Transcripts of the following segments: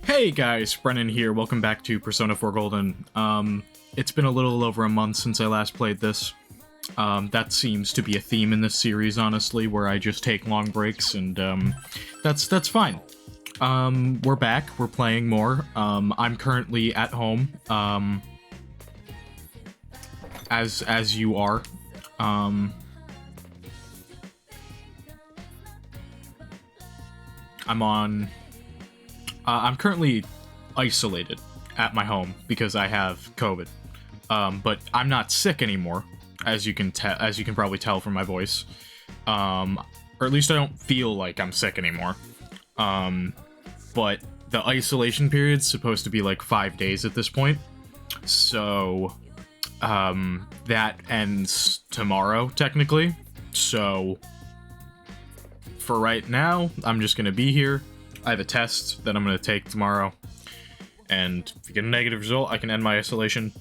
Hey guys, Brennan here. Welcome back to Persona 4 Golden. It's been a little over a month since I last played this. That seems to be a theme in this series, honestly, where I just take long breaks, and that's fine. We're back. We're playing more. I'm currently at home, as you are. I'm currently isolated at my home because I have COVID. But I'm not sick anymore, as you can probably tell from my voice. Or at least I don't feel like I'm sick anymore. But the isolation period's supposed to be like 5 days at this point. So, that ends tomorrow, technically. So, for right now, I'm just gonna be here. I have a test that I'm gonna take tomorrow. And if I get a negative result, I can end my isolation.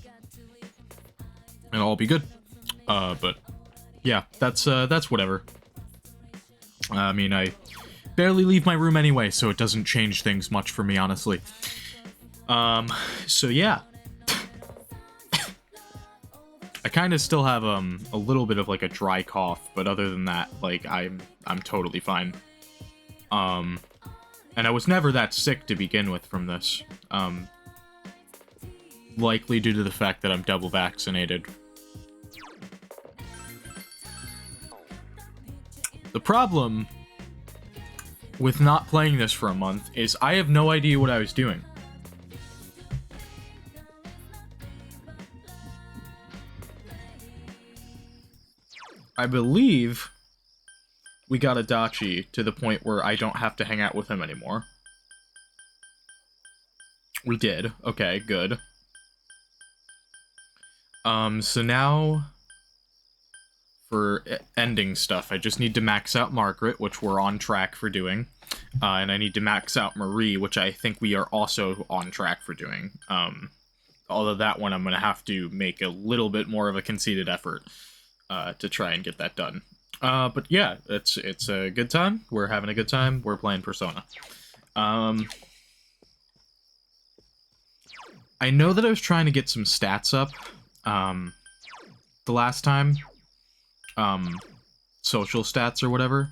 And I'll be good. But, yeah, that's whatever. I mean, I barely leave my room anyway, so it doesn't change things much for me, honestly. So yeah. I kind of still have, a little bit of, like, a dry cough, but other than that, like, I'm totally fine. And I was never that sick to begin with from this. Likely due to the fact that I'm double vaccinated. The problem with not playing this for a month is I have no idea what I was doing. I believe we got Adachi to the point where I don't have to hang out with him anymore. We did. Okay, good. So now, for ending stuff, I just need to max out Margaret, which we're on track for doing. And I need to max out Marie, which I think we are also on track for doing. Although that one I'm going to have to make a little bit more of a conceited effort to try and get that done. But yeah, it's a good time. We're having a good time. We're playing Persona. I know that I was trying to get some stats up, the last time. Social stats or whatever.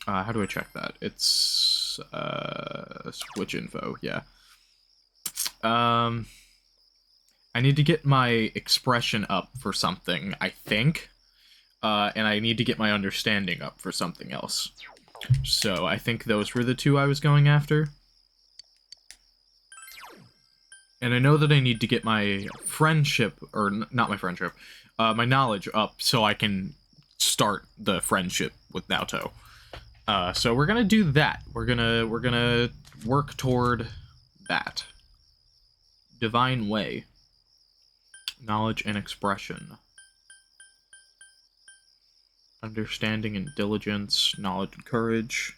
How do I check that? It's, switch info, yeah. I need to get my expression up for something, I think. And I need to get my understanding up for something else. So, I think those were the two I was going after. And I know that I need to get my friendship, or not my friendship, my knowledge up so I can start the friendship with Naoto. So we're gonna do that. We're gonna work toward that. Divine Way. Knowledge and expression. Understanding and diligence, knowledge and courage.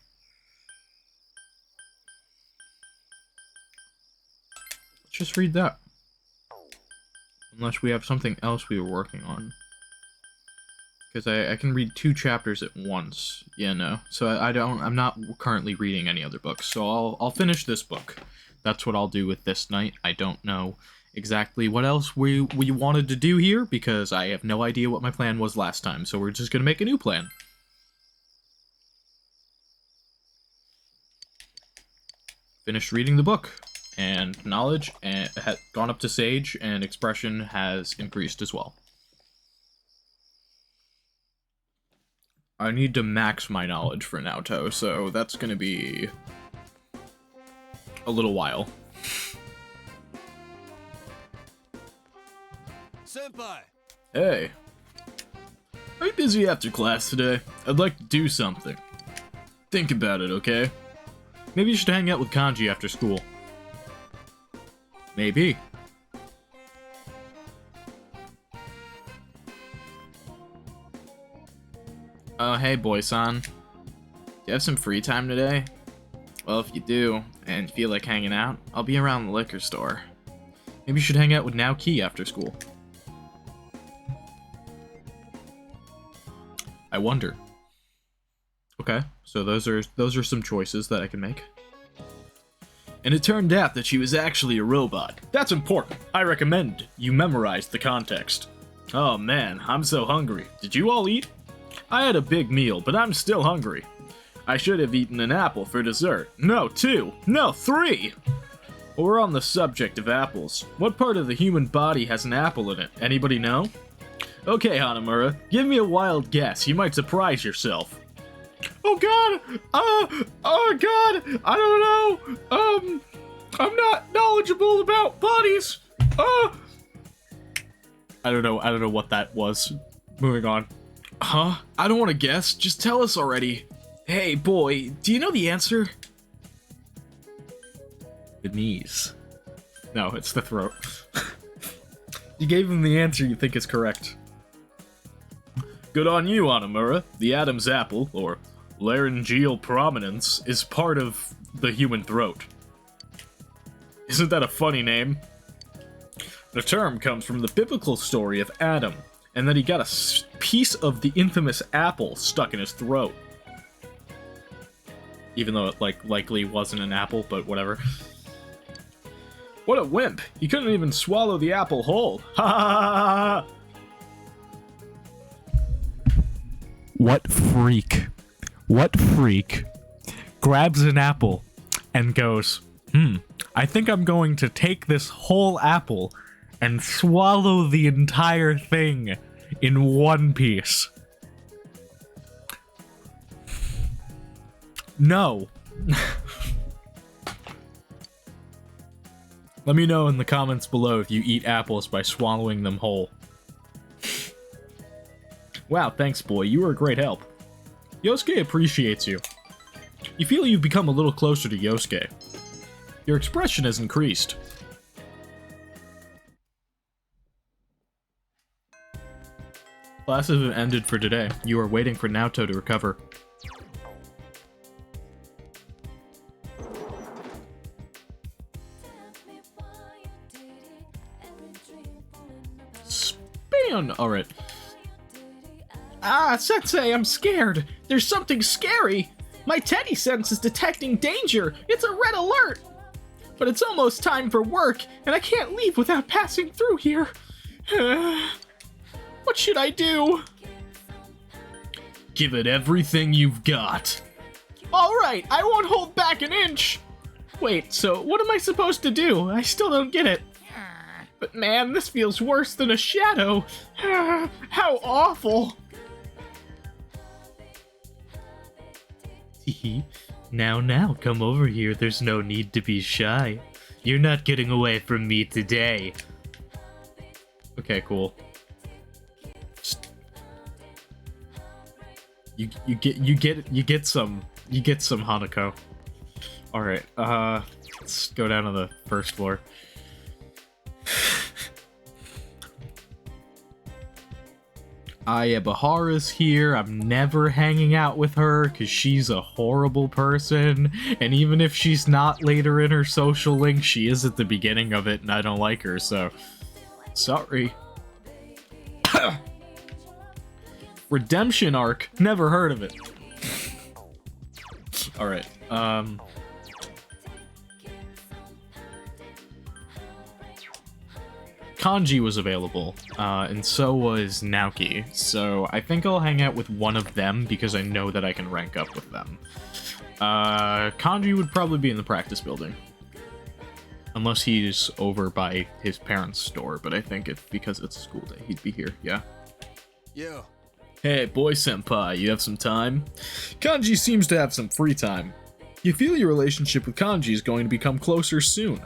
Let's just read that. Unless we have something else we were working on. Because I can read 2 chapters at once. Yeah, no. So I'm not currently reading any other books. So I'll finish this book. That's what I'll do with this night. I don't know exactly what else we wanted to do here, because I have no idea what my plan was last time. So we're just gonna make a new plan. Finished reading the book. And knowledge has gone up to Sage, and expression has increased as well. I need to max my knowledge for Naoto, so that's gonna be a little while. Senpai! Hey. Are you busy after class today? I'd like to do something. Think about it, okay? Maybe you should hang out with Kanji after school. Maybe. Oh, hey, boy-san. Do you have some free time today? Well, if you do, and feel like hanging out, I'll be around the liquor store. Maybe you should hang out with Naoki after school. I wonder. Okay, so those are some choices that I can make. and it turned out that she was actually a robot. That's important. I recommend you memorize the context. Oh man, I'm so hungry. Did you all eat? I had a big meal, but I'm still hungry. I should have eaten an apple for dessert. No, 2. No, 3! Well, we're on the subject of apples. What part of the human body has an apple in it? Anybody know? Okay, Hanamura, give me a wild guess. You might surprise yourself. Oh god! Oh god! I don't know! I'm not knowledgeable about bodies! I don't know what that was. Moving on. Huh? I don't want to guess. Just tell us already. Hey, boy, do you know the answer? The knees. No, it's the throat. You gave him the answer you think is correct. Good on you, Hanamura. The Adam's apple, or laryngeal prominence, is part of the human throat. Isn't that a funny name? The term comes from the biblical story of Adam, and that he got a piece of the infamous apple stuck in his throat. Even though it, likely wasn't an apple, but whatever. What a wimp! He couldn't even swallow the apple whole. Ha ha ha ha! What freak grabs an apple and goes, I think I'm going to take this whole apple and swallow the entire thing in one piece. No. Let me know in the comments below if you eat apples by swallowing them whole. Wow, thanks, boy. You were a great help. Yosuke appreciates you. You feel you've become a little closer to Yosuke. Your expression has increased. Classes have ended for today. You are waiting for Naoto to recover. Span! Alright. Ah, Sensei, I'm scared. There's something scary. My teddy sense is detecting danger. It's a red alert. But it's almost time for work, and I can't leave without passing through here. What should I do? Give it everything you've got. Alright, I won't hold back an inch. Wait, so what am I supposed to do? I still don't get it. But man, this feels worse than a shadow. How awful. Now, come over here. There's no need to be shy. You're not getting away from me today. Okay, cool. You get some Hanako. All right, let's go down to the first floor. Bahara's here. I'm never hanging out with her because she's a horrible person. And even if she's not later in her social link, she is at the beginning of it and I don't like her, so... Sorry. Redemption arc. Never heard of it. Alright, Kanji was available, and so was Naoki, so I think I'll hang out with one of them because I know that I can rank up with them. Kanji would probably be in the practice building. Unless he's over by his parents' store, but I think it's because it's a school day, he'd be here, yeah? Yeah. Hey, boy senpai, you have some time? Kanji seems to have some free time. You feel your relationship with Kanji is going to become closer soon.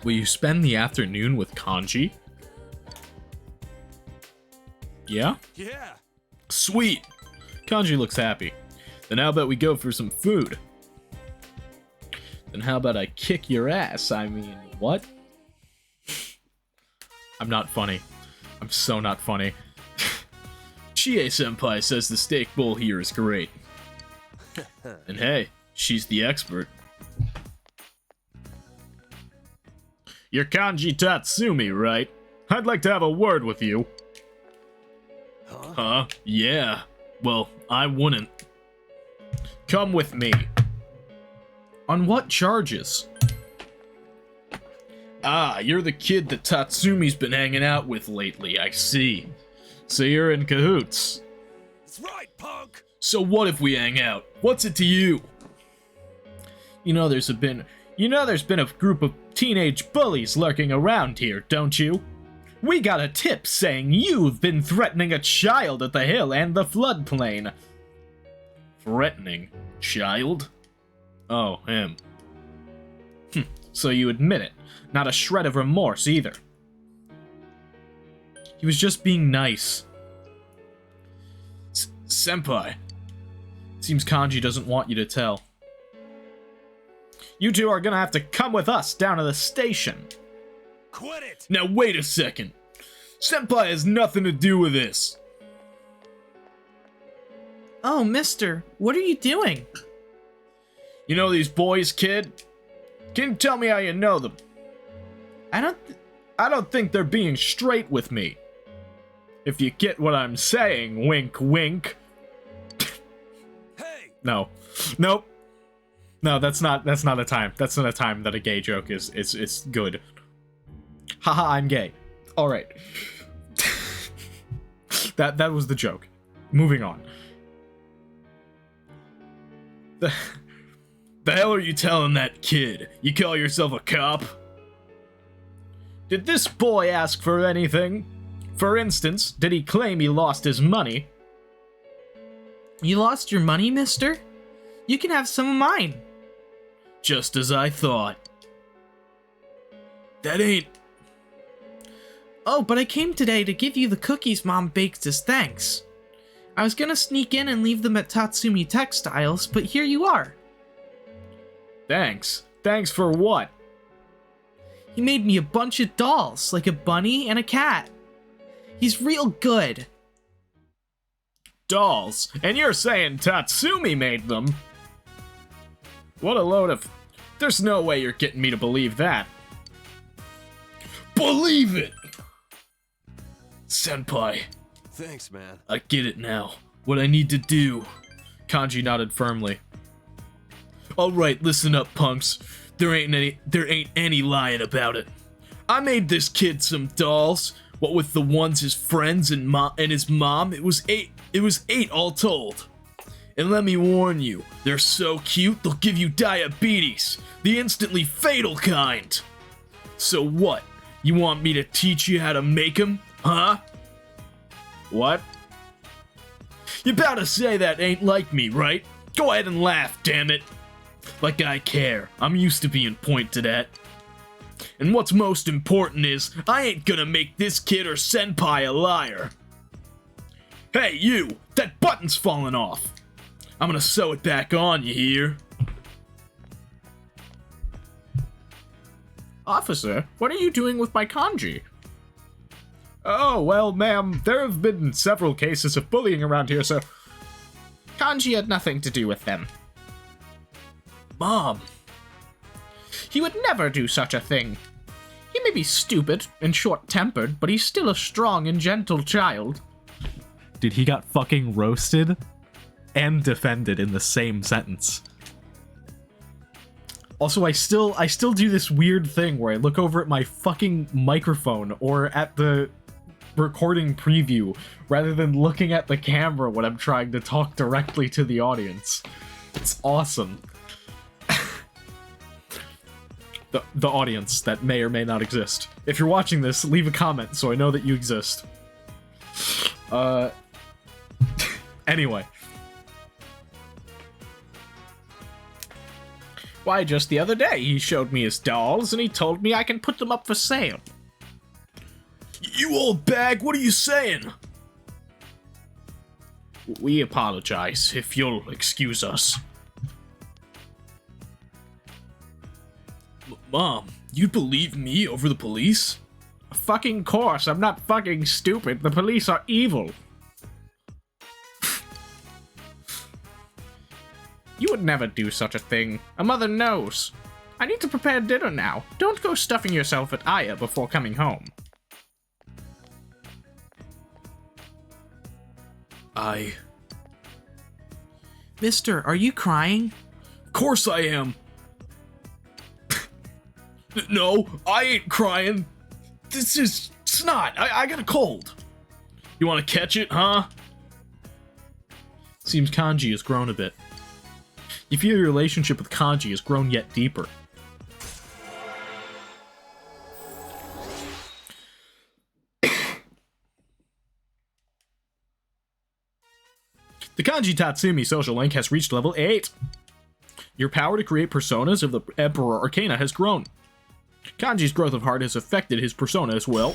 Will you spend the afternoon with Kanji? Yeah? Yeah. Sweet! Kanji looks happy. Then how about we go for some food? Then how about I kick your ass? I mean, what? I'm not funny. I'm so not funny. Chie-senpai says the steak bowl here is great. And hey, she's the expert. You're Kanji Tatsumi, right? I'd like to have a word with you. Huh? Yeah. Well, I wouldn't. Come with me. On what charges? Ah, you're the kid that Tatsumi's been hanging out with lately, I see. So you're in cahoots. That's right, punk! So what if we hang out? What's it to you? There's been a group of teenage bullies lurking around here, don't you? We got a tip saying you've been threatening a child at the hill and the floodplain. Threatening? Child? Oh, him. So you admit it. Not a shred of remorse, either. He was just being nice. Senpai. Seems Kanji doesn't want you to tell. You two are gonna have to come with us down to the station. Quit it! Now wait a second. Senpai has nothing to do with this. Oh, mister, what are you doing? You know these boys, kid? Can you tell me how you know them? I don't think they're being straight with me. If you get what I'm saying, wink wink. Hey! No. Nope. No, that's not a time. That's not a time that a gay joke is good. Haha, I'm gay. Alright. That was the joke. Moving on. The hell are you telling that kid? You call yourself a cop? Did this boy ask for anything? For instance, did he claim he lost his money? You lost your money, mister? You can have some of mine. Just as I thought. That ain't... Oh, but I came today to give you the cookies Mom baked as thanks. I was gonna sneak in and leave them at Tatsumi Textiles, but here you are. Thanks. Thanks for what? He made me a bunch of dolls, like a bunny and a cat. He's real good. Dolls? And you're saying Tatsumi made them? What a load of... There's no way you're getting me to believe that. Believe it! Senpai, Thanks, man. I get it now. What I need to do. Kanji nodded firmly. Alright, listen up, punks. There ain't any lying about it. I made this kid some dolls. What with the ones his friends and his mom, it was eight all told. And let me warn you, they're so cute they'll give you diabetes, the instantly fatal kind. So what? You want me to teach you how to make them? Huh? What? You about to say that ain't like me, right? Go ahead and laugh, damn it. Like I care. I'm used to being pointed at. And what's most important is, I ain't gonna make this kid or senpai a liar. Hey, you! That button's falling off! I'm gonna sew it back on, you hear? Officer, what are you doing with my kanji? Oh, well, ma'am, there have been several cases of bullying around here, so... Kanji had nothing to do with them. Mom. He would never do such a thing. He may be stupid and short-tempered, but he's still a strong and gentle child. Dude, he got fucking roasted and defended in the same sentence. Also, I still do this weird thing where I look over at my fucking microphone or at the recording preview rather than looking at the camera when I'm trying to talk directly to the audience. It's awesome. The audience that may or may not exist. If you're watching this, leave a comment so I know that you exist. Anyway. Why, just the other day, he showed me his dolls and he told me I can put them up for sale. You old bag, what are you saying? We apologize, if you'll excuse us. Mom, you'd believe me over the police? Fucking course, I'm not fucking stupid. The police are evil. You would never do such a thing. A mother knows. I need to prepare dinner now. Don't go stuffing yourself at Aya before coming home. Mister, are you crying? Of course I am. No, I ain't crying. This is snot. I got a cold. You want to catch it, huh? Seems Kanji has grown a bit. You feel your relationship with Kanji has grown yet deeper. The Kanji Tatsumi social link has reached level 8. Your power to create personas of the Emperor Arcana has grown. Kanji's growth of heart has affected his persona as well.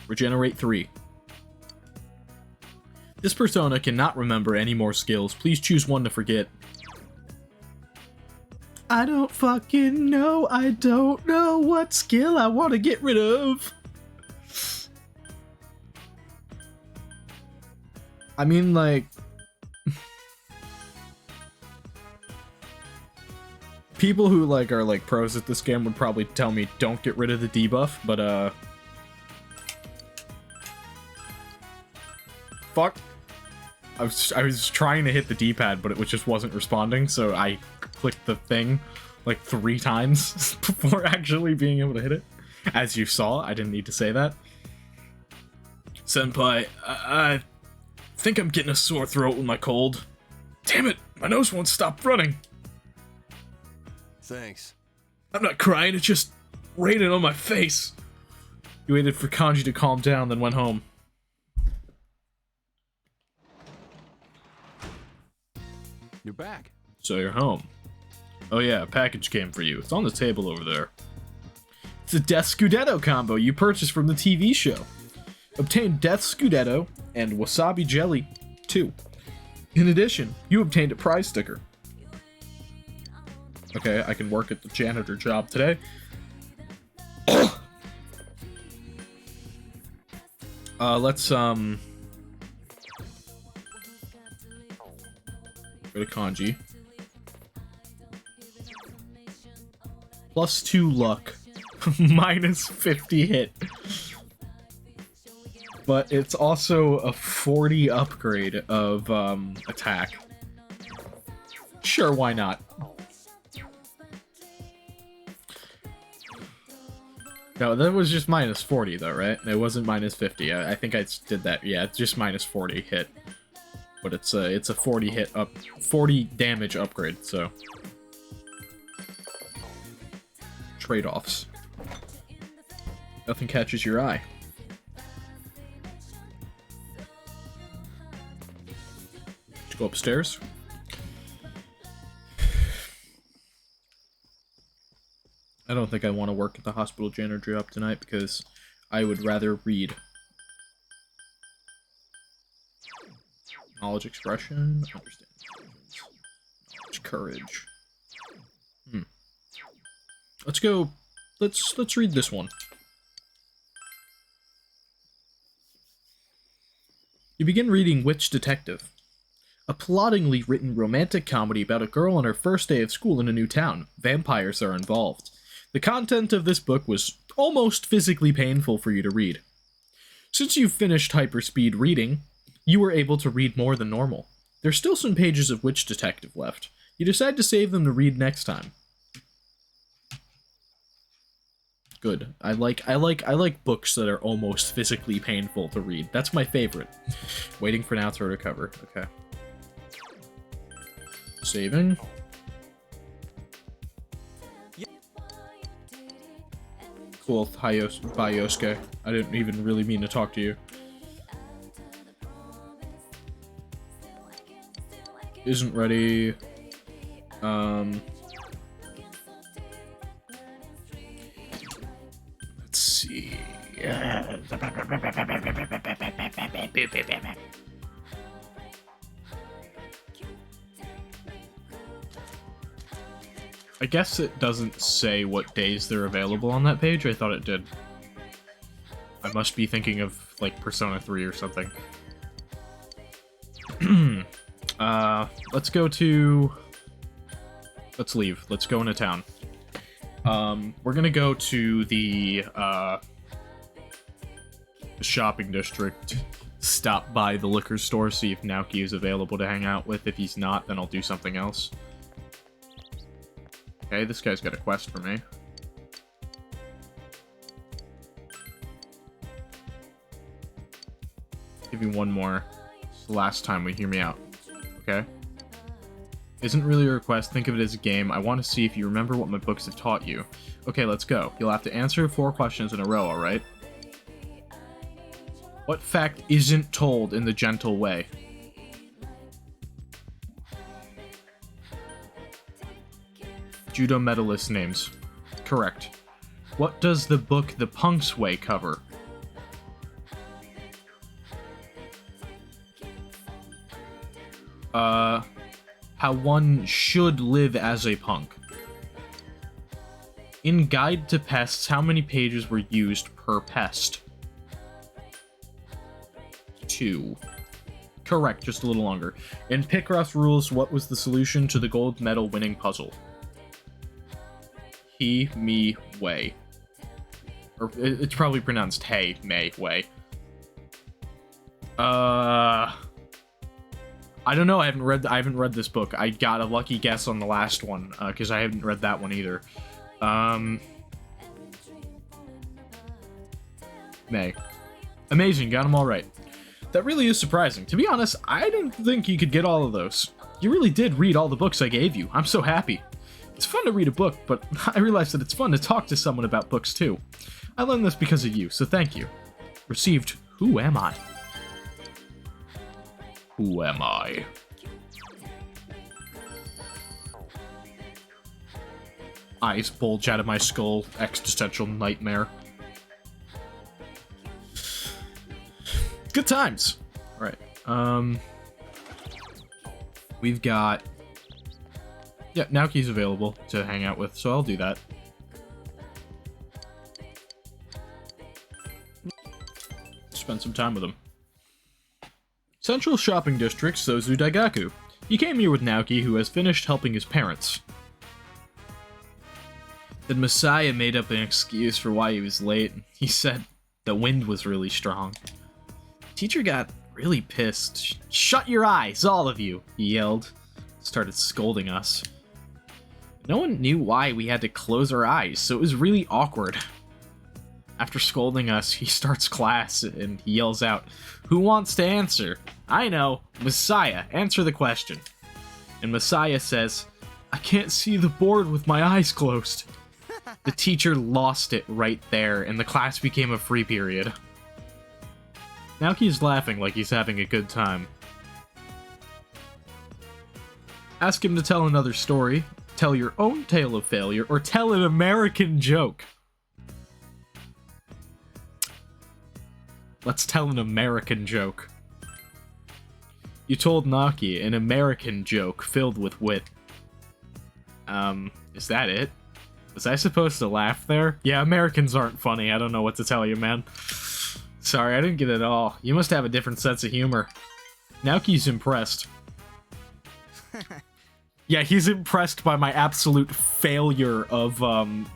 Regenerate 3. This persona cannot remember any more skills. Please choose one to forget. I don't fucking know. I don't know what skill I want to get rid of. I mean, like... people who, like, are, like, pros at this game would probably tell me don't get rid of the debuff, but, fuck. I was trying to hit the D-pad, but it just wasn't responding, so I clicked the thing, like, 3 times before actually being able to hit it. As you saw, I didn't need to say that. Senpai, I think I'm getting a sore throat with my cold. Damn it, my nose won't stop running. Thanks. I'm not crying, it's just raining on my face. He waited for Kanji to calm down, then went home. You're back. So you're home. Oh yeah, a package came for you. It's on the table over there. It's a Death Scudetto combo you purchased from the TV show. Obtain Death Scudetto and Wasabi Jelly, too. In addition, you obtained a prize sticker. Okay, I can work at the janitor job today. Let's, go to Kanji. Plus 2 luck. Minus 50 hit. But it's also a 40 upgrade of, attack. Sure, why not? No, that was just minus 40 though, right? It wasn't minus 50. I think I did that. Yeah, it's just minus 40 hit. But it's a 40 hit up, 40 damage upgrade, so. Trade-offs. Nothing catches your eye. Let's go upstairs. I don't think I want to work at the hospital janitor job tonight because I would rather read. Knowledge expression, understand. Knowledge courage. Let's go. Let's read this one. You begin reading Witch Detective, a ploddingly written romantic comedy about a girl on her first day of school in a new town. Vampires are involved. The content of this book was almost physically painful for you to read. Since you've finished hyperspeed reading, you were able to read more than normal. There's still some pages of Witch Detective left. You decide to save them to read next time. Good. I like books that are almost physically painful to read. That's my favorite. Waiting for Naoto to recover. Okay. Saving. Cool. Hi, bye, Yosuke. I didn't even really mean to talk to you. Isn't ready. Let's see. I guess it doesn't say what days they're available on that page. I thought it did. I must be thinking of, like, Persona 3 or something. Let's go to... Let's leave. Let's go into town. We're gonna go to the shopping district. Stop by the liquor store, see if Naoki is available to hang out with. If he's not, then I'll do something else. Okay, this guy's got a quest for me. give you one more. The last time we hear me out. Okay? Isn't really a request, think of it as a game. I want to see if you remember what my books have taught you. Okay, let's go. You'll have to answer 4 questions in a row, alright? What fact isn't told in the gentle way? Judo medalist names. Correct. What does the book The Punk's Way cover? How one should live as a punk. In Guide to Pests, how many pages were used per pest? 2. Correct, just a little longer. In Picross Rules, what was the solution to the gold medal winning puzzle? He, me, way. Or it's probably pronounced hey, may, way. I don't know. I haven't read this book. I got a lucky guess on the last one because I haven't read that one either. May. Amazing. Got them all right. That really is surprising. To be honest, I didn't think you could get all of those. You really did read all the books I gave you. I'm so happy. It's fun to read a book, but I realized that it's fun to talk to someone about books too. I learned this because of you, so thank you. Received, Who Am I? Who am I? Eyes bulge out of my skull. Existential nightmare. Good times. All right. We've got. Yeah, Naoki's available to hang out with, so I'll do that. Spend some time with him. Central Shopping District, Sozu Daigaku. You came here with Naoki, who has finished helping his parents. Then Messiah made up an excuse for why he was late. He said the wind was really strong. Teacher got really pissed. Shut your eyes, all of you, he yelled. Started scolding us. No one knew why we had to close our eyes, so it was really awkward. After scolding us, he starts class and he yells out, "Who wants to answer?" I know, Messiah, answer the question. And Messiah says, "I can't see the board with my eyes closed." The teacher lost it right there, and the class became a free period. Naoki's laughing like he's having a good time. Ask him to tell another story, tell your own tale of failure, or tell an American joke. Let's tell an American joke. You told Naoki an American joke filled with wit. Is that it? Was I supposed to laugh there? Yeah, Americans aren't funny. I don't know what to tell you, man. Sorry, I didn't get it at all. You must have a different sense of humor. Naoki's impressed. Yeah, he's impressed by my absolute failure of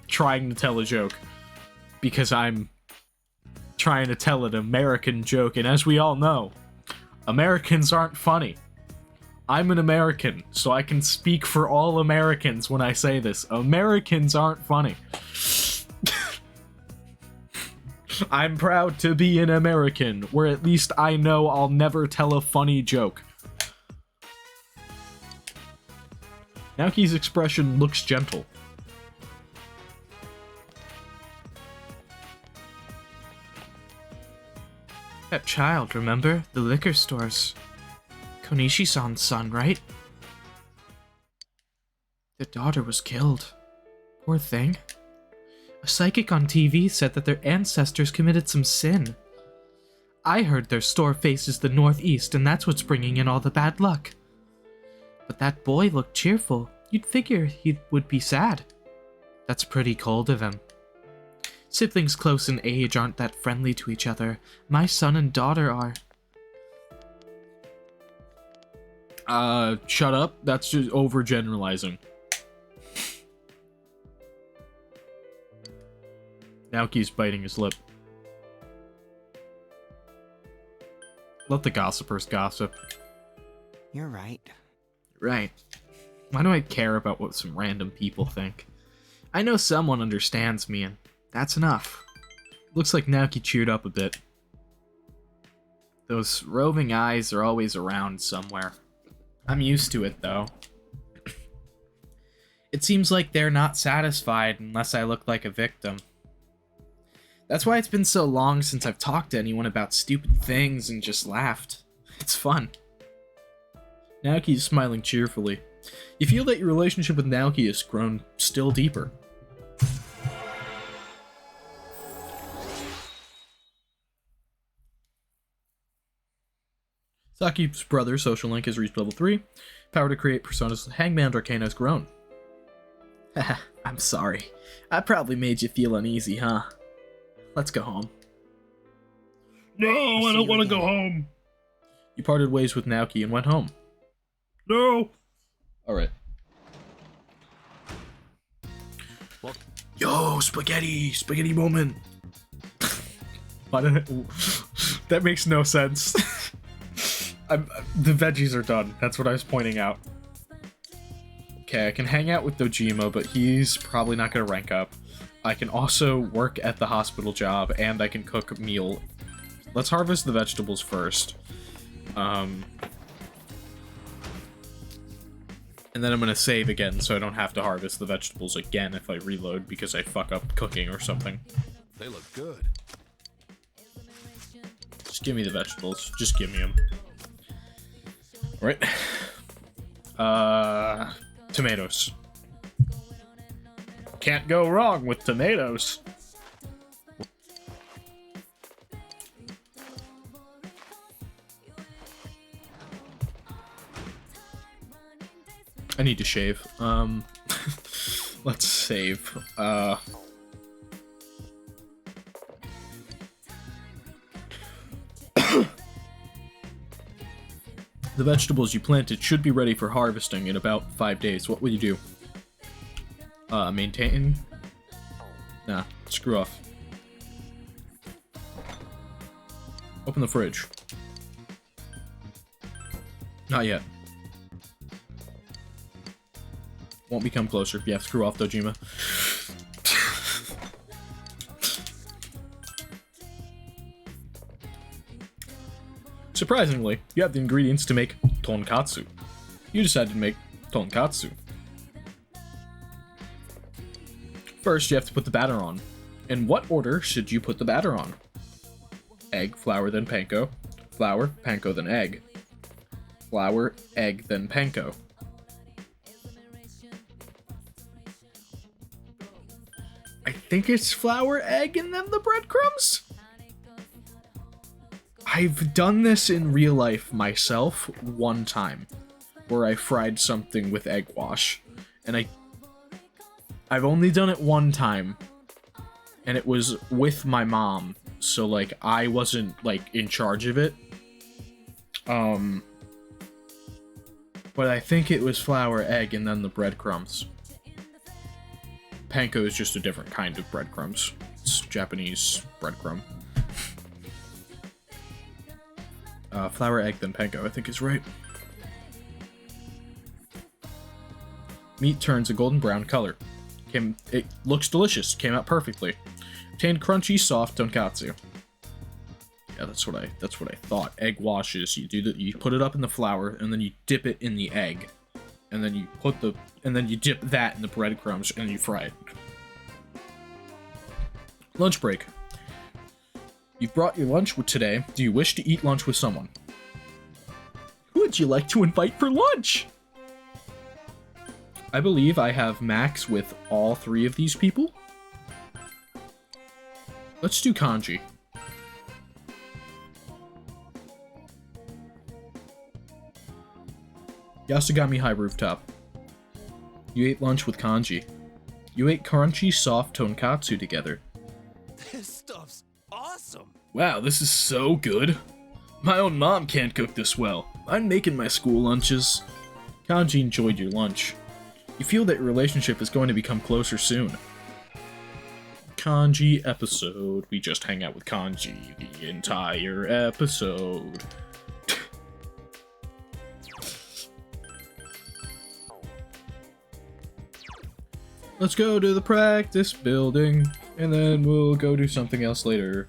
trying to tell a joke. Because I'm trying to tell an American joke, and as we all know, Americans aren't funny. I'm an American, so I can speak for all Americans when I say this. Americans aren't funny. I'm proud to be an American, where at least I know I'll never tell a funny joke. Naoki's expression looks gentle. That child, remember? The liquor stores. Konishi-san's son, right? Their daughter was killed. Poor thing. A psychic on TV said that their ancestors committed some sin. I heard their store faces the northeast, and that's what's bringing in all the bad luck. But that boy looked cheerful. You'd figure he would be sad. That's pretty cold of him. Siblings close in age aren't that friendly to each other. My son and daughter are. Shut up. That's just overgeneralizing. Naoki's biting his lip. Let the gossipers gossip. You're right. Right. Why do I care about what some random people think? I know someone understands me, and that's enough. Looks like Naoki cheered up a bit. Those roving eyes are always around somewhere. I'm used to it, though. It seems like they're not satisfied unless I look like a victim. That's why it's been so long since I've talked to anyone about stupid things and just laughed. It's fun. Naoki is smiling cheerfully. You feel that your relationship with Naoki has grown still deeper. Saki's brother, Social Link, has reached level 3. Power to create personas with Hangman Arcana has grown. Haha, I'm sorry. I probably made you feel uneasy, huh? Let's go home. No, I don't want to go home. You parted ways with Naoki and went home. No. Alright. Well, Yo, spaghetti moment. Why did that makes no sense. The veggies are done. That's what I was pointing out. Okay, I can hang out with Dojima, but he's probably not going to rank up. I can also work at the hospital job, and I can cook a meal. Let's harvest the vegetables first. And then I'm going to save again, so I don't have to harvest the vegetables again if I reload, because I fuck up cooking or something. they look good. Just give me the vegetables. Just give me them. Alright. Tomatoes. Can't go wrong with tomatoes. I need to shave. Let's save. The vegetables you planted should be ready for harvesting in about 5 days. What will you do? Maintain? Nah, screw off. Open the fridge. Not yet. Won't become closer. Yeah, screw off, Dojima. Surprisingly, you have the ingredients to make tonkatsu. You decided to make tonkatsu. First, you have to put the batter on. In what order should you put the batter on? Egg, flour, then panko. Flour, panko, then egg. Flour, egg, then panko. I think it's flour, egg, and then the breadcrumbs? I've done this in real life myself one time, where I fried something with egg wash, and I've only done it one time, and it was with my mom, so like I wasn't like in charge of it. But I think it was flour, egg, and then the breadcrumbs. Panko is just a different kind of breadcrumbs. It's Japanese breadcrumb. Flour, egg, then panko, I think is right. Meat turns a golden brown color. It looks delicious. Came out perfectly. Obtained crunchy, soft tonkatsu. Yeah, that's what I thought. Egg washes. You put it up in the flour, and then you dip it in the egg, and then you dip that in the breadcrumbs, and you fry it. Lunch break. You've brought your lunch today. Do you wish to eat lunch with someone? Who would you like to invite for lunch? I believe I have max with all 3 of these people. Let's do kanji. Yasugami High Rooftop. You ate lunch with kanji. You ate crunchy, soft tonkatsu together. This stuff's awesome. Wow, this is so good. My own mom can't cook this well. I'm making my school lunches. Kanji enjoyed your lunch. You feel that your relationship is going to become closer soon. Kanji episode. We just hang out with Kanji the entire episode. Let's go to the practice building, and then we'll go do something else later.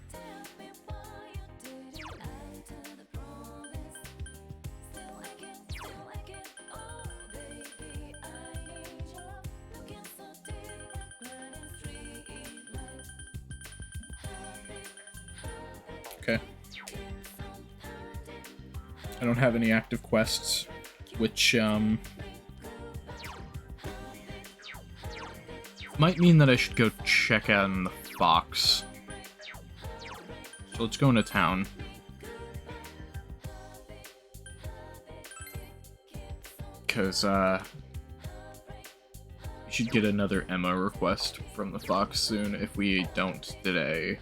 Okay. I don't have any active quests, which, might mean that I should go check out the Fox. So let's go into town. Because, we should get another Emma request from the Fox soon if we don't today.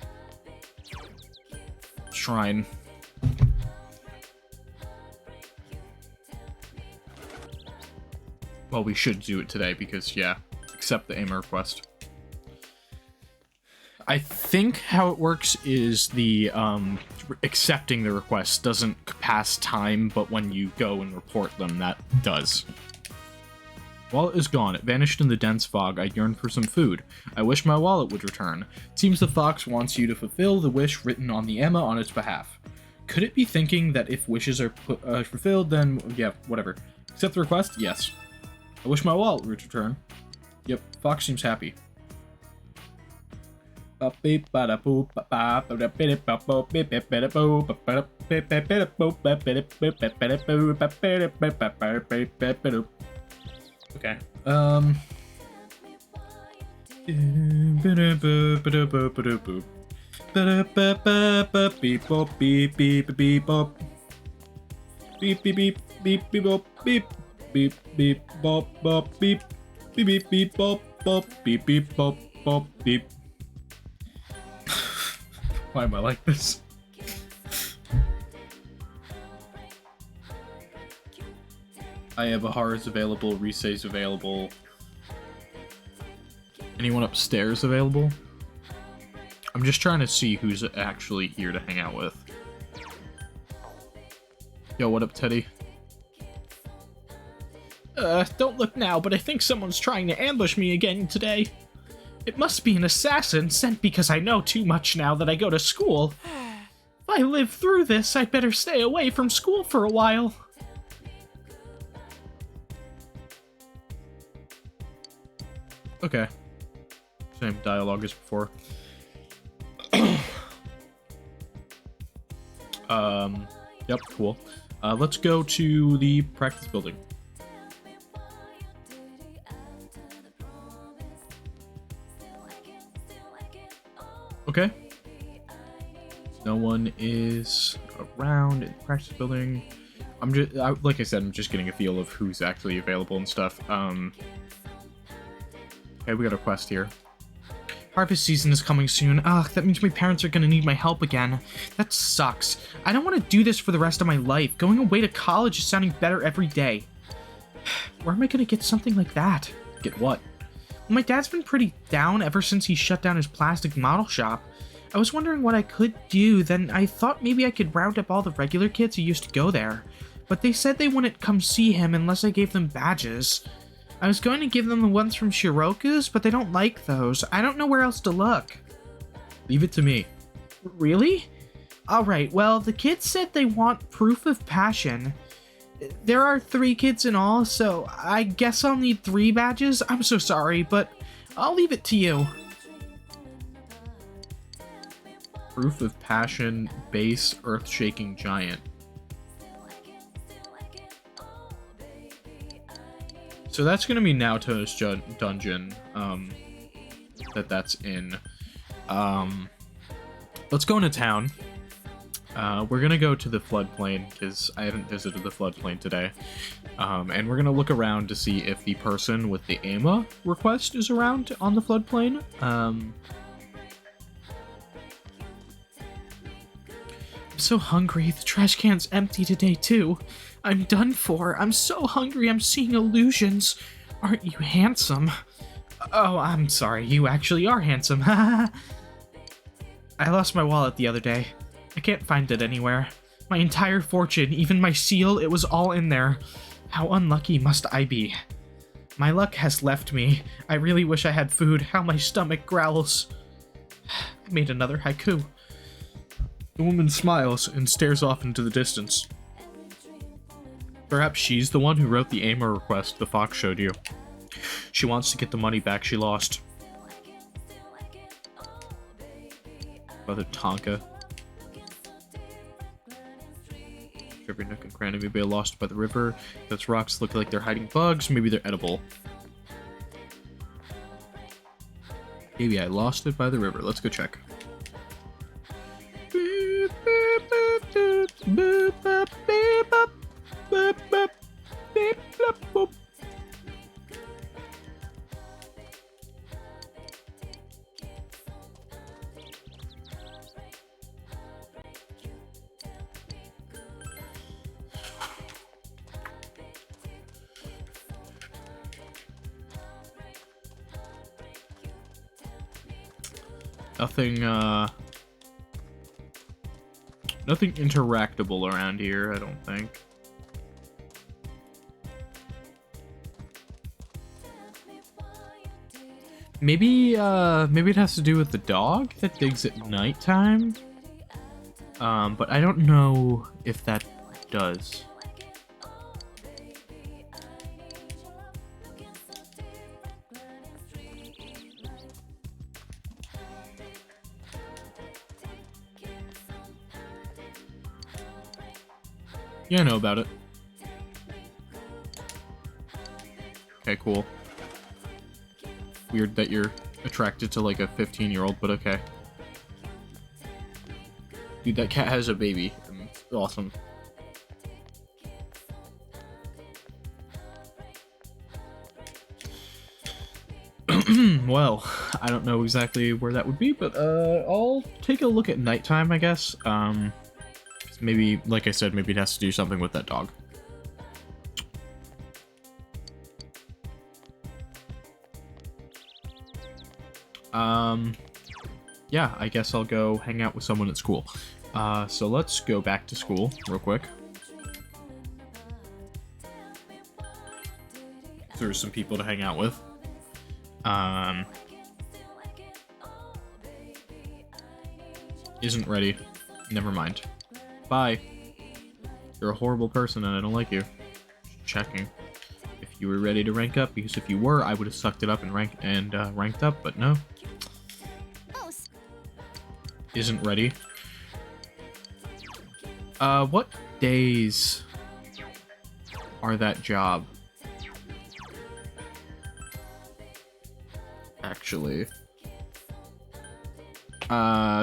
Shrine. Well, we should do it today because, yeah, accept the Emma request. I think how it works is the, accepting the request doesn't pass time, but when you go and report them, that does. Wallet is gone. It vanished in the dense fog. I yearn for some food. I wish my wallet would return. It seems the fox wants you to fulfill the wish written on the Emma on its behalf. Could it be thinking that if wishes are fulfilled, then, yeah, whatever. Accept the request? Yes. I wish my wallet would return. Yep, fox seems happy. Okay. Beep bop beep beep beep bop. Beep beep beep beep beep bop beep. Beep beep bop bop beep. Beep beep beep bop bop beep beep bop bop beep. Why am I like this? I have Ahara's available, Risei's available. Anyone upstairs available? I'm just trying to see who's actually here to hang out with. Yo, what up, Teddy? Don't look now, but I think someone's trying to ambush me again today. It must be an assassin sent because I know too much now that I go to school. If I live through this, I'd better stay away from school for a while. Okay. Same dialogue as before. Yep, cool. Let's go to the practice building. Okay. No one is around in the practice building. I'm just, like I said, I'm just getting a feel of who's actually available and stuff. Okay, we got a quest here. Harvest season is coming soon. Ugh, that means my parents are gonna need my help again. That sucks. I don't want to do this for the rest of my life. Going away to college is sounding better every day. Where am I gonna get something like that? Get what? Well, my dad's been pretty down ever since he shut down his plastic model shop. I was wondering what I could do, then I thought maybe I could round up all the regular kids who used to go there. But they said they wouldn't come see him unless I gave them badges. I was going to give them the ones from Shiroku's, but they don't like those. I don't know where else to look. Leave it to me. Really? Alright, well, the kids said they want proof of passion. There are 3 kids in all, so I guess I'll need 3 badges. I'm so sorry, but I'll leave it to you. Proof of passion, base, earth-shaking giant. So that's gonna be Naoto's dungeon, that's in. Let's go into town. We're gonna go to the floodplain, because I haven't visited the floodplain today. And we're gonna look around to see if the person with the Emma request is around on the floodplain. I'm so hungry. The trash can's empty today, too. I'm done for. I'm so hungry I'm seeing illusions. Aren't you handsome? Oh, I'm sorry. You actually are handsome. I lost my wallet the other day. I can't find it anywhere. My entire fortune, even my seal, it was all in there. How unlucky must I be? My luck has left me. I really wish I had food. How my stomach growls. I made another haiku. The woman smiles and stares off into the distance. Perhaps she's the one who wrote the Emma request the fox showed you. She wants to get the money back she lost. Brother Tonka. Every nook and cranny, maybe I lost by the river. Those rocks look like they're hiding bugs. Maybe they're edible. Maybe I lost it by the river. Let's go check. Nothing, nothing interactable around here, I don't think. Maybe, maybe it has to do with the dog that digs at nighttime? But I don't know if that does. Yeah, I know about it. Okay, cool. Weird that you're attracted to like a 15-year-old, but okay. Dude, that cat has a baby. It's awesome. Well, I don't know exactly where that would be, but I'll take a look at nighttime, I guess. Maybe, like I said, maybe it has to do something with that dog. Yeah, I guess I'll go hang out with someone at school. So let's go back to school real quick. There's some people to hang out with. Isn't ready. Never mind. Bye. You're a horrible person and I don't like you. Checking. If you were ready to rank up, because if you were, I would have sucked it up and ranked up, but no. Isn't ready. What days are that job? Actually.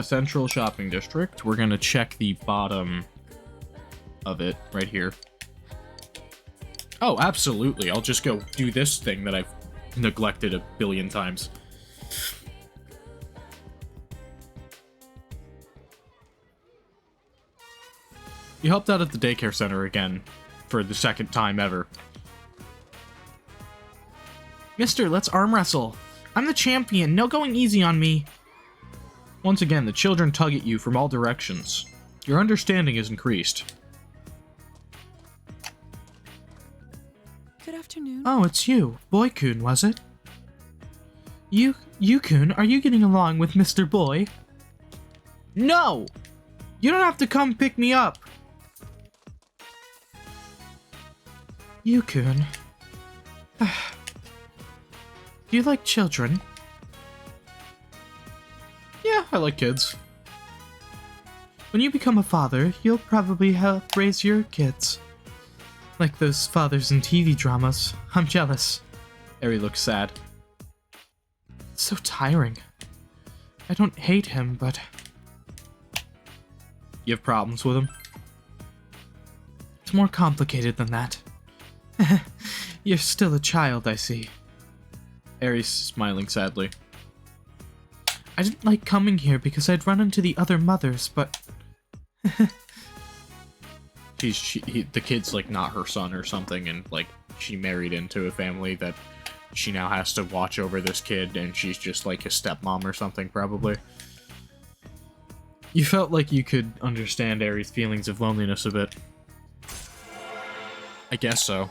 Central Shopping District. We're gonna check the bottom of it right here. Oh, absolutely. I'll just go do this thing that I've neglected a billion times. You helped out at the daycare center again for the second time ever. Mister, let's arm wrestle. I'm the champion. No going easy on me. Once again, the children tug at you from all directions. Your understanding is increased. Good afternoon. Oh, it's you. Boy-kun, was it? You-kun, are you getting along with Mr. Boy? No! You don't have to come pick me up. You-kun. Do you like children? Yeah, I like kids. When you become a father, you'll probably help raise your kids. Like those fathers in TV dramas. I'm jealous. Eri looks sad. It's so tiring. I don't hate him, but... You have problems with him? It's more complicated than that. You're still a child, I see. Eri's smiling sadly. I didn't like coming here because I'd run into the other mothers, but... The kid's like not her son or something, and like she married into a family that she now has to watch over this kid, and she's just like his stepmom or something, probably. You felt like you could understand Eri's feelings of loneliness a bit. I guess so.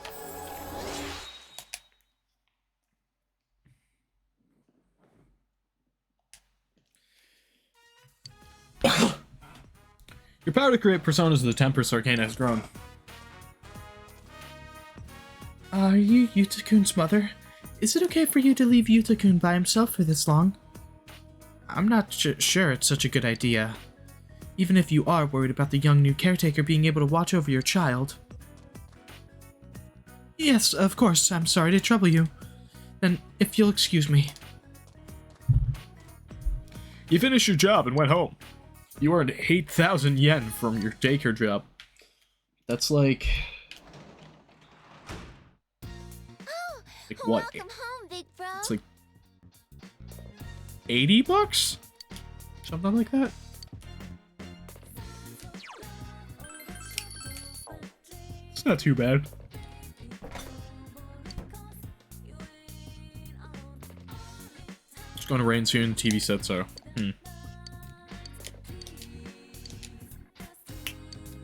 Your power to create personas of the Tempest Arcana has grown. Are you Yuta-kun's mother? Is it okay for you to leave Yuta-kun by himself for this long? I'm not sure it's such a good idea. Even if you are worried about the young new caretaker being able to watch over your child. Yes, of course, I'm sorry to trouble you. Then, if you'll excuse me. You finished your job and went home. You earned 8,000 yen from your daycare job. That's like... Like what? Welcome home, big bro. It's like... 80 bucks? Something like that? It's not too bad. It's going to rain soon, TV said so.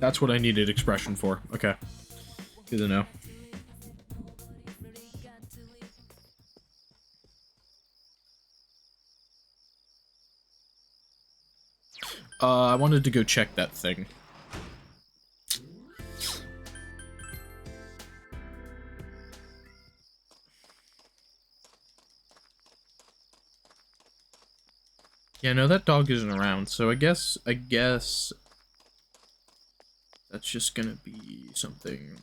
That's what I needed expression for. Okay. Good to know. I wanted to go check that thing. Yeah, no, that dog isn't around, so I guess that's just gonna be something.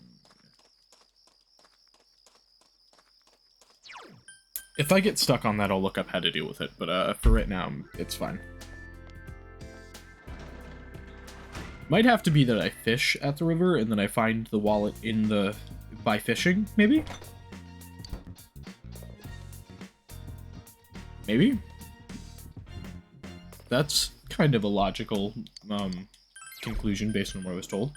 If I get stuck on that, I'll look up how to deal with it, but for right now, it's fine. Might have to be that I fish at the river and then I find the wallet in the... by fishing, maybe? Maybe? That's kind of a logical conclusion based on what I was told.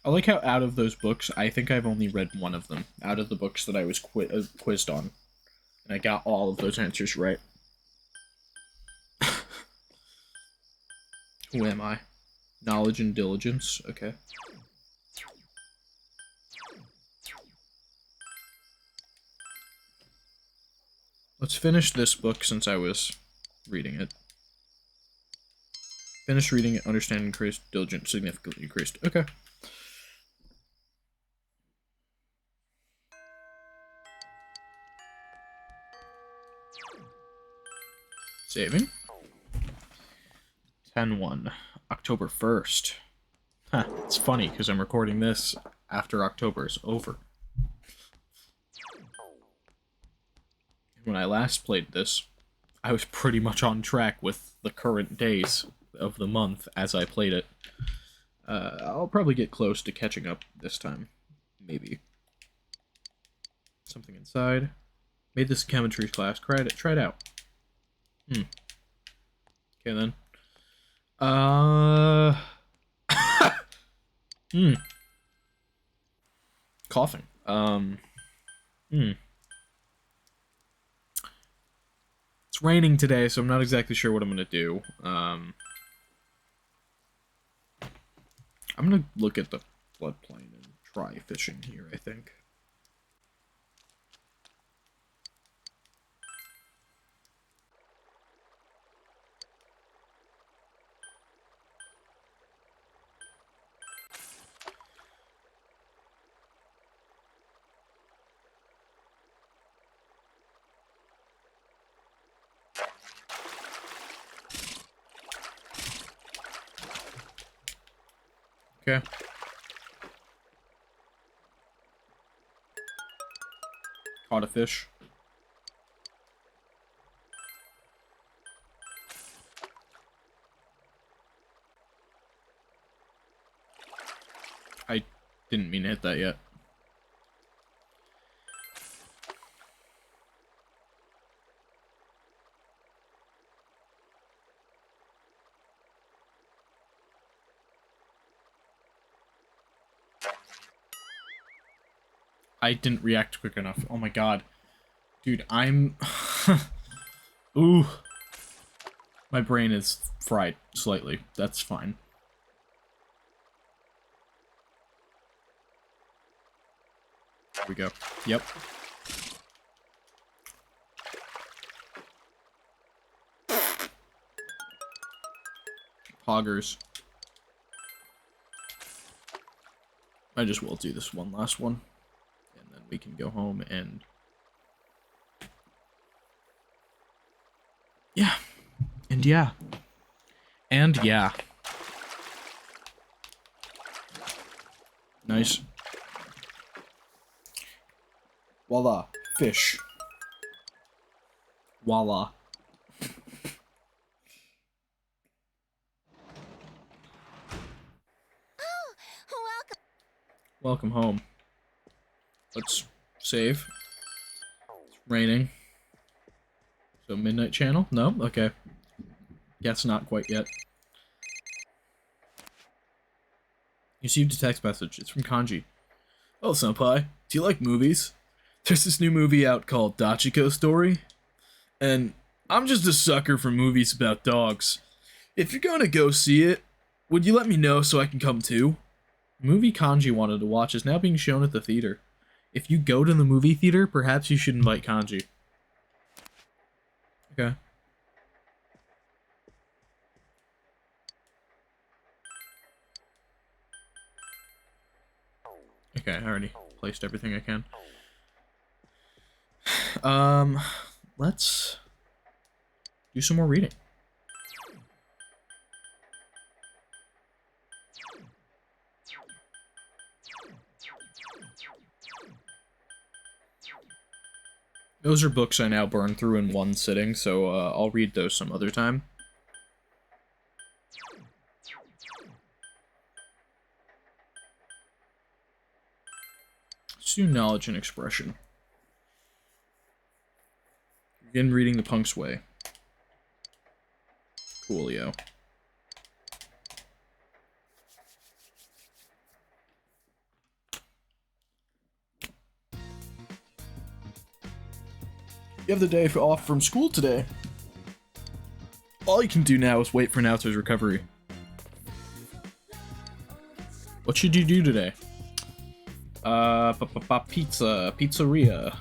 I like how out of those books, I think I've only read one of them out of the books that I was quizzed on. And I got all of those answers right. Who am I? Knowledge and diligence. Okay. Let's finish this book since I was reading it. Finish reading it, understanding increased, diligent significantly increased. Okay. Saving. 10-1. October 1st. Huh, it's funny because I'm recording this after October is over. When I last played this, I was pretty much on track with the current days of the month as I played it. I'll probably get close to catching up this time. Maybe. Something inside. Made this chemistry class. Try it out. Okay then. Coughing. It's raining today, so I'm not exactly sure what I'm gonna do. I'm gonna look at the floodplain and try fishing here, I think. Okay. Caught a fish. I didn't mean to hit that yet. I didn't react quick enough. Oh my god. Dude, I'm... Ooh. My brain is fried slightly. That's fine. There we go. Yep. Poggers. I just will do this one last one. And then we can go home and Yeah. And yeah. And yeah. Nice. Voila. Fish. Voila. Welcome home. Let's save. It's raining. So Midnight Channel? No? Okay. Guess not quite yet. You received a text message. It's from Kanji. Oh, senpai. Do you like movies? There's this new movie out called Dachiko Story. And I'm just a sucker for movies about dogs. If you're gonna go see it, would you let me know so I can come too? The movie Kanji wanted to watch is now being shown at the theater. If you go to the movie theater, perhaps you should invite Kanji. Okay. Okay, I already placed everything I can. Let's do some more reading. Those are books I now burn through in one sitting, so I'll read those some other time. Let's do knowledge and expression. Begin reading The Punk's Way. Coolio. You have the day off from school today. All you can do now is wait for Naoto's recovery. What should you do today? Pizzeria.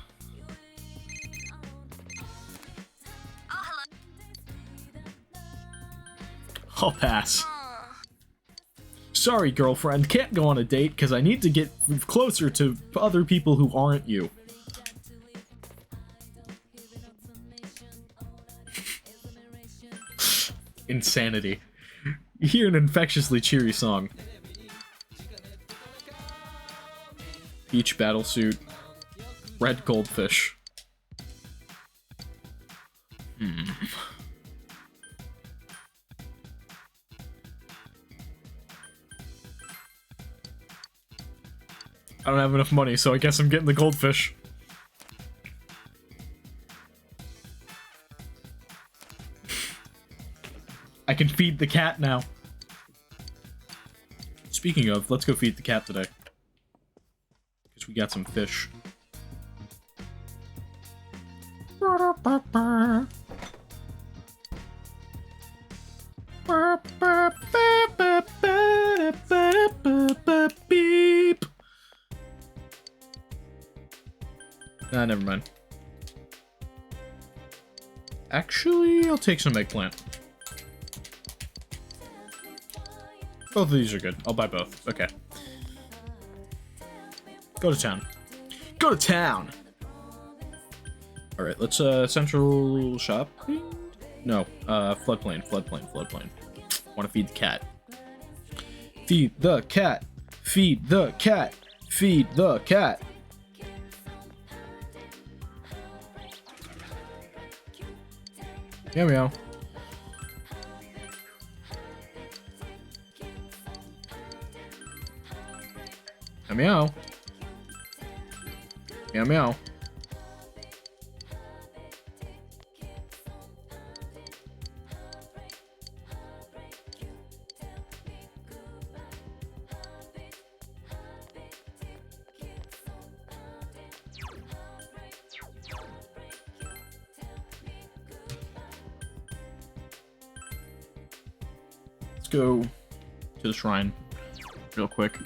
I'll pass. Sorry, girlfriend, can't go on a date because I need to get closer to other people who aren't you. Insanity. You hear an infectiously cheery song. Beach battlesuit. Red goldfish. I don't have enough money, so I guess I'm getting the goldfish. I can feed the cat now. Speaking of, let's go feed the cat today. Because we got some fish. Beep. Nah, never mind. Actually, I'll take some eggplant. Both of these are good. I'll buy both. Okay. Go to town. Go to town! Alright, let's, central shopping? No, floodplain. Wanna feed the cat. Feed the cat! Feed the cat! Feed the cat! Meow meow. Meow meow. Meow meow. Let's go to the shrine real quick.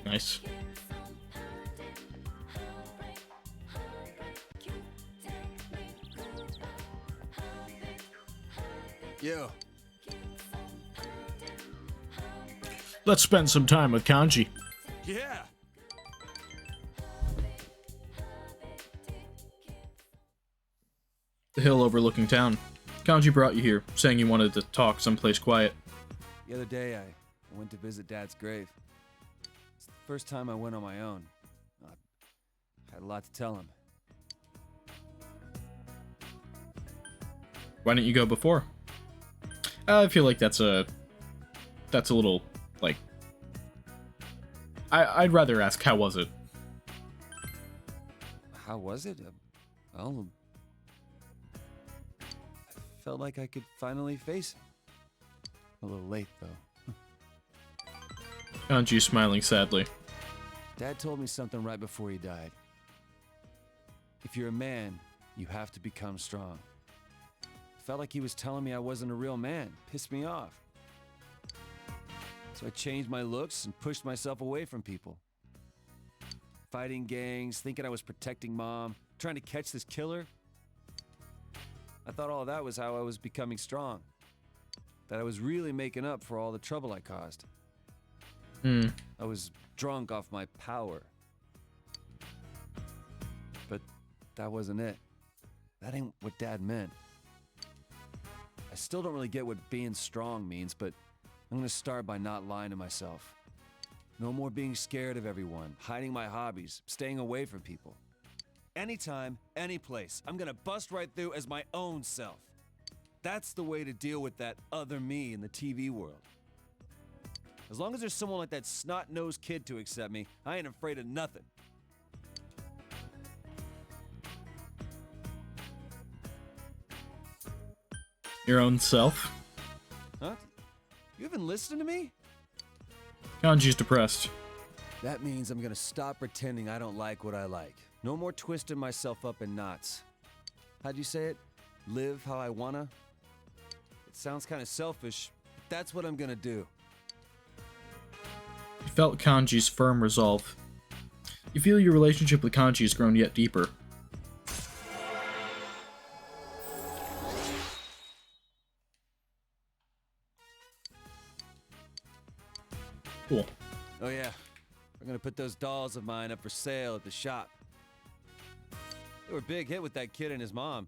Nice. Yo, Let's spend some time with Kanji. yeah. The hill overlooking town. Kanji brought you here, saying you wanted to talk someplace quiet. The other day, I went to visit Dad's grave. It's the first time I went on my own. I had a lot to tell him. Why didn't you go before? I feel like that's a little, like... I'd rather ask, how was it? How was it? Well, I felt like I could finally face him. A little late, though. Kanji smiling sadly. Dad told me something right before he died. If you're a man, you have to become strong. Felt like he was telling me I wasn't a real man. Pissed me off. So I changed my looks and pushed myself away from people. Fighting gangs, thinking I was protecting Mom, trying to catch this killer. I thought all of that was how I was becoming strong. That I was really making up for all the trouble I caused. I was drunk off my power. But that wasn't it. That ain't what Dad meant. I still don't really get what being strong means, but I'm gonna start by not lying to myself. No more being scared of everyone, hiding my hobbies, staying away from people. Anytime, any place, I'm gonna bust right through as my own self. That's the way to deal with that other me in the TV world. As long as there's someone like that snot-nosed kid to accept me, I ain't afraid of nothing. Your own self? Huh? You even listen to me? Kanji's depressed. That means I'm gonna stop pretending I don't like what I like. No more twisting myself up in knots. How'd you say it? Live how I wanna? It sounds kind of selfish, but that's what I'm gonna do. You felt Kanji's firm resolve. You feel your relationship with Kanji has grown yet deeper. Cool. Oh yeah, we're gonna put those dolls of mine up for sale at the shop. They were a big hit with that kid and his mom.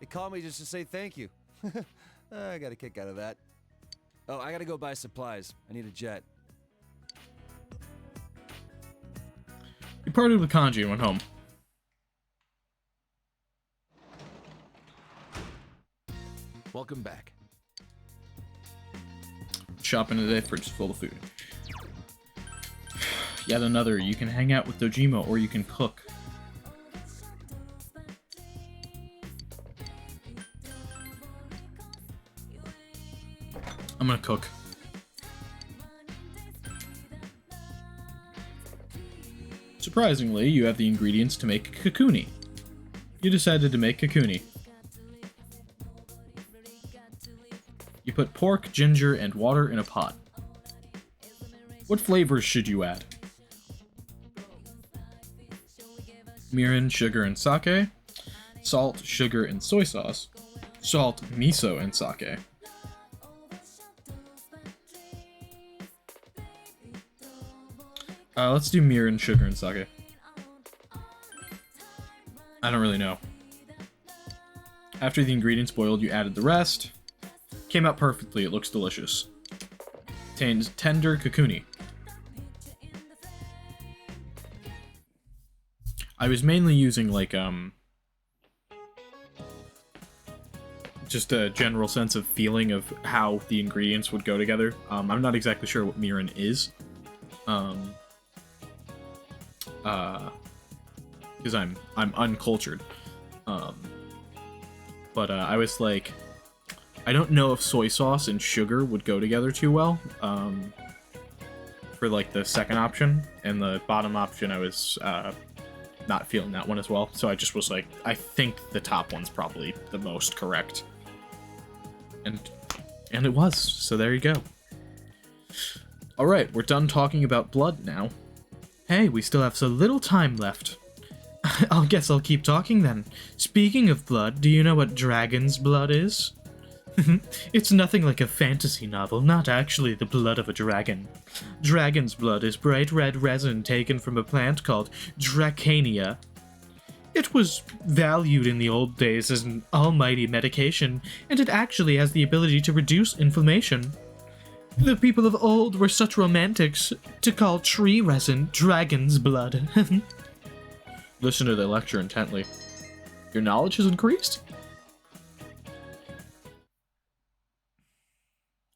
They called me just to say thank you. I got a kick out of that. Oh, I gotta go buy supplies. I need a jet. You parted with Kanji and went home. Welcome back. Shopping today, fridge is full of food. Yet another, you can hang out with Dojima or you can cook. I'm gonna cook. Surprisingly, you have the ingredients to make kakuni. You decided to make kakuni. You put pork, ginger, and water in a pot. What flavors should you add? Mirin, sugar, and sake. Salt, sugar, and soy sauce. Salt, miso, and sake. Let's do mirin, sugar, and sake. I don't really know. After the ingredients boiled, you added the rest. Came out perfectly, it looks delicious. Contains tender kakuni. I was mainly using like just a general sense of feeling of how the ingredients would go together. I'm not exactly sure what mirin is. Because I'm uncultured. But I was like, I don't know if soy sauce and sugar would go together too well. For like the second option, and the bottom option I was not feeling that one as well. So I just was like, I think the top one's probably the most correct. And it was. So there you go. Alright, we're done talking about blood now. Hey, we still have so little time left. I guess I'll keep talking then. Speaking of blood, do you know what dragon's blood is? It's nothing like a fantasy novel, not actually the blood of a dragon. Dragon's blood is bright red resin taken from a plant called Dracania. It was valued in the old days as an almighty medication, and it actually has the ability to reduce inflammation. The people of old were such romantics to call tree resin dragon's blood. Listen to the lecture intently. Your knowledge has increased?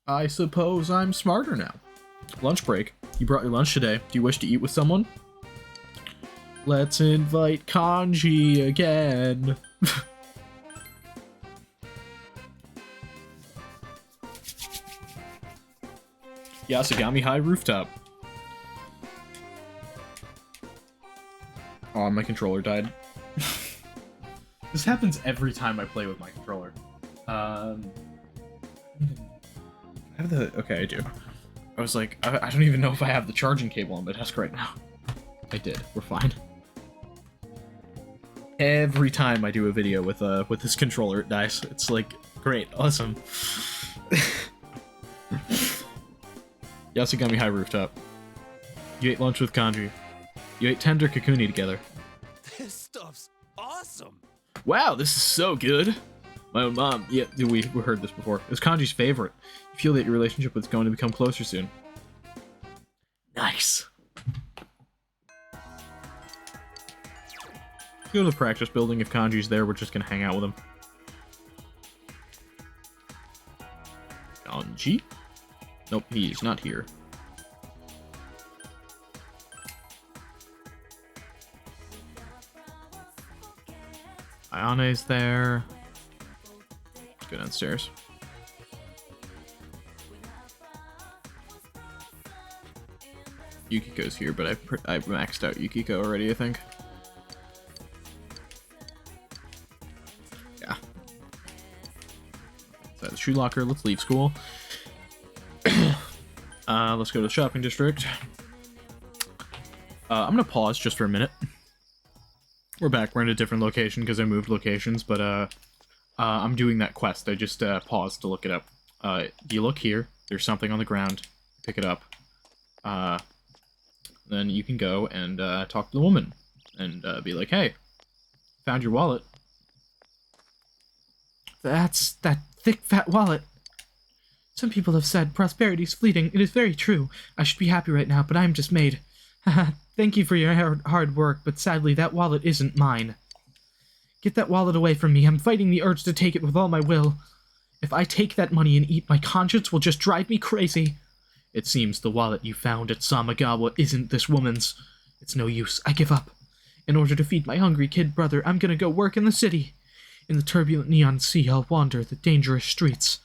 I suppose I'm smarter now. Lunch break. You brought your lunch today. Do you wish to eat with someone? Let's invite Kanji again. Yasugami High Rooftop. Oh, my controller died. This happens every time I play with my controller. I have the... Okay, I do. I was like, I don't even know if I have the charging cable on my desk right now. I did. We're fine. Every time I do a video with this controller, it dies. It's like, great, awesome. Yasugami High Rooftop. You ate lunch with Kanji. You ate tender kakuni together. This stuff's awesome. Wow, this is so good. My own mom, yeah, we heard this before. It was Kanji's favorite. You feel that your relationship is going to become closer soon. Nice. Go to the practice building. If Kanji's there, we're just gonna hang out with him. Kanji? Nope, he's not here. Ayane's there. Let's go downstairs. Yukiko's here, but I've maxed out Yukiko already, I think. Yeah. Inside the shoe locker. Let's leave school. Let's go to the shopping district. I'm gonna pause just for a minute. We're back. We're in a different location because I moved locations, but I'm doing that quest. I just paused to look it up. You look here. There's something on the ground. Pick it up. Then you can go and talk to the woman and be like, "Hey, found your wallet." That's that thick, fat wallet. Some people have said prosperity's fleeting. It is very true. I should be happy right now, but I am dismayed. Thank you for your hard work, but sadly that wallet isn't mine. Get that wallet away from me. I'm fighting the urge to take it with all my will. If I take that money and eat, my conscience will just drive me crazy. It seems the wallet you found at Samagawa isn't this woman's. It's no use. I give up. In order to feed my hungry kid brother, I'm gonna go work in the city. In the turbulent neon sea, I'll wander the dangerous streets.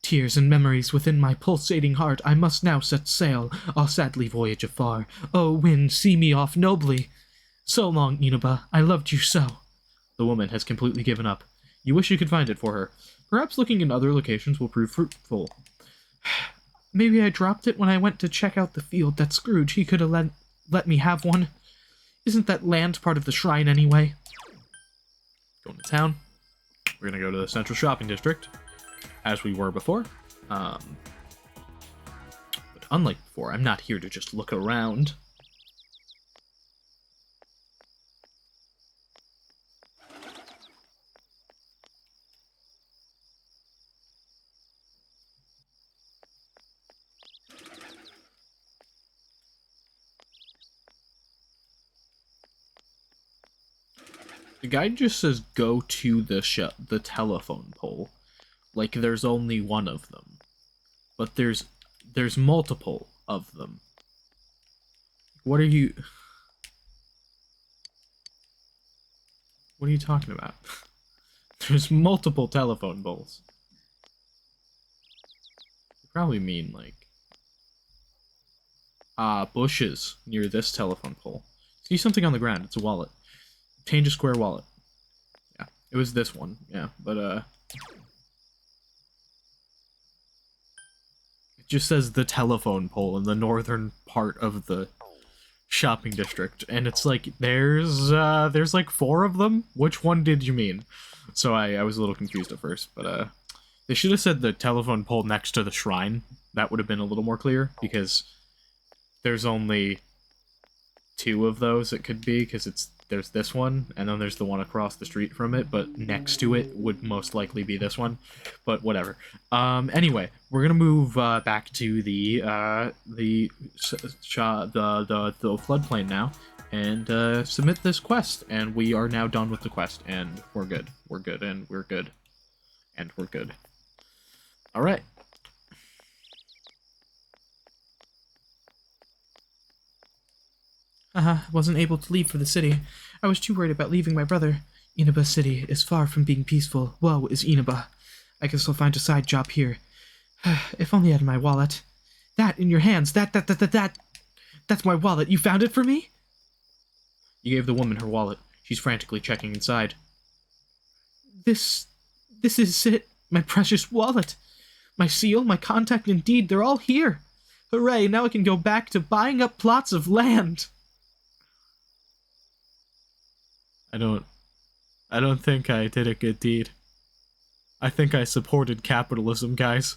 Tears and memories within my pulsating heart, I must now set sail. I'll sadly voyage afar. Oh, wind, see me off nobly. So long, Inuba. I loved you so. The woman has completely given up. You wish you could find it for her. Perhaps looking in other locations will prove fruitful. Maybe I dropped it when I went to check out the field that Scrooge. He could have let me have one. Isn't that land part of the shrine anyway? Going to town. We're gonna go to the central shopping district, as we were before. But unlike before, I'm not here to just look around. The guide just says go to the telephone pole. Like there's only one of them. But there's multiple of them. What are you talking about? There's multiple telephone poles. You probably mean like bushes near this telephone pole. See something on the ground, it's a wallet. Change a square wallet. Yeah, it was this one. Yeah, but It just says the telephone pole in the northern part of the shopping district, and it's like there's like 4 of them. Which one did you mean? So I was a little confused at first, but they should have said the telephone pole next to the shrine. That would have been a little more clear, because there's only 2 of those it could be, because there's this one, and then there's the one across the street from it, but next to it would most likely be this one. But whatever. Anyway, we're gonna move back to the floodplain now, and submit this quest. And we are now done with the quest, and we're good. We're good, and we're good, and we're good. All right. Wasn't able to leave for the city. I was too worried about leaving my brother. Inaba City is far from being peaceful. Woe is Inaba. I guess I'll find a side job here. If only I had my wallet. That in your hands. That's my wallet. You found it for me? You gave the woman her wallet. She's frantically checking inside. This is it. My precious wallet. My seal, my contact, and deed, they're all here. Hooray, now I can go back to buying up plots of land. I don't think I did a good deed. I think I supported capitalism, guys.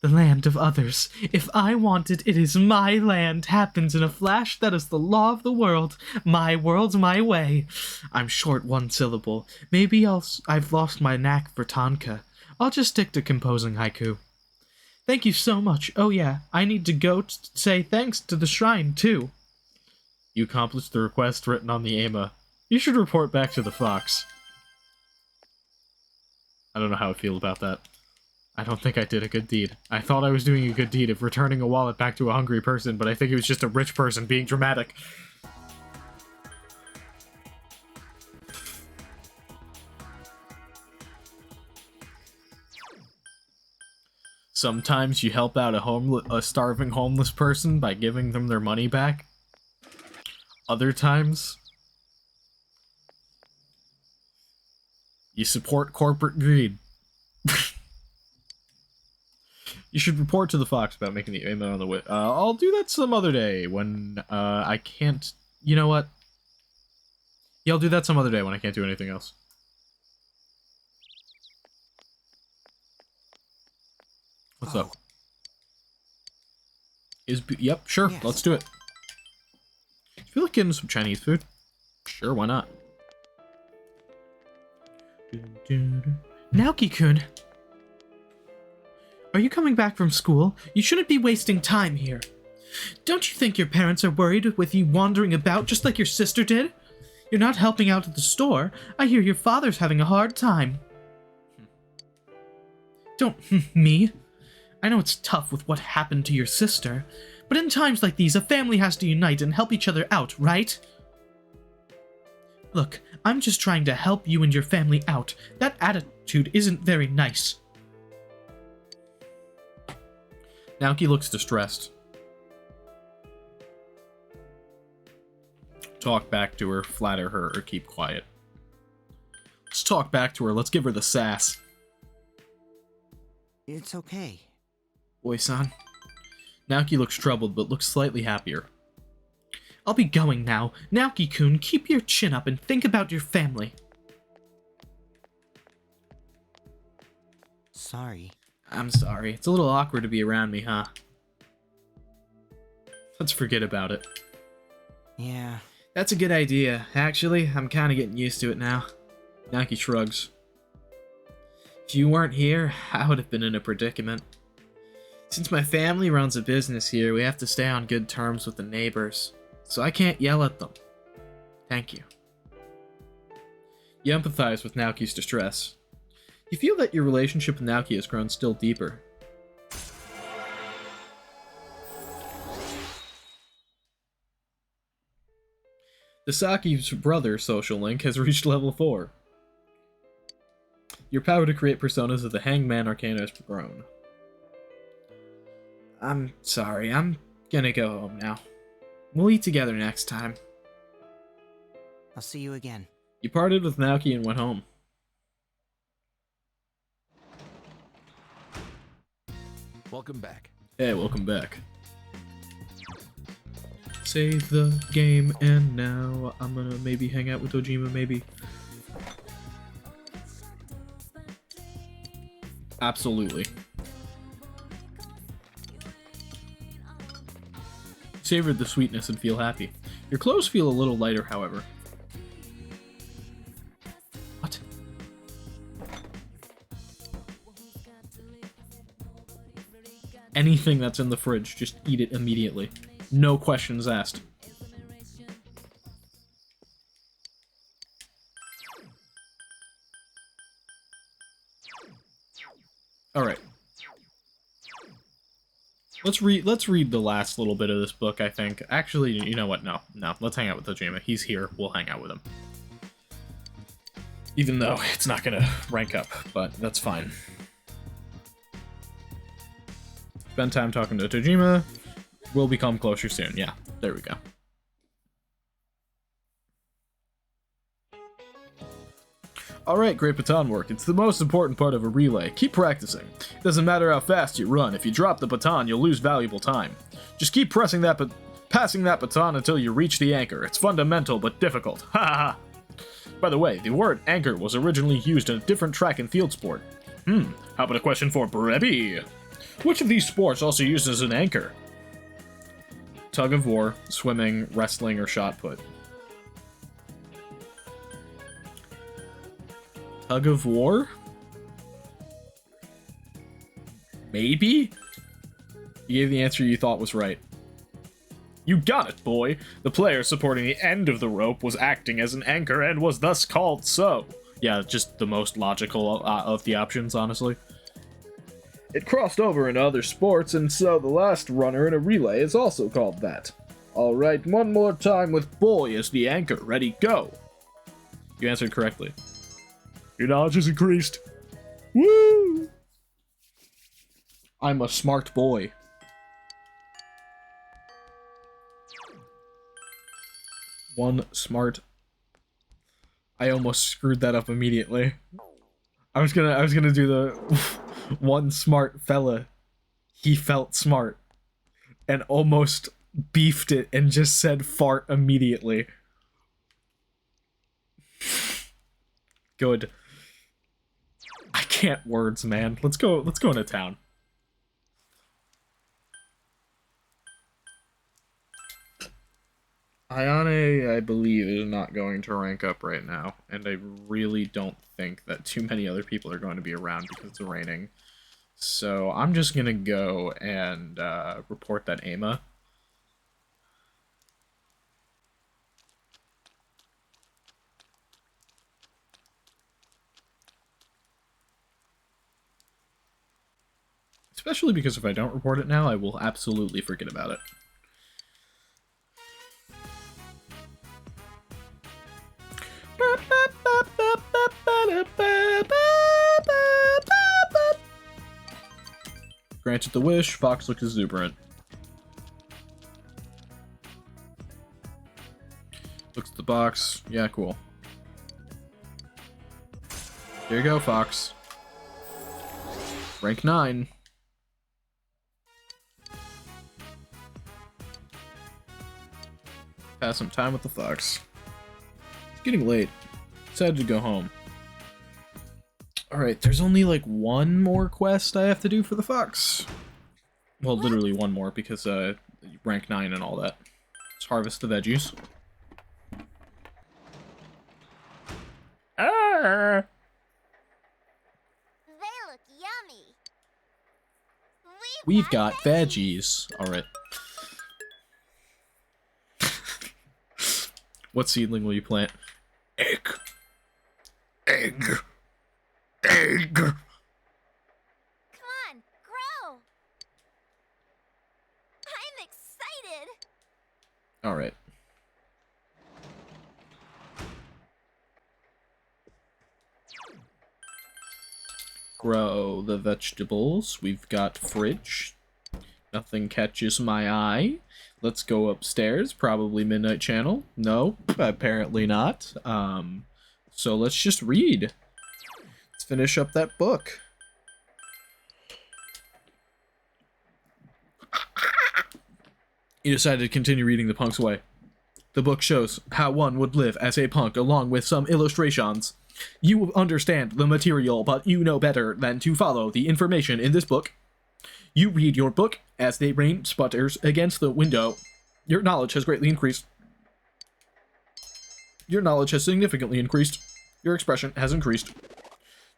The land of others. If I want it, it is my land. Happens in a flash. That is the law of the world. My world, my way. I'm short 1 syllable. Maybe I've lost my knack for tanka. I'll just stick to composing haiku. Thank you so much. Oh yeah, I need to go say thanks to the shrine, too. You accomplished the request written on the AMA. You should report back to the Fox. I don't know how I feel about that. I don't think I did a good deed. I thought I was doing a good deed of returning a wallet back to a hungry person, but I think it was just a rich person being dramatic. Sometimes you help out a starving homeless person by giving them their money back. Other times, you support corporate greed. You should report to the Fox about making the AMA on the way. I'll do that some other day when I can't. You know what? Yeah, I'll do that some other day when I can't do anything else. What's up? Yep, sure. Yes. Let's do it. You feel like getting some Chinese food? Sure, why not? Naoki-kun. Are you coming back from school? You shouldn't be wasting time here. Don't you think your parents are worried with you wandering about just like your sister did? You're not helping out at the store. I hear your father's having a hard time. Don't me. I know it's tough with what happened to your sister, but in times like these, a family has to unite and help each other out, right? Look, I'm just trying to help you and your family out. That attitude isn't very nice. Naoki looks distressed. Talk back to her, flatter her, or keep quiet. Let's talk back to her. Let's give her the sass. It's okay. Boy-san. Naoki looks troubled, but looks slightly happier. I'll be going now. Naoki-kun, keep your chin up and think about your family. Sorry. I'm sorry. It's a little awkward to be around me, huh? Let's forget about it. Yeah. That's a good idea. Actually, I'm kind of getting used to it now. Naoki shrugs. If you weren't here, I would have been in a predicament. Since my family runs a business here, we have to stay on good terms with the neighbors, so I can't yell at them. Thank you. You empathize with Naoki's distress. You feel that your relationship with Naoki has grown still deeper. The Saki's brother social link has reached level 4. Your power to create personas of the Hangman Arcana has grown. I'm sorry, I'm gonna go home now. We'll eat together next time. I'll see you again. You parted with Naoki and went home. Welcome back. Hey, welcome back. Save the game, and now I'm gonna maybe hang out with Ojima, maybe. Absolutely. Savor the sweetness and feel happy. Your clothes feel a little lighter, however. What? Anything that's in the fridge, just eat it immediately. No questions asked. Alright. Let's read the last little bit of this book, I think. Actually, you know what? No. Let's hang out with Ojima. He's here. We'll hang out with him. Even though it's not gonna rank up, but that's fine. Spend time talking to Tojima. We'll become closer soon. Yeah, there we go. Alright, great baton work. It's the most important part of a relay. Keep practicing. It doesn't matter how fast you run. If you drop the baton, you'll lose valuable time. Just keep passing that baton until you reach the anchor. It's fundamental but difficult. Ha ha ha. By the way, the word anchor was originally used in a different track and field sport. How about a question for Brebby? Which of these sports also uses an anchor? Tug of war, swimming, wrestling, or shot put? Tug of war? Maybe? You gave the answer you thought was right. You got it, boy! The player supporting the end of the rope was acting as an anchor and was thus called so. Yeah, just the most logical of the options, honestly. It crossed over into other sports, and so the last runner in a relay is also called that. Alright, one more time with boy as the anchor. Ready, go! You answered correctly. Your knowledge has increased. Woo! I'm a smart boy. One smart. I almost screwed that up immediately. I was gonna do the one smart fella. He felt smart, and almost beefed it and just said fart immediately. Good. I can't words, man. Let's go into town. Ayane, I believe, is not going to rank up right now, and I really don't think that too many other people are going to be around because it's raining. So I'm just gonna go and report that Ama. Especially because if I don't report it now, I will absolutely forget about it. Granted the wish, Fox looks exuberant. Looks at the box. Yeah, cool. Here you go, Fox. Rank 9. Pass some time with the Fox. It's getting late. Decided to go home. Alright, there's only like one more quest I have to do for the Fox. Well, literally one more because rank 9 and all that. Let's harvest the veggies. Ah! They look yummy. We've got veggies. Alright. What seedling will you plant? Egg. Egg. Egg. Come on, grow. I'm excited. Alright. Grow the vegetables. We've got fridge. Nothing catches my eye. Let's go upstairs. Probably Midnight Channel. No, apparently not. So let's just read. Let's finish up that book. You decided to continue reading The Punk's Way. The book shows how one would live as a punk along with some illustrations. You understand the material, but you know better than to follow the information in this book. You read your book as the rain sputters against the window. Your knowledge has greatly increased. Your knowledge has significantly increased. Your expression has increased.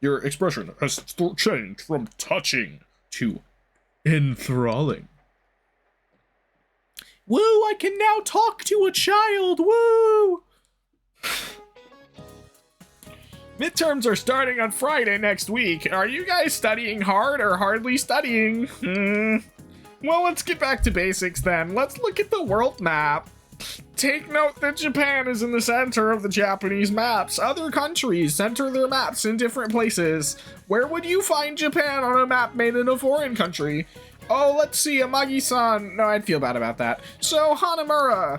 Your expression has changed from touching to enthralling. Woo, I can now talk to a child, woo! Midterms are starting on Friday next week. Are you guys studying hard or hardly studying? Well, let's get back to basics then. Let's look at the world map. Take note that Japan is in the center of the Japanese maps. Other countries center their maps in different places. Where would you find Japan on a map made in a foreign country? Oh, let's see, Amagi-san. No, I'd feel bad about that. So, Hanamura.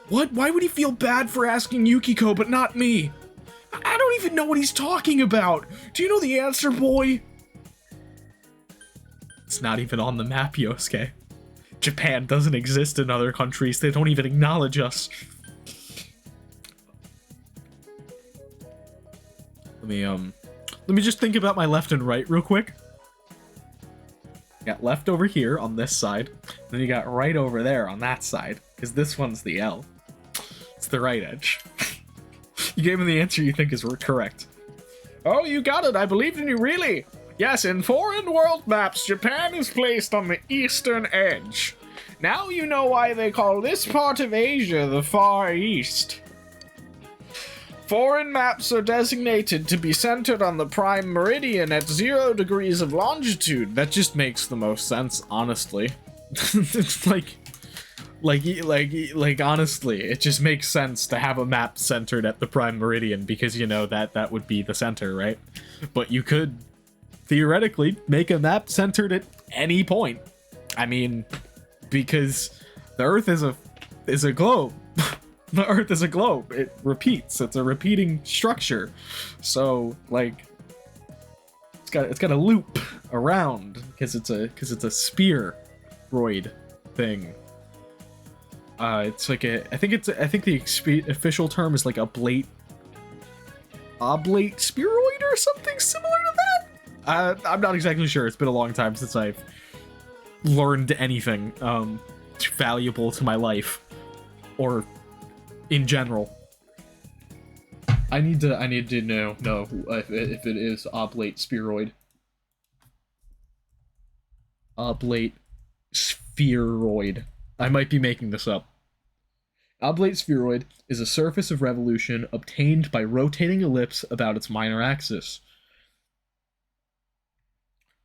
What? Why would he feel bad for asking Yukiko but not me? I don't even know what he's talking about. Do you know the answer, boy? It's not even on the map, Yosuke. Japan doesn't exist in other countries. They don't even acknowledge us. Let me just think about my left and right real quick. You got left over here on this side, then you got right over there on that side, because this one's the L. It's the right edge. You gave him the answer you think is correct. Oh, you got it. I believed in you, really. Yes, in foreign world maps, Japan is placed on the eastern edge. Now you know why they call this part of Asia the Far East. Foreign maps are designated to be centered on the prime meridian at 0 degrees of longitude. That just makes the most sense, honestly. It's like honestly, it just makes sense to have a map centered at the prime meridian because you know that would be the center, right? But you could theoretically make a map centered at any point. I mean, because the Earth is a globe. The Earth is a globe. It repeats. It's a repeating structure. So like, it's got a loop around because it's a spheroid thing. It's like I think the official term is like oblate spheroid or something similar to that. I'm not exactly sure. It's been a long time since I've learned anything valuable to my life or in general. I need to know if it is oblate spheroid. Oblate spheroid. I might be making this up. Oblate spheroid is a surface of revolution obtained by rotating a ellipse about its minor axis.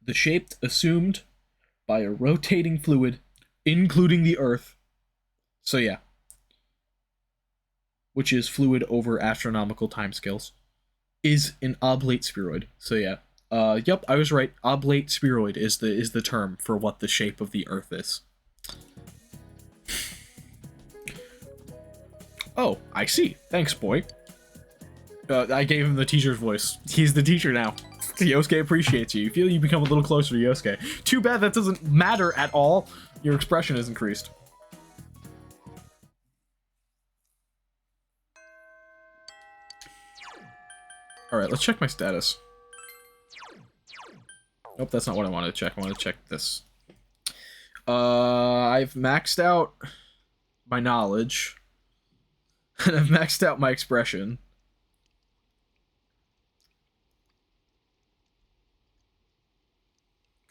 The shape assumed by a rotating fluid, including the Earth. So yeah. Which is fluid over astronomical timescales. Is an oblate spheroid. So yeah. Yep, I was right. Oblate spheroid is the term for what the shape of the Earth is. Oh, I see. Thanks, boy. I gave him the teacher's voice. He's the teacher now. Yosuke appreciates you. You feel you become a little closer to Yosuke. Too bad that doesn't matter at all. Your expression is increased. Alright, let's check my status. Nope, that's not what I wanted to check. I want to check this. I've maxed out my knowledge. And I've maxed out my expression.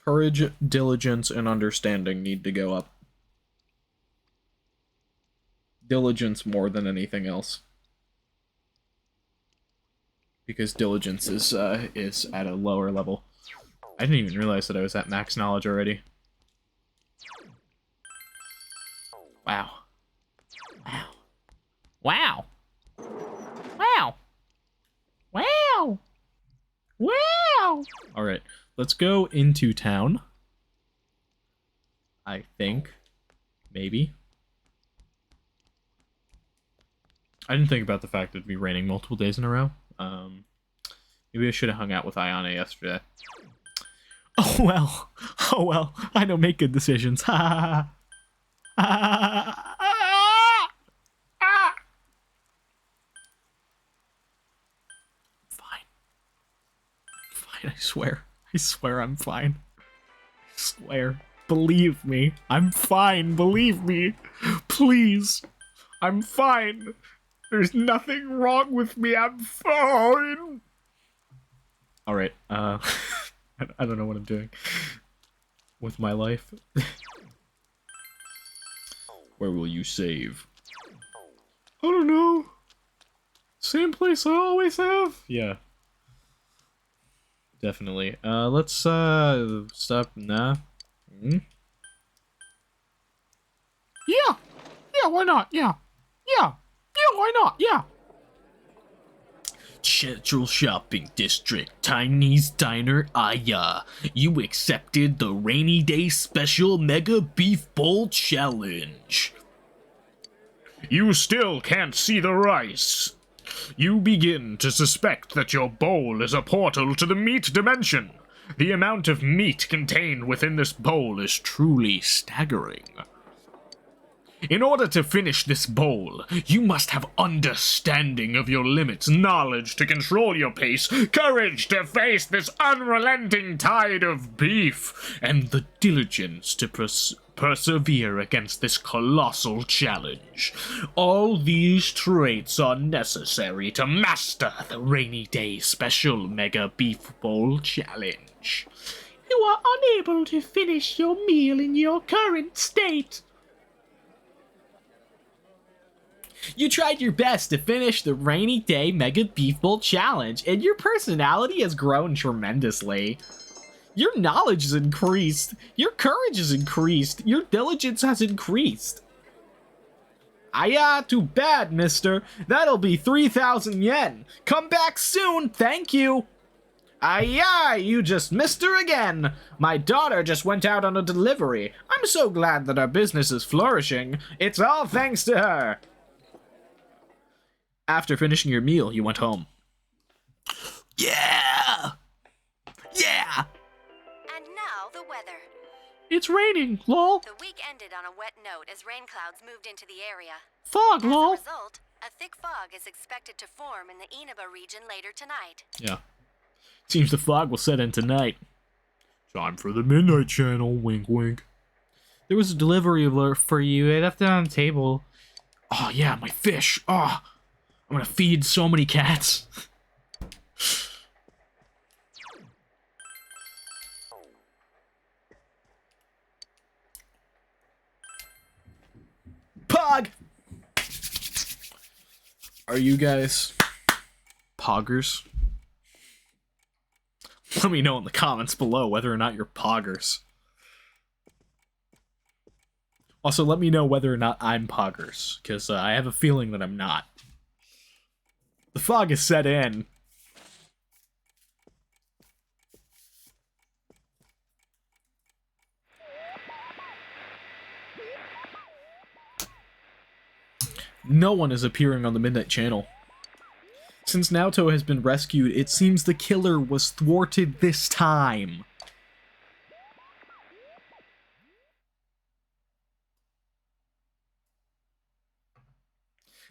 Courage, diligence, and understanding need to go up. Diligence more than anything else. Because diligence is at a lower level. I didn't even realize that I was at max knowledge already. Wow. Wow. Wow. Wow. Wow. Wow. Alright, let's go into town. I think. Maybe. I didn't think about the fact that it'd be raining multiple days in a row. Maybe I should have hung out with Ayane yesterday. Oh well. Oh well. I don't make good decisions. Ha ha ha. Fine. Fine, I swear. I swear I'm fine. I swear. Believe me. I'm fine. Believe me. Please. I'm fine. There's nothing wrong with me. I'm fine. Alright, I don't know what I'm doing with my life. Where will you save? I don't know. Same place I always have? Yeah. Definitely. Let's, stop. Nah. Hmm? Yeah! Yeah, why not? Yeah. Yeah! Yeah, why not? Yeah! Central Shopping District, Tiny's Diner, Aya. You accepted the Rainy Day Special Mega Beef Bowl Challenge. You still can't see the rice. You begin to suspect that your bowl is a portal to the meat dimension. The amount of meat contained within this bowl is truly staggering. In order to finish this bowl, you must have understanding of your limits, knowledge to control your pace, courage to face this unrelenting tide of beef, and the diligence to persevere against this colossal challenge. All these traits are necessary to master the Rainy Day Special Mega Beef Bowl Challenge. You are unable to finish your meal in your current state. You tried your best to finish the Rainy Day Mega Beef Bowl Challenge, and your personality has grown tremendously. Your knowledge has increased, your courage has increased, your diligence has increased. Too bad, mister. That'll be 3,000 yen. Come back soon, thank you. You just missed her again. My daughter just went out on a delivery. I'm so glad that our business is flourishing. It's all thanks to her. After finishing your meal, you went home. Yeah! Yeah! And now, the weather. It's raining, lol. The week ended on a wet note as rain clouds moved into the area. Fog, As lol. a result, a thick fog is expected to form in the Inaba region later tonight. Yeah. Seems the fog will set in tonight. Time for the Midnight Channel, wink wink. There was a delivery alert for you. I left it on the table. Oh yeah, my fish. Oh, I'm gonna feed so many cats. Pog! Are you guys poggers? Let me know in the comments below whether or not you're poggers. Also, let me know whether or not I'm poggers, because I have a feeling that I'm not. The fog has set in. No one is appearing on the Midnight Channel. Since Naoto has been rescued, it seems the killer was thwarted this time.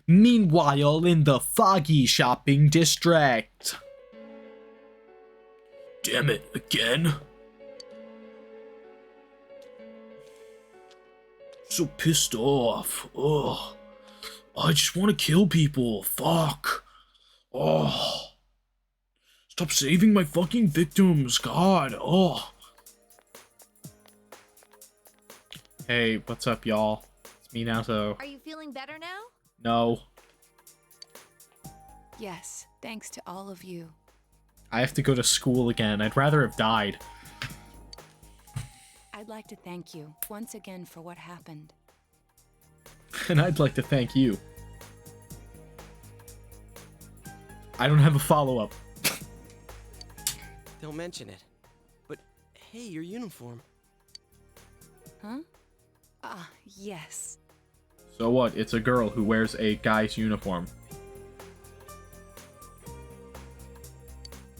Meanwhile, in the foggy shopping district. Damn it, again? So pissed off. Ugh. I just want to kill people. Fuck. Oh. Stop saving my fucking victims. God. Oh. Hey, what's up, y'all? It's me, Naoto. Are you feeling better now? No. Yes, thanks to all of you. I have to go to school again. I'd rather have died. I'd like to thank you once again for what happened. And I'd like to thank you. I don't have a follow-up. Don't mention it. But hey, your uniform. Huh? Ah, yes. So what? It's a girl who wears a guy's uniform.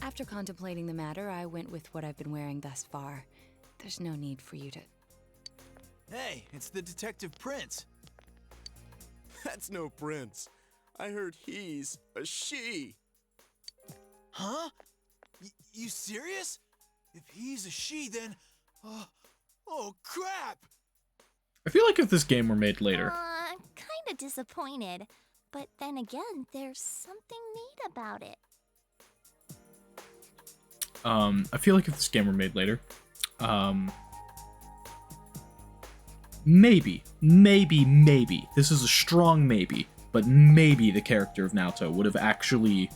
After contemplating the matter, I went with what I've been wearing thus far. There's no need for you to... Hey, it's the Detective Prince. That's no prince. I heard he's a she. Huh? You serious? If he's a she, then... oh, crap! I feel like if this game were made later, Kinda disappointed. But then again, there's something neat about it. I feel like if this game were made later, maybe, this is a strong maybe, but maybe the character of Naoto would have actually,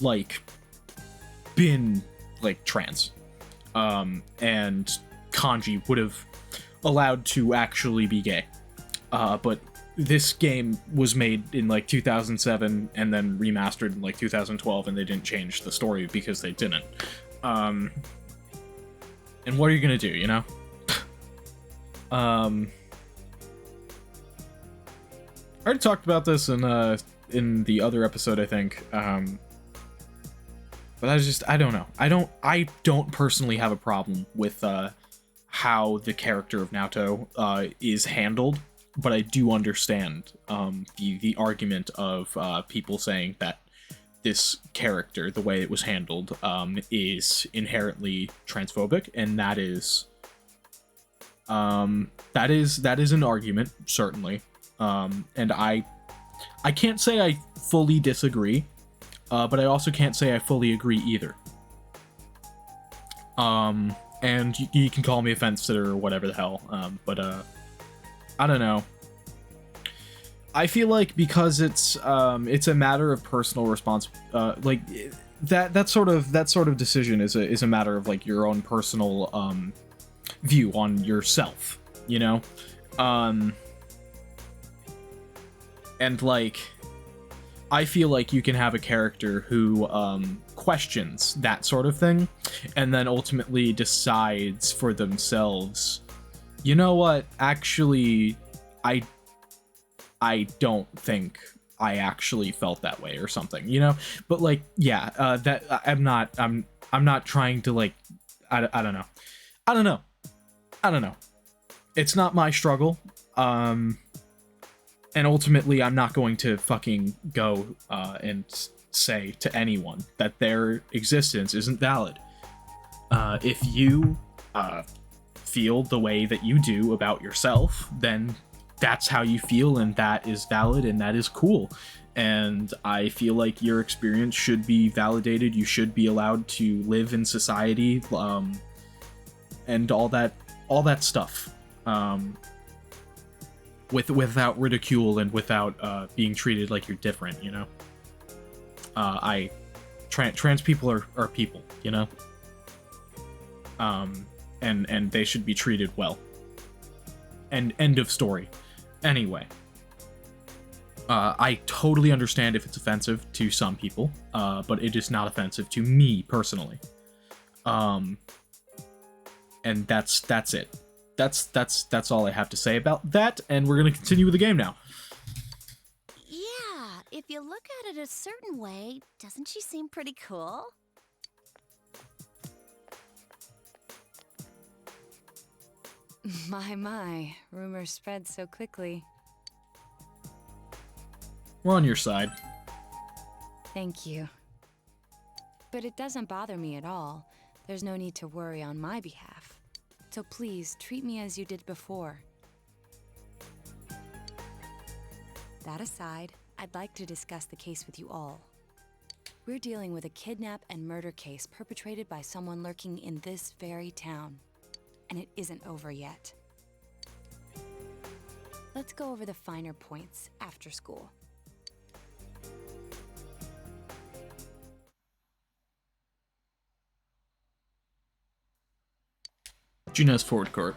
like, been, like, trans. And Kanji would have allowed to actually be gay. But this game was made in, like, 2007 and then remastered in, like, 2012, and they didn't change the story because they didn't. And what are you gonna do, you know? I already talked about this in the other episode, I think. But I don't know. I don't personally have a problem with how the character of Naoto is handled, but I do understand the argument of people saying that this character, the way it was handled, is inherently transphobic, and that is an argument, certainly. And I can't say I fully disagree, but I also can't say I fully agree either. And you can call me a fence sitter or whatever the hell, but I don't know. I feel like because it's a matter of personal like that sort of decision is a matter of like your own personal view on yourself, you know, and like I feel like you can have a character who questions that sort of thing, and then ultimately decides for themselves, you know what, actually, I don't think I actually felt that way or something, you know? But like, yeah, that I'm not trying to like, I don't know. It's not my struggle. And ultimately, I'm not going to fucking go and say to anyone that their existence isn't valid. If you feel the way that you do about yourself, then that's how you feel, and that is valid, and that is cool. And I feel like your experience should be validated. You should be allowed to live in society, and all that stuff. Without ridicule and without being treated like you're different, you know? Trans people are people, you know? And they should be treated well. And end of story. Anyway. I totally understand if it's offensive to some people, but it is not offensive to me personally. And that's it. That's all I have to say about that, and we're gonna continue with the game now. Yeah, if you look at it a certain way, doesn't she seem pretty cool? My, rumors spread so quickly. We're on your side. Thank you. But it doesn't bother me at all. There's no need to worry on my behalf. So please, treat me as you did before. That aside, I'd like to discuss the case with you all. We're dealing with a kidnap and murder case perpetrated by someone lurking in this very town. And it isn't over yet. Let's go over the finer points after school. Junes Forward Court.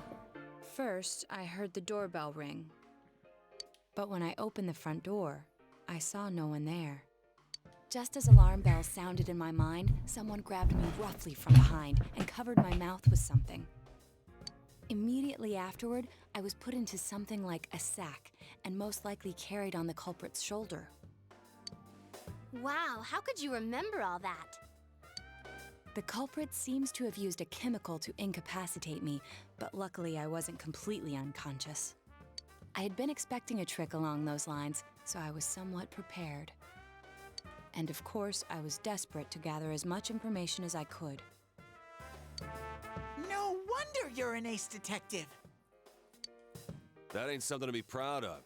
First, I heard the doorbell ring. But when I opened the front door, I saw no one there. Just as alarm bells sounded in my mind, someone grabbed me roughly from behind and covered my mouth with something. Immediately afterward, I was put into something like a sack and most likely carried on the culprit's shoulder. Wow, how could you remember all that? The culprit seems to have used a chemical to incapacitate me, but luckily I wasn't completely unconscious. I had been expecting a trick along those lines, so I was somewhat prepared. And of course, I was desperate to gather as much information as I could. No wonder you're an ace detective. That ain't something to be proud of.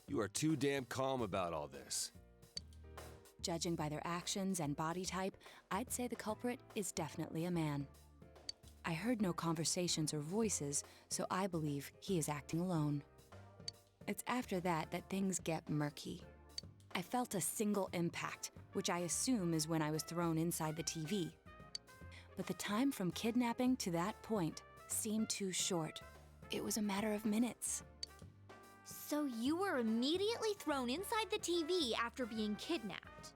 You are too damn calm about all this. Judging by their actions and body type, I'd say the culprit is definitely a man. I heard no conversations or voices, so I believe he is acting alone. It's after that that things get murky. I felt a single impact, which I assume is when I was thrown inside the TV. But the time from kidnapping to that point seemed too short. It was a matter of minutes. So you were immediately thrown inside the TV after being kidnapped.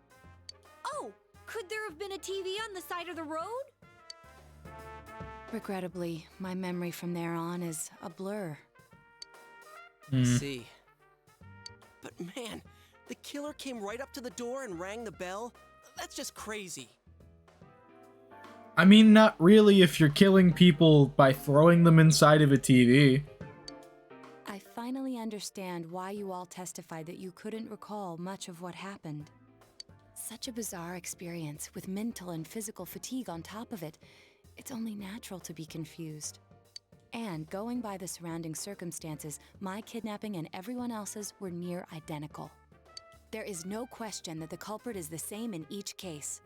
Oh, could there have been a TV on the side of the road? Regrettably, my memory from there on is a blur. See. But man, the killer came right up to the door and rang the bell? That's just crazy. I mean, not really if you're killing people by throwing them inside of a TV. I finally understand why you all testified that you couldn't recall much of what happened. Such a bizarre experience with mental and physical fatigue on top of it. It's only natural to be confused. And going by the surrounding circumstances, my kidnapping and everyone else's were near identical. There is no question that the culprit is the same in each case.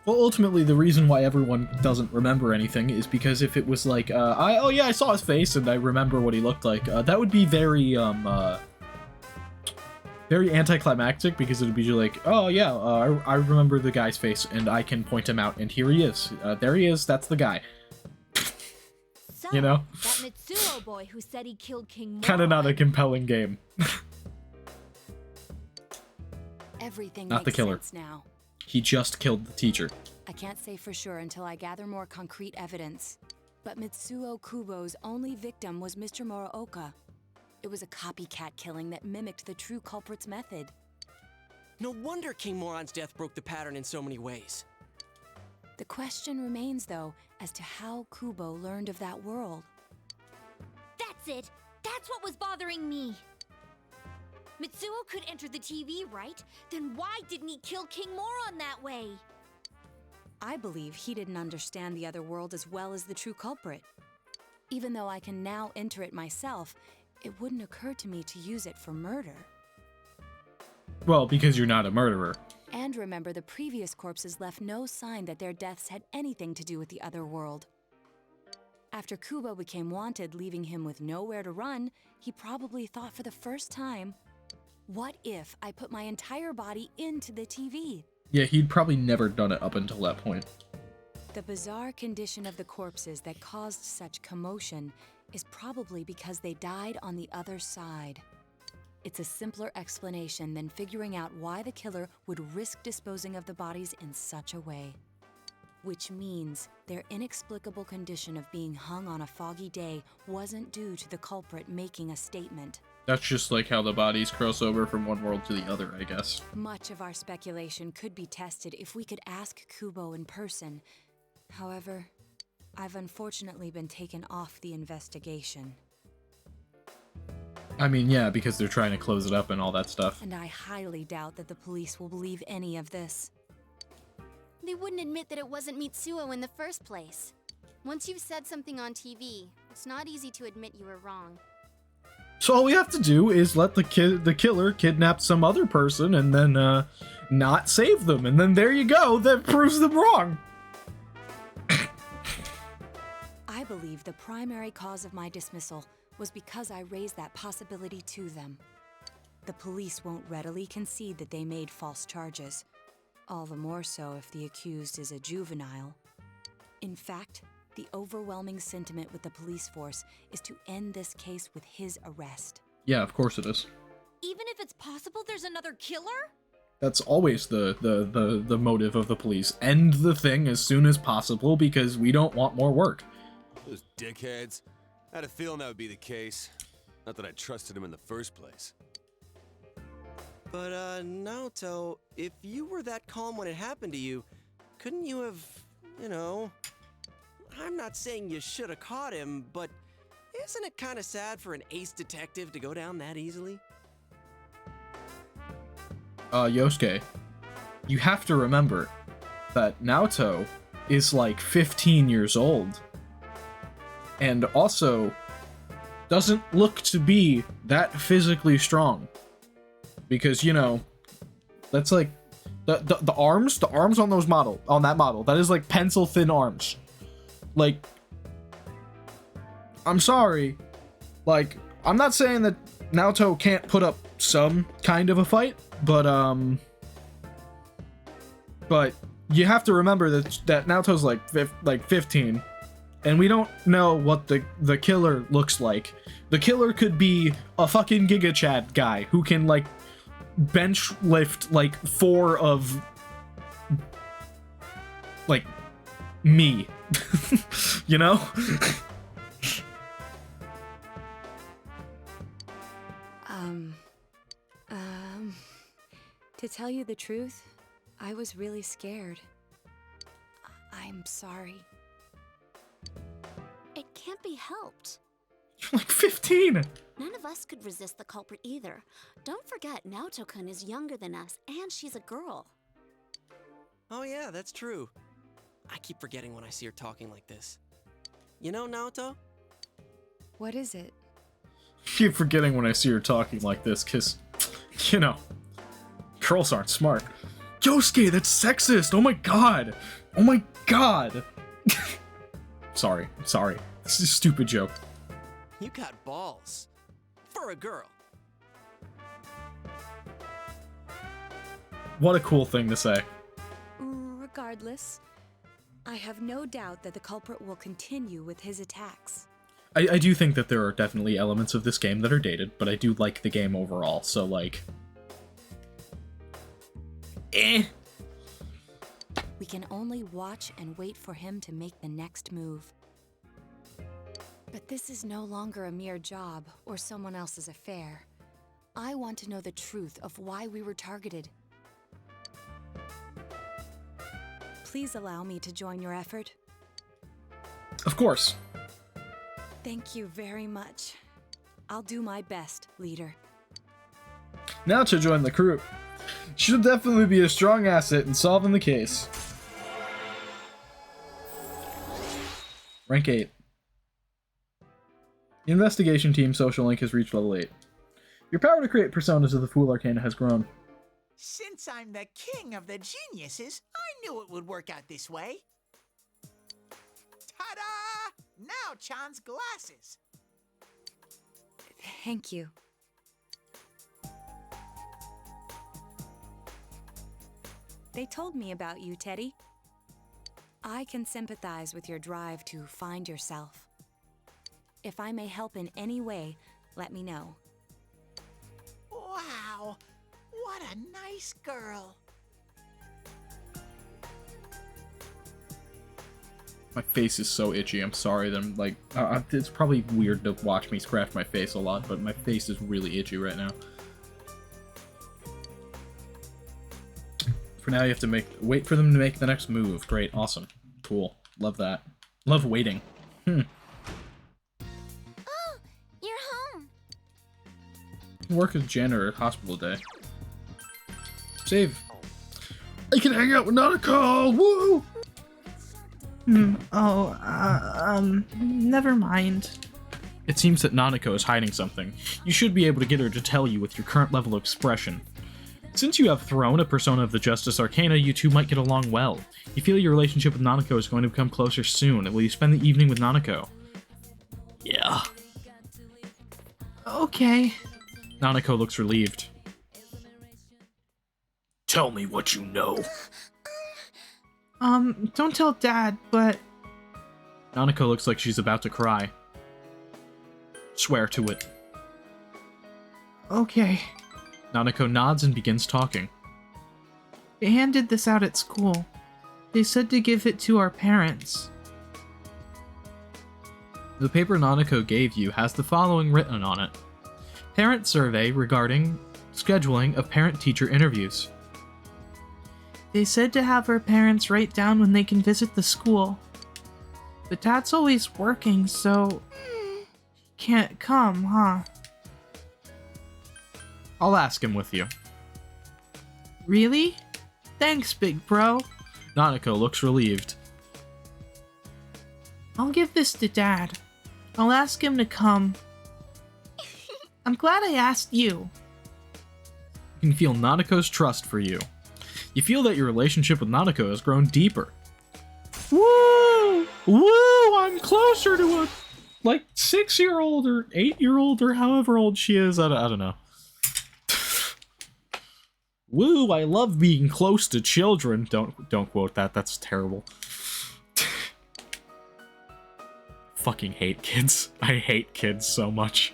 Well, ultimately, the reason why everyone doesn't remember anything is because if it was like, I saw his face and I remember what he looked like, that would be very, very anticlimactic, because it would be like, oh yeah, I remember the guy's face and I can point him out and here he is. There he is, that's the guy. So, you know? that Mitsuo boy who said he killed King Moron. Kinda not a compelling game. Everything Not the makes killer. sense now. He just killed the teacher. I can't say for sure until I gather more concrete evidence. But Mitsuo Kubo's only victim was Mr. Muraoka. It was a copycat killing that mimicked the true culprit's method. No wonder King Moron's death broke the pattern in so many ways. The question remains, though, as to how Kubo learned of that world. That's it! That's what was bothering me! Mitsuo could enter the TV, right? Then why didn't he kill King Moron that way? I believe he didn't understand the other world as well as the true culprit. Even though I can now enter it myself, it wouldn't occur to me to use it for murder. Well, because you're not a murderer. And remember, the previous corpses left no sign that their deaths had anything to do with the other world. After Kubo became wanted, leaving him with nowhere to run, he probably thought for the first time, what if I put my entire body into the TV? Yeah, he'd probably never done it up until that point. The bizarre condition of the corpses that caused such commotion is probably because they died on the other side. It's a simpler explanation than figuring out why the killer would risk disposing of the bodies in such a way. Which means their inexplicable condition of being hung on a foggy day wasn't due to the culprit making a statement. That's just like how the bodies cross over from one world to the other, I guess. Much of our speculation could be tested if we could ask Kubo in person. However, I've unfortunately been taken off the investigation. I mean, yeah, because they're trying to close it up and all that stuff. And I highly doubt that the police will believe any of this. They wouldn't admit that it wasn't Mitsuo in the first place. Once you've said something on TV, it's not easy to admit you were wrong. So all we have to do is let the killer kidnap some other person and then not save them, and then there you go, that proves them wrong. I believe the primary cause of my dismissal was because I raised that possibility to them. The police won't readily concede that they made false charges, all the more so if the accused is a juvenile. In fact, the overwhelming sentiment with the police force is to end this case with his arrest. Yeah, of course it is. Even if it's possible there's another killer? That's always the motive of the police. End the thing as soon as possible because we don't want more work. Those dickheads. I had a feeling that would be the case. Not that I trusted him in the first place. But, Naoto, if you were that calm when it happened to you, couldn't you have, You know, I'm not saying you should have caught him, but isn't it kind of sad for an ace detective to go down that easily? Yosuke, you have to remember that Naoto is like 15 years old. And also doesn't look to be that physically strong. Because, you know, that's like the arms on that model, that is like pencil thin arms. Like, I'm sorry, like, I'm not saying that Naoto can't put up some kind of a fight, but you have to remember that Naoto's like 15, and we don't know what the killer looks like. The killer could be a fucking Giga Chad guy who can like bench lift like 4 of like me. You know? To tell you the truth, I was really scared. I'm sorry. It can't be helped. You're like 15! None of us could resist the culprit either. Don't forget, Naoto-kun is younger than us, and she's a girl. Oh yeah, that's true. I keep forgetting when I see her talking like this. You know, Naoto? What is it? I keep forgetting when I see her talking like this, cause, you know, girls aren't smart. Yosuke, that's sexist! Oh my god! Oh my god! Sorry. This is a stupid joke. You got balls. For a girl. What a cool thing to say. Regardless, I have no doubt that the culprit will continue with his attacks. I do think that there are definitely elements of this game that are dated, but I do like the game overall, so like... We can only watch and wait for him to make the next move. But this is no longer a mere job or someone else's affair. I want to know the truth of why we were targeted. Please allow me to join your effort. Of course. Thank you very much. I'll do my best, leader. Now to join the crew. She'll definitely be a strong asset in solving the case. Rank 8. The investigation team social link has reached level 8. Your power to create personas of the Fool Arcana has grown. Since I'm the king of the geniuses, I knew it would work out this way. Ta-da! Now Chan's glasses. Thank you. They told me about you, Teddy. I can sympathize with your drive to find yourself. If I may help in any way, let me know. Wow, what a nice girl. My face is so itchy, I'm sorry that I'm like... it's probably weird to watch me scratch my face a lot, but my face is really itchy right now. For now, you have to wait for them to make the next move. Great, awesome, cool. Love that. Love waiting. Oh, you're home. Work as janitor at hospital day. Save. I can hang out with Nanako! Woo! Never mind. It seems that Nanako is hiding something. You should be able to get her to tell you with your current level of expression. Since you have thrown a persona of the Justice Arcana, you two might get along well. You feel your relationship with Nanako is going to become closer soon. Will you spend the evening with Nanako? Yeah. Okay. Nanako looks relieved. Tell me what you know. Don't tell Dad, but... Nanako looks like she's about to cry. Swear to it. Okay. Nanako nods and begins talking. They handed this out at school. They said to give it to our parents. The paper Nanako gave you has the following written on it. Parent survey regarding scheduling of parent-teacher interviews. They said to have her parents write down when they can visit the school. But Dad's always working, so he can't come, huh? I'll ask him with you. Really? Thanks, big bro. Nanako looks relieved. I'll give this to Dad. I'll ask him to come. I'm glad I asked you. You can feel Nanako's trust for you. You feel that your relationship with Nanako has grown deeper. Woo! Woo! I'm closer to a, 6-year-old or 8-year-old or however old she is. I don't know. Woo! I love being close to children. Don't quote that. That's terrible. Fucking hate kids. I hate kids so much.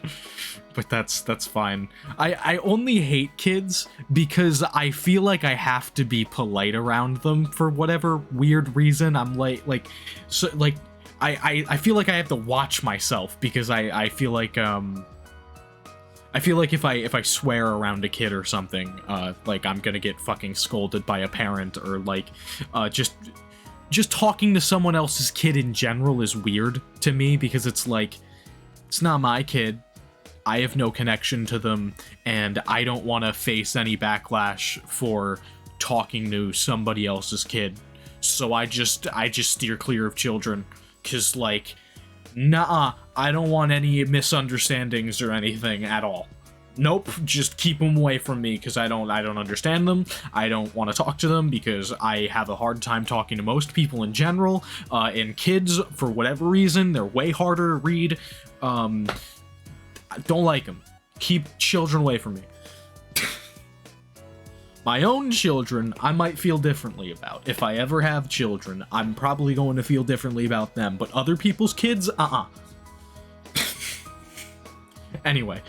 But that's fine. I only hate kids because I feel like I have to be polite around them for whatever weird reason. I'm I feel like I have to watch myself because I feel like if I swear around a kid or something, I'm gonna get fucking scolded by a parent, or just talking to someone else's kid in general is weird to me because it's not my kid. I have no connection to them, and I don't want to face any backlash for talking to somebody else's kid. So I just steer clear of children, cause nah, I don't want any misunderstandings or anything at all. Nope, just keep them away from me because I don't understand them. I don't want to talk to them because I have a hard time talking to most people in general. And kids, for whatever reason, they're way harder to read. I don't like them. Keep children away from me. My own children, I might feel differently about. If I ever have children, I'm probably going to feel differently about them. But other people's kids, Anyway.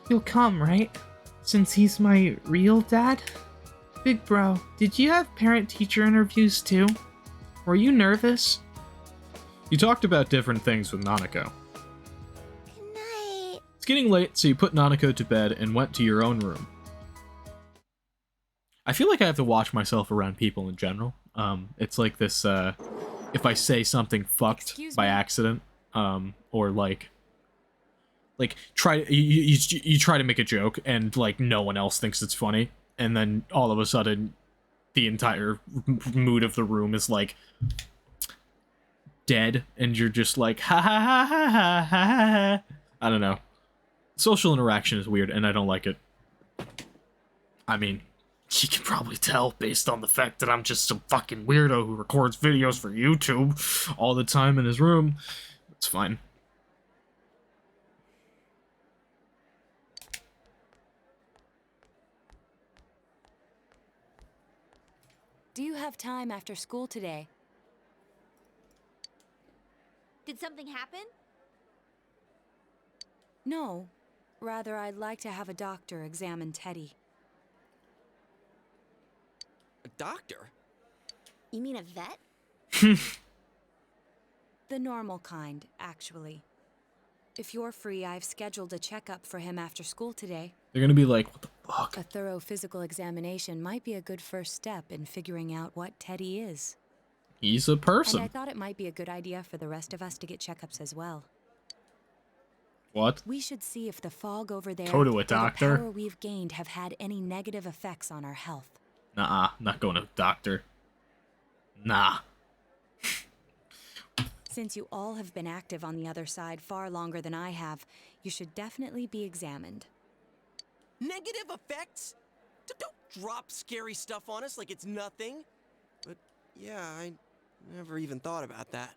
You'll come, right? Since he's my real dad? Big bro, did you have parent-teacher interviews too? Were you nervous? You talked about different things with Nanako. It's getting late, so you put Nanako to bed and went to your own room. I feel like I have to watch myself around people in general. It's like this, if I say something fucked by accident, or you try to make a joke and no one else thinks it's funny, and then all of a sudden the entire mood of the room is dead, and you're just ha ha ha ha ha ha ha. I don't know. Social interaction is weird, and I don't like it. I mean, you can probably tell based on the fact that I'm just some fucking weirdo who records videos for YouTube all the time in his room. It's fine. Do you have time after school today? Did something happen? No. Rather, I'd like to have a doctor examine Teddy. A doctor? You mean a vet? The normal kind, actually. If you're free, I've scheduled a checkup for him after school today. They're gonna be like, what the fuck? A thorough physical examination might be a good first step in figuring out what Teddy is. He's a person. And I thought it might be a good idea for the rest of us to get checkups as well. What? We should see if the fog over there Go to a or doctor? the power we've gained have had any negative effects on our health. Nuh-uh, not going to a doctor. Nah. Since you all have been active on the other side far longer than I have, you should definitely be examined. Negative effects? Don't drop scary stuff on us like it's nothing. But yeah, I never even thought about that.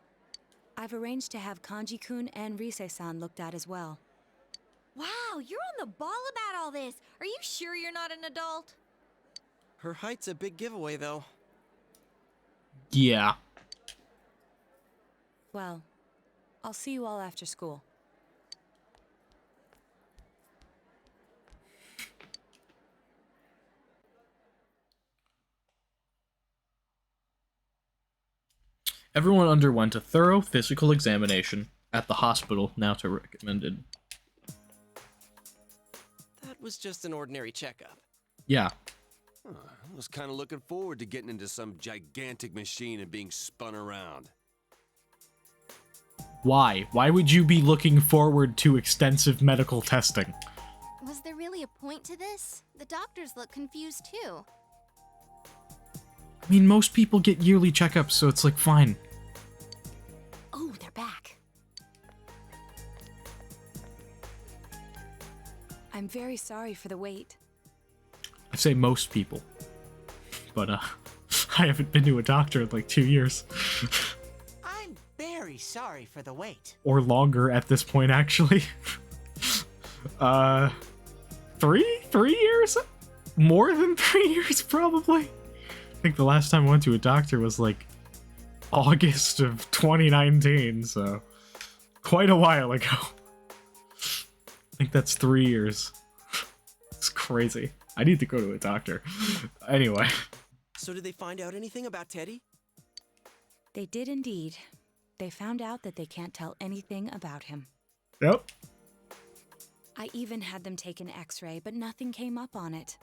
I've arranged to have Kanji-kun and Rise-san looked at as well. Wow, you're on the ball about all this. Are you sure you're not an adult? Her height's a big giveaway, though. Yeah. Well, I'll see you all after school. Everyone underwent a thorough physical examination at the hospital Naoto recommended. That was just an ordinary checkup. Yeah. I was kind of looking forward to getting into some gigantic machine and being spun around. Why? Why would you be looking forward to extensive medical testing? Was there really a point to this? The doctors look confused too. I mean, most people get yearly checkups, so it's like fine. Oh, they're back. I'm very sorry for the wait. I say most people. But, I haven't been to a doctor in like 2 years. I'm very sorry for the wait. Or longer at this point, actually. 3 years? More than 3 years, probably. I think the last time I went to a doctor was like August of 2019, so quite a while ago. I think that's 3 years. It's crazy. I need to go to a doctor. Anyway. So did they find out anything about Teddy? They did indeed. They found out that they can't tell anything about him. Yep. I even had them take an X-ray, but nothing came up on it.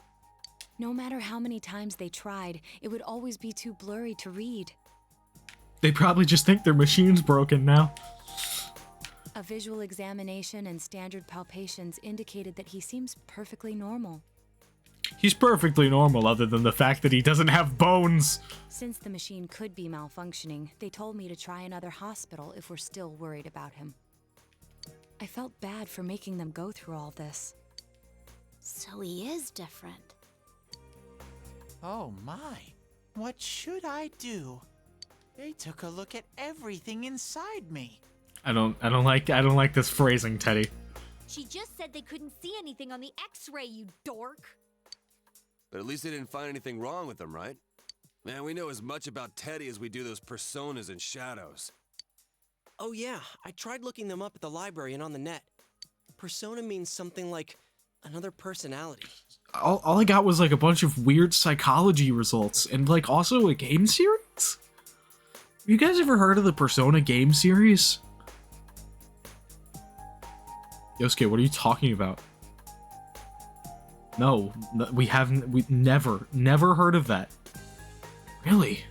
No matter how many times they tried, it would always be too blurry to read. They probably just think their machine's broken now. A visual examination and standard palpations indicated that he seems perfectly normal. He's perfectly normal other than the fact that he doesn't have bones. Since the machine could be malfunctioning, they told me to try another hospital if we're still worried about him. I felt bad for making them go through all this. So he is different. Oh my. What should I do? They took a look at everything inside me. I don't like this phrasing, Teddy. She just said they couldn't see anything on the X-ray, you dork. But at least they didn't find anything wrong with them, right? Man, we know as much about Teddy as we do those personas and shadows. Oh yeah, I tried looking them up at the library and on the net. Persona means something like another personality. All I got was like a bunch of weird psychology results and like also a game series? Have you guys ever heard of the Persona game series? Yosuke, what are you talking about? No, we haven't, we never heard of that. Really?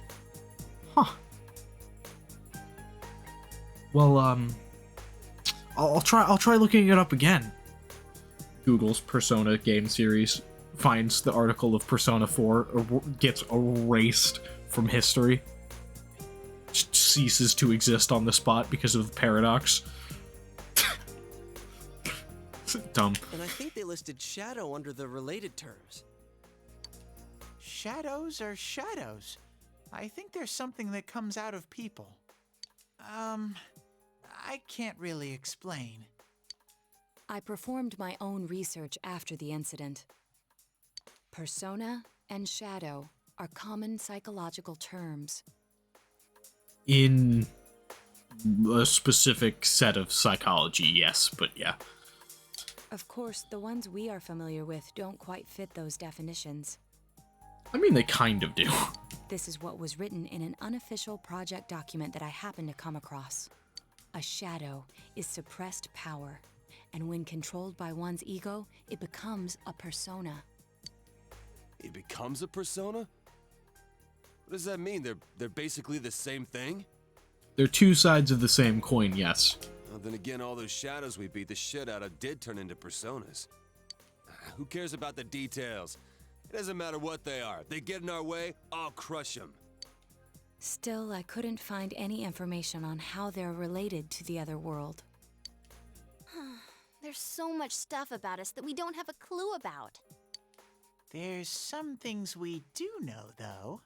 Huh. Well, I'll try looking it up again. Google's Persona game series, finds the article of Persona 4, gets erased from history. Just ceases to exist on the spot because of the paradox. Dumb. And I think they listed Shadow under the related terms. Shadows are shadows. I think there's something that comes out of people. I can't really explain. I performed my own research after the incident. Persona and shadow are common psychological terms. In a specific set of psychology, yes, but yeah. Of course, the ones we are familiar with don't quite fit those definitions. I mean, they kind of do. This is what was written in an unofficial project document that I happened to come across. A shadow is suppressed power, and when controlled by one's ego, it becomes a persona. It becomes a persona? What does that mean? They're basically the same thing? They're two sides of the same coin, yes. Well, then again, all those shadows we beat the shit out of did turn into personas. Who cares about the details? It doesn't matter what they are. They get in our way, I'll crush them. Still, I couldn't find any information on how they're related to the other world. There's so much stuff about us that we don't have a clue about. There's some things we do know, though.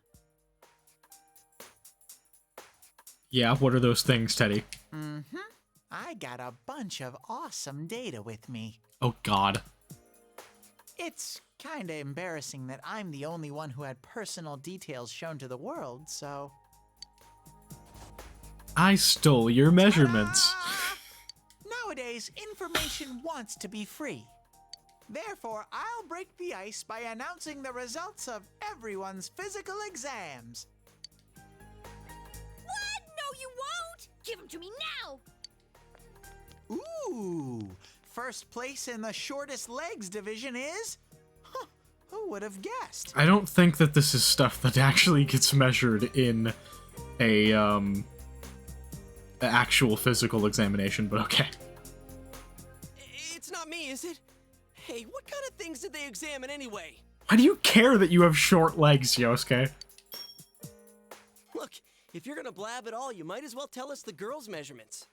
Yeah, what are those things, Teddy? I got a bunch of awesome data with me. Oh, God. It's kinda embarrassing that I'm the only one who had personal details shown to the world, so... I stole your measurements. Nowadays, information wants to be free. Therefore, I'll break the ice by announcing the results of everyone's physical exams. What? No, you won't! Give them to me now! Ooh! First place in the shortest legs division is... Huh, who would have guessed? I don't think that this is stuff that actually gets measured in a actual physical examination, but okay. It's not me, is it? Hey, what kind of things did they examine anyway? Why do you care that you have short legs, Yosuke? Look, if you're gonna blab at all, you might as well tell us the girls' measurements.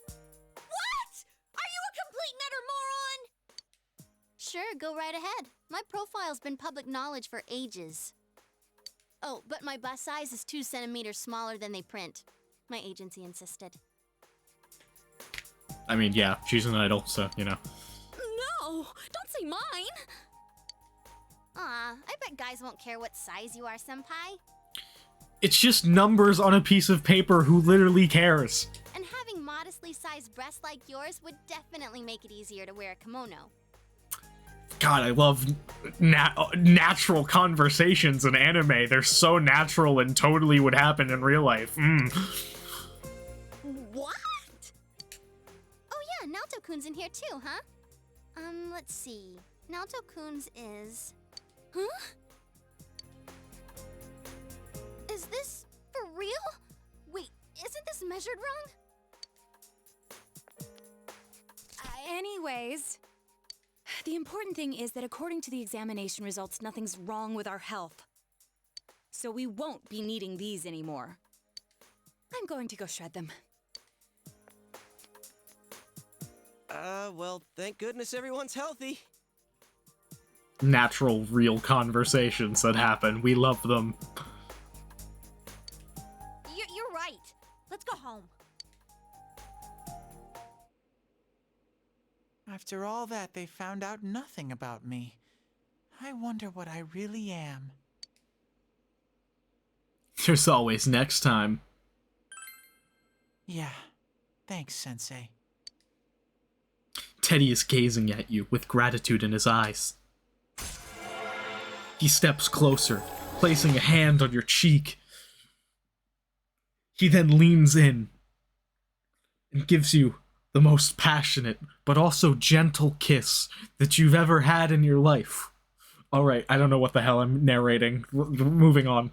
What? Are you a complete and utter moron? Sure, go right ahead. My profile's been public knowledge for ages. Oh, but my bust size is 2 centimeters smaller than they print. My agency insisted. I mean, yeah, she's an idol, so, you know. No! Don't say mine! Aw, I bet guys won't care what size you are, senpai. It's just numbers on a piece of paper. Who literally cares? And having modestly sized breasts like yours would definitely make it easier to wear a kimono. God, I love natural conversations in anime. They're so natural and totally would happen in real life. What? Oh yeah, Naoto-kun's in here too, huh? Let's see. Naoto-kun's is... Huh? Is this for real? Wait, isn't this measured wrong? Anyways, the important thing is that according to the examination results, nothing's wrong with our health. So we won't be needing these anymore. I'm going to go shred them. Well, thank goodness everyone's healthy. Natural, real conversations that happen. We love them. You're right. Let's go home. After all that, they found out nothing about me. I wonder what I really am. There's always next time. Yeah. Thanks, Sensei. Teddy is gazing at you with gratitude in his eyes. He steps closer, placing a hand on your cheek. He then leans in and gives you the most passionate but also gentle kiss that you've ever had in your life. Alright, I don't know what the hell I'm narrating. Moving on.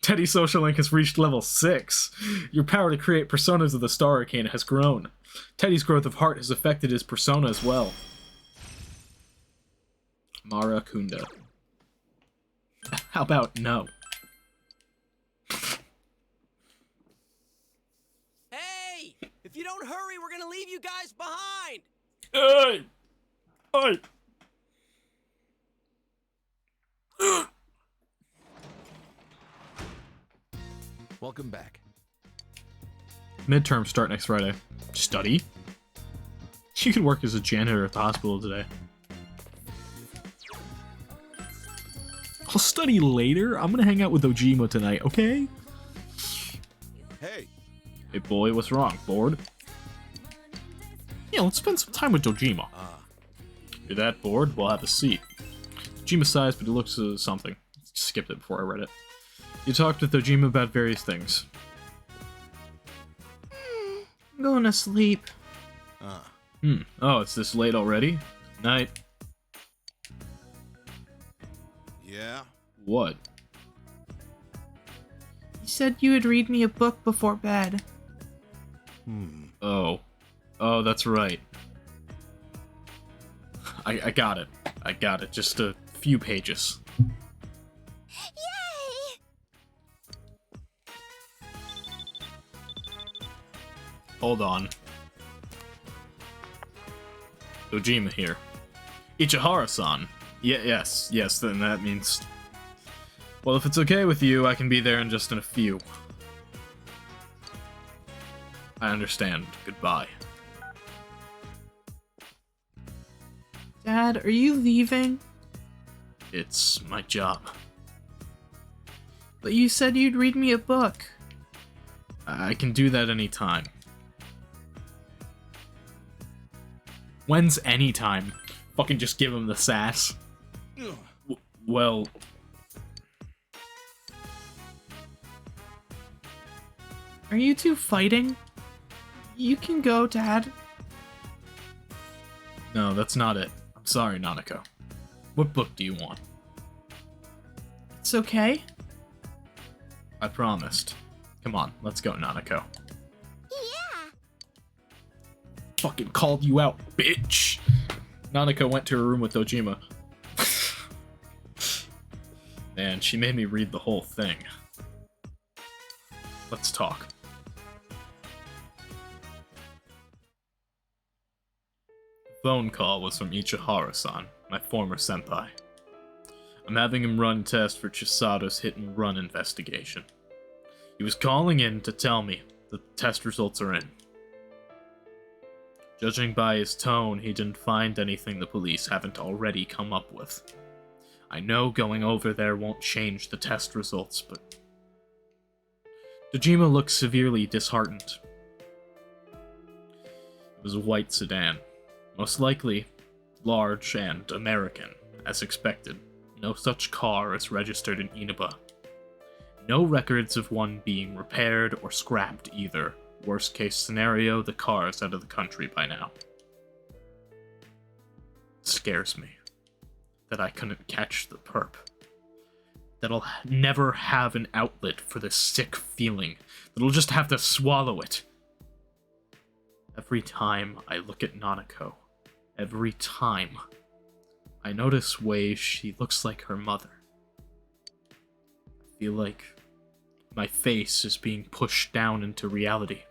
Teddy's social link has reached level 6. Your power to create personas of the Star Arcana has grown. Teddy's growth of heart has affected his persona as well. Mara Kunda. How about no? Hey! If you don't hurry, we're gonna leave you guys behind! Hey! Hey! Welcome back. Midterms start next Friday. Study? You could work as a janitor at the hospital today. I'll study later. I'm gonna hang out with Ojima tonight, okay? Hey. Hey boy, what's wrong? Bored? Yeah, let's spend some time with Dojima. You're that bored? We'll have a seat. Dojima sighs, but he looks at something. Skipped it before I read it. You talked with Dojima about various things. I'm going to sleep. Oh, it's this late already? Night. Yeah? What? You said you would read me a book before bed. Oh. Oh, that's right. I got it. I got it. Just a few pages. Yay! Hold on. Dojima here. Ichihara-san. Yes, then that means... Well, if it's okay with you, I can be there in just a few. I understand. Goodbye. Dad, are you leaving? It's my job. But you said you'd read me a book. I can do that anytime. When's any time? Fucking just give him the sass. Well... Are you two fighting? You can go, Dad. No, that's not it. I'm sorry, Nanako. What book do you want? It's okay. I promised. Come on, let's go, Nanako. Yeah. Fucking called you out, bitch! Nanako went to her room with Dojima. Man, she made me read the whole thing. Let's talk. The phone call was from Ichihara-san, my former senpai. I'm having him run tests for Chisato's hit-and-run investigation. He was calling in to tell me that the test results are in. Judging by his tone, he didn't find anything the police haven't already come up with. I know going over there won't change the test results, but... Dojima looked severely disheartened. It was a white sedan. Most likely, large and American, as expected. No such car is registered in Inaba. No records of one being repaired or scrapped either. Worst case scenario, the car is out of the country by now. It scares me that I couldn't catch the perp. That I'll never have an outlet for this sick feeling. That I'll just have to swallow it. Every time I look at Nanako, every time, I notice ways she looks like her mother. I feel like my face is being pushed down into reality.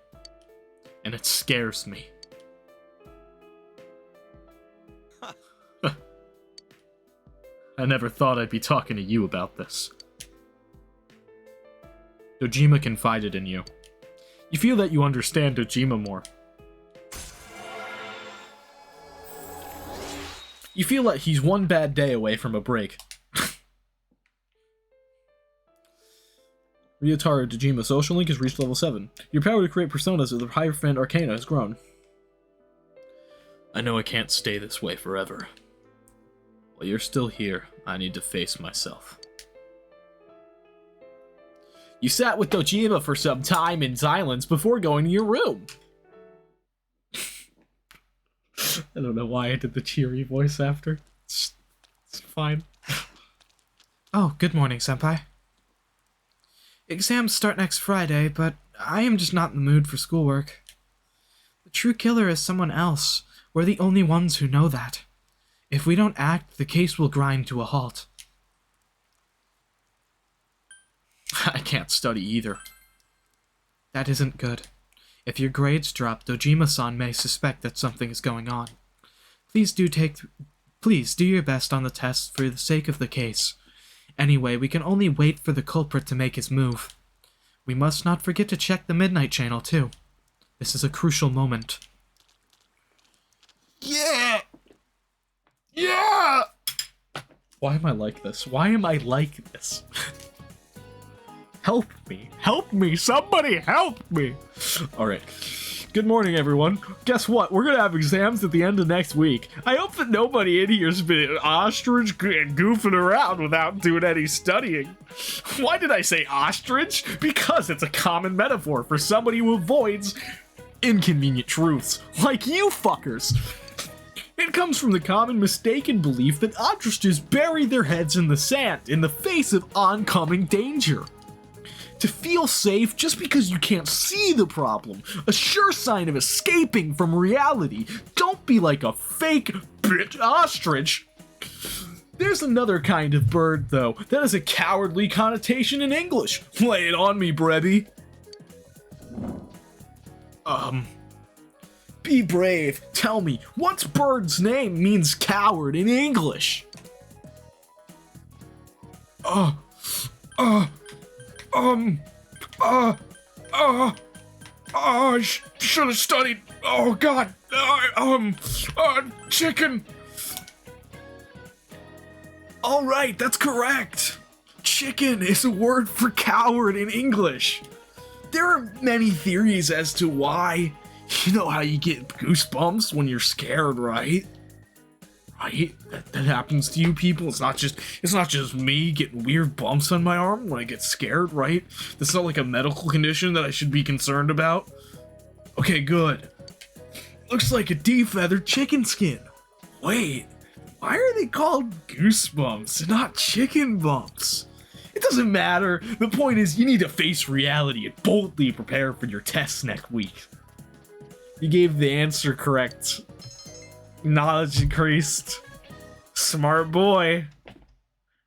And it scares me. I never thought I'd be talking to you about this. Dojima confided in you. You feel that you understand Dojima more. You feel like he's one bad day away from a break. Ryotaro Dojima social link has reached level 7. Your power to create personas with a Hierophant Arcana has grown. I know I can't stay this way forever. While you're still here, I need to face myself. You sat with Dojima for some time in silence before going to your room. I don't know why I did the cheery voice after. It's fine. Oh, good morning, senpai. Exams start next Friday, but I am just not in the mood for schoolwork. The true killer is someone else. We're the only ones who know that. If we don't act, the case will grind to a halt. I can't study either. That isn't good. If your grades drop, Dojima-san may suspect that something is going on. Please do your best on the tests for the sake of the case. Anyway, we can only wait for the culprit to make his move. We must not forget to check the Midnight Channel, too. This is a crucial moment. Yeah! Yeah! Why am I like this? Why am I like this? Help me. Help me. Somebody help me. Alright. Good morning, everyone. Guess what? We're gonna have exams at the end of next week. I hope that nobody in here's been ostrich and goofing around without doing any studying. Why did I say ostrich? Because it's a common metaphor for somebody who avoids inconvenient truths. Like you fuckers. It comes from the common mistaken belief that ostriches bury their heads in the sand in the face of oncoming danger. To feel safe just because you can't see the problem, a sure sign of escaping from reality. Don't be like a fake bitch ostrich. There's another kind of bird, though, that has a cowardly connotation in English. Lay it on me, Brebby. Be brave. Tell me, what bird's name means coward in English? I should have studied. Oh God. Chicken. All right, that's correct. Chicken is a word for coward in English. There are many theories as to why. You know how you get goosebumps when you're scared, right? Right? That happens to you people. It's not just me getting weird bumps on my arm when I get scared, right? That's not like a medical condition that I should be concerned about. Okay, good. Looks like a defeathered chicken skin. Wait, Why are they called goosebumps and not chicken bumps? It doesn't matter. The point is, you need to face reality and boldly prepare for your tests next week. You gave the answer correct. Knowledge increased. Smart boy.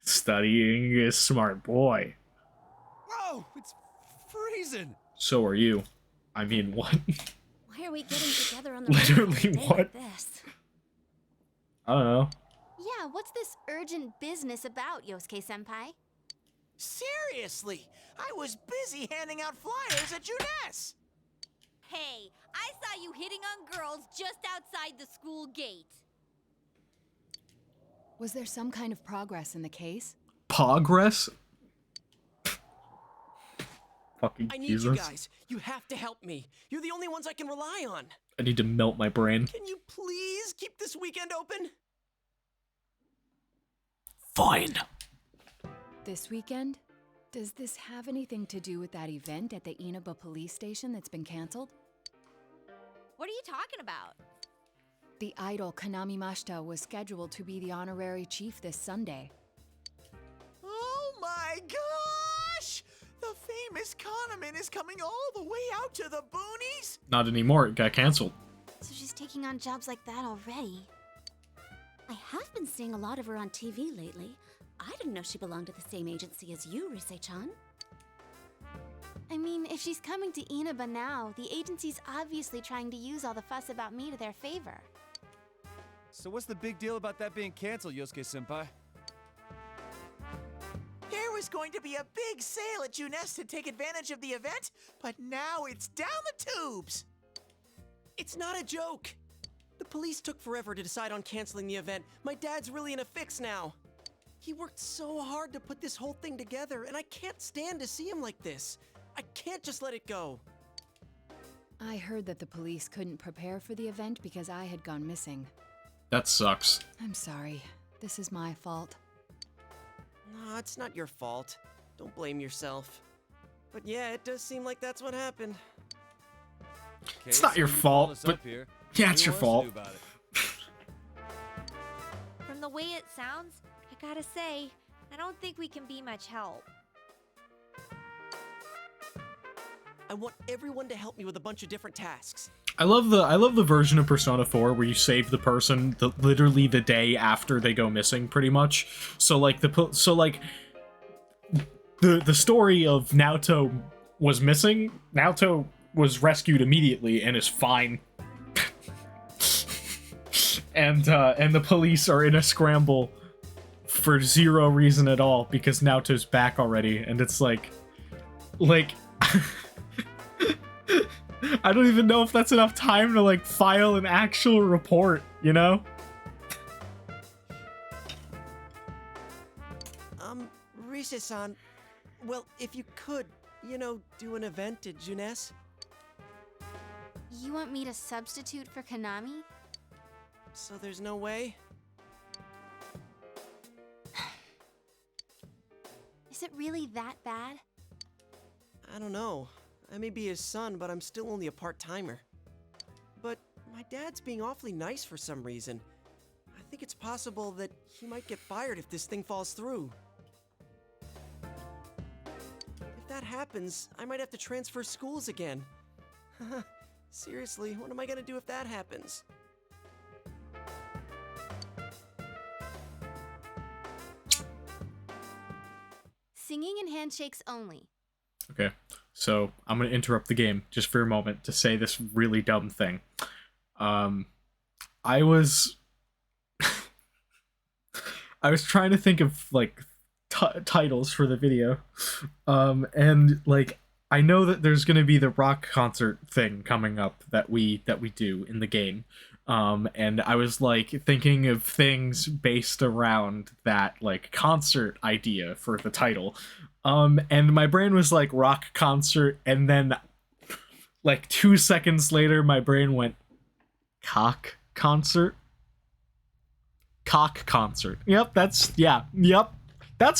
Studying is smart boy. Whoa, it's freezing. So are you. I mean, what? Why are we getting together on the Literally, day what? like this? I don't know. Yeah, what's this urgent business about, Yosuke-senpai? Seriously, I was busy handing out flyers at Junes. Hey, I saw you hitting on girls just outside the school gate. Was there some kind of progress in the case? Progress? Fucking I need Jesus. you guys. You have to help me. You're the only ones I can rely on. I need to melt my brain. Can you please keep this weekend open? Fine. This weekend? Does this have anything to do with that event at the Inaba police station that's been canceled? What are you talking about? The idol Kanami Mashita was scheduled to be the honorary chief this Sunday. Oh my gosh! The famous Kahneman is coming all the way out to the boonies? Not anymore. It got canceled. So she's taking on jobs like that already. I have been seeing a lot of her on TV lately. I didn't know she belonged to the same agency as you, Rise-chan. I mean, if she's coming to Inaba now, the agency's obviously trying to use all the fuss about me to their favor. So what's the big deal about that being canceled, Yosuke-senpai? There was going to be a big sale at Junes to take advantage of the event, but now it's down the tubes. It's not a joke. The police took forever to decide on canceling the event. My dad's really in a fix now. He worked so hard to put this whole thing together, and I can't stand to see him like this. I can't just let it go. I heard that the police couldn't prepare for the event because I had gone missing. That sucks. I'm sorry. This is my fault. No, it's not your fault. Don't blame yourself. But yeah, it does seem like that's what happened. It's not your fault, but yeah, it's your fault. From the way it sounds, I gotta say, I don't think we can be much help. I want everyone to help me with a bunch of different tasks. I love the version of Persona 4 where you save the person literally the day after they go missing, pretty much. So like the story of Naoto was missing. Naoto was rescued immediately and is fine. and the police are in a scramble for zero reason at all because Naoto's back already, and it's like I don't even know if that's enough time to like file an actual report, you know? Rise-san, well, if you could, you know, do an event at Junes. You want me to substitute for Kanami? So there's no way? Is it really that bad? I don't know. I may be his son, but I'm still only a part-timer. But my dad's being awfully nice for some reason. I think it's possible that he might get fired if this thing falls through. If that happens, I might have to transfer schools again. Seriously, what am I gonna do if that happens? Singing and handshakes only. Okay, so I'm gonna interrupt the game just for a moment to say this really dumb thing. I was trying to think of like titles for the video, and like I know that there's gonna be the rock concert thing coming up that we do in the game, and I was like thinking of things based around that like concert idea for the title. And my brain was like rock concert, and then like 2 seconds later my brain went cock concert. Cock concert. Yep, that's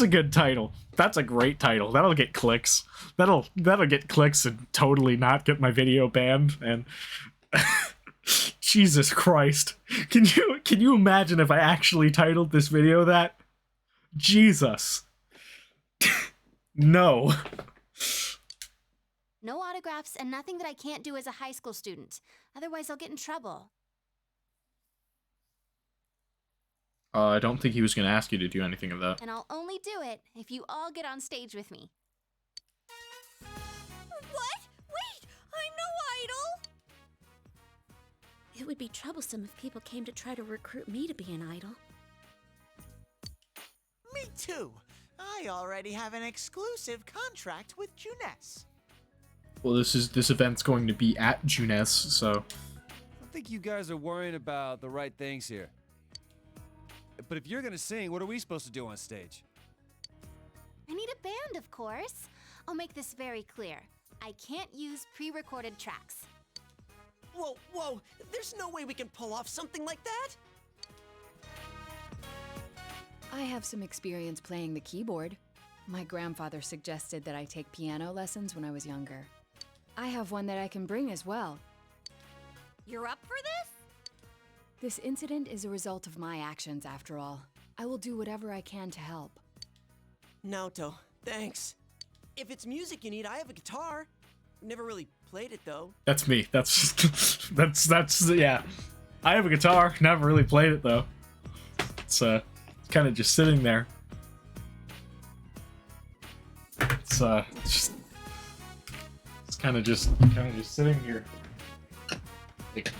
a good title. That's a great title. That'll get clicks. That'll get clicks and totally not get my video banned. And Jesus Christ. Can you imagine if I actually titled this video that? Jesus. No. No autographs and nothing that I can't do as a high school student. Otherwise, I'll get in trouble. I don't think he was going to ask you to do anything of that. And I'll only do it if you all get on stage with me. What? Wait! I'm no idol! It would be troublesome if people came to try to recruit me to be an idol. Me too. I already have an exclusive contract with Junes. Well, this event's going to be at Junes, so... I think you guys are worrying about the right things here. But if you're gonna sing, what are we supposed to do on stage? I need a band, of course. I'll make this very clear. I can't use pre-recorded tracks. Whoa, whoa! There's no way we can pull off something like that! I have some experience playing the keyboard. My grandfather suggested that I take piano lessons when I was younger. I have one that I can bring as well. You're up for this? This incident is a result of my actions, after all. I will do whatever I can to help. Naoto, thanks. If it's music you need, I have a guitar. Never really played it, though. That's me. That's yeah. I have a guitar. Never really played it, though. It's kind of just sitting there. It's kind of just sitting here.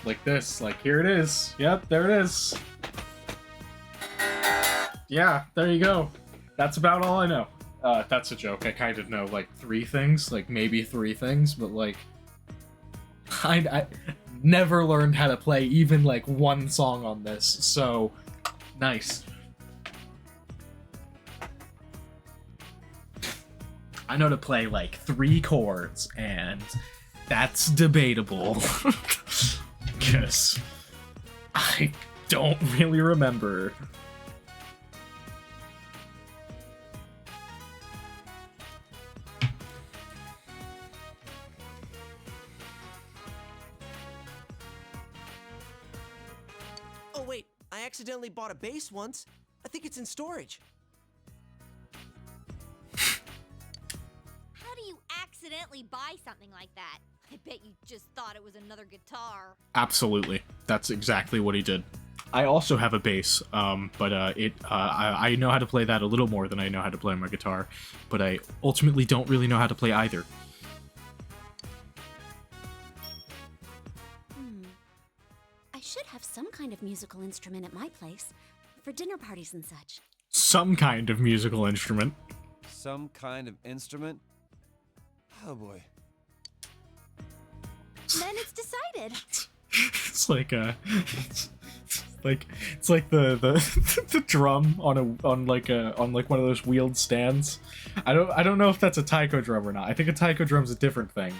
Like this. Like, here it is. Yep, there it is. Yeah, there you go. That's about all I know. That's a joke. I kind of know, like, 3 things. Like, maybe 3 things, but, like... I never learned how to play even, like, 1 song on this, so... Nice. I know to play, like, 3 chords, and... That's debatable. Because... I don't really remember. Oh wait, I accidentally bought a bass once. I think it's in storage. How do you accidentally buy something like that? I bet you just thought it was another guitar. Absolutely. That's exactly what he did. I also have a bass, but I know how to play that a little more than I know how to play my guitar, but I ultimately don't really know how to play either. I should have some kind of musical instrument at my place, for dinner parties and such. Some kind of musical instrument. Some kind of instrument? Oh boy. Then it's decided. It's like it's like the the drum on one of those wheeled stands. I don't know if that's a taiko drum or not. I think a taiko drum's a different thing.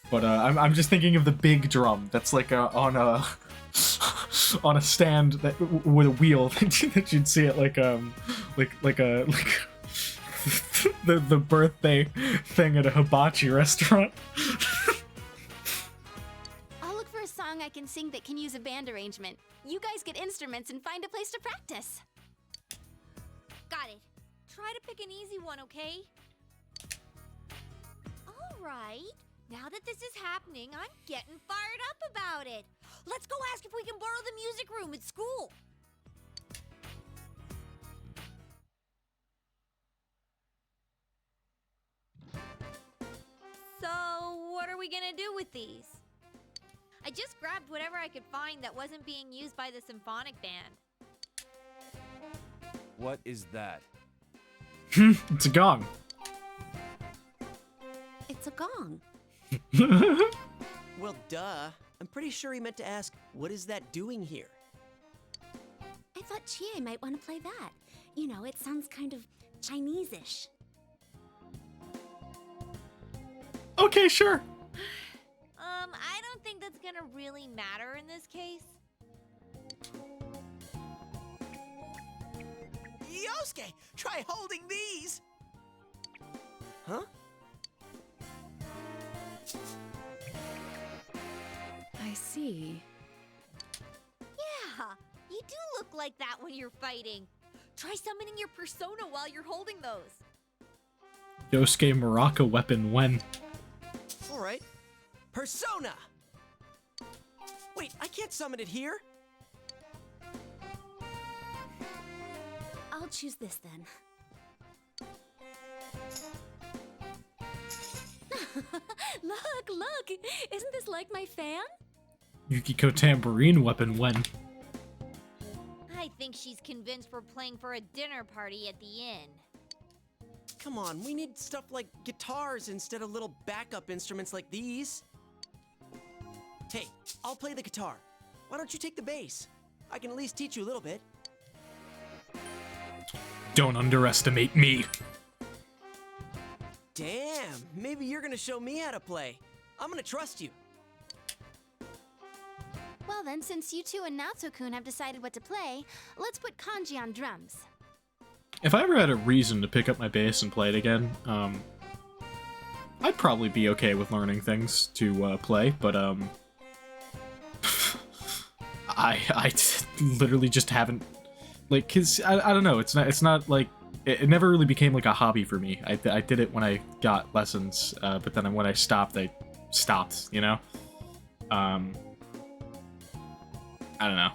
But I'm just thinking of the big drum that's like on a stand that with a wheel that you'd see at the birthday thing at a hibachi restaurant. I'll look for a song I can sing that can use a band arrangement. You guys get instruments and find a place to practice. Got it. Try to pick an easy one, okay? All right. Now that this is happening, I'm getting fired up about it. Let's go ask if we can borrow the music room at school. So, what are we gonna do with these? I just grabbed whatever I could find that wasn't being used by the symphonic band. What is that? It's a gong. It's a gong. Well, duh. I'm pretty sure he meant to ask, what is that doing here? I thought Chie might want to play that. You know, it sounds kind of Chinese-ish. Okay, sure. I don't think that's gonna really matter in this case. Yosuke, try holding these! Huh? I see. like that when you're fighting. Try summoning your persona while you're holding those. Yosuke Muraka weapon when? Alright. Persona! Wait, I can't summon it here? I'll choose this then. Look! Isn't this like my fan? Yukiko tambourine weapon when? I think she's convinced we're playing for a dinner party at the inn. Come on, we need stuff like guitars instead of little backup instruments like these. Hey, I'll play the guitar. Why don't you take the bass? I can at least teach you a little bit. Don't underestimate me. Damn, maybe you're gonna show me how to play. I'm gonna trust you. Well then, since you two and Natsu-kun have decided what to play, let's put Kanji on drums. If I ever had a reason to pick up my bass and play it again, I'd probably be okay with learning things to play, but I literally just haven't, like, cause I don't know, it's not like, it never really became like a hobby for me. I did it when I got lessons, but then when I stopped, you know? I don't know.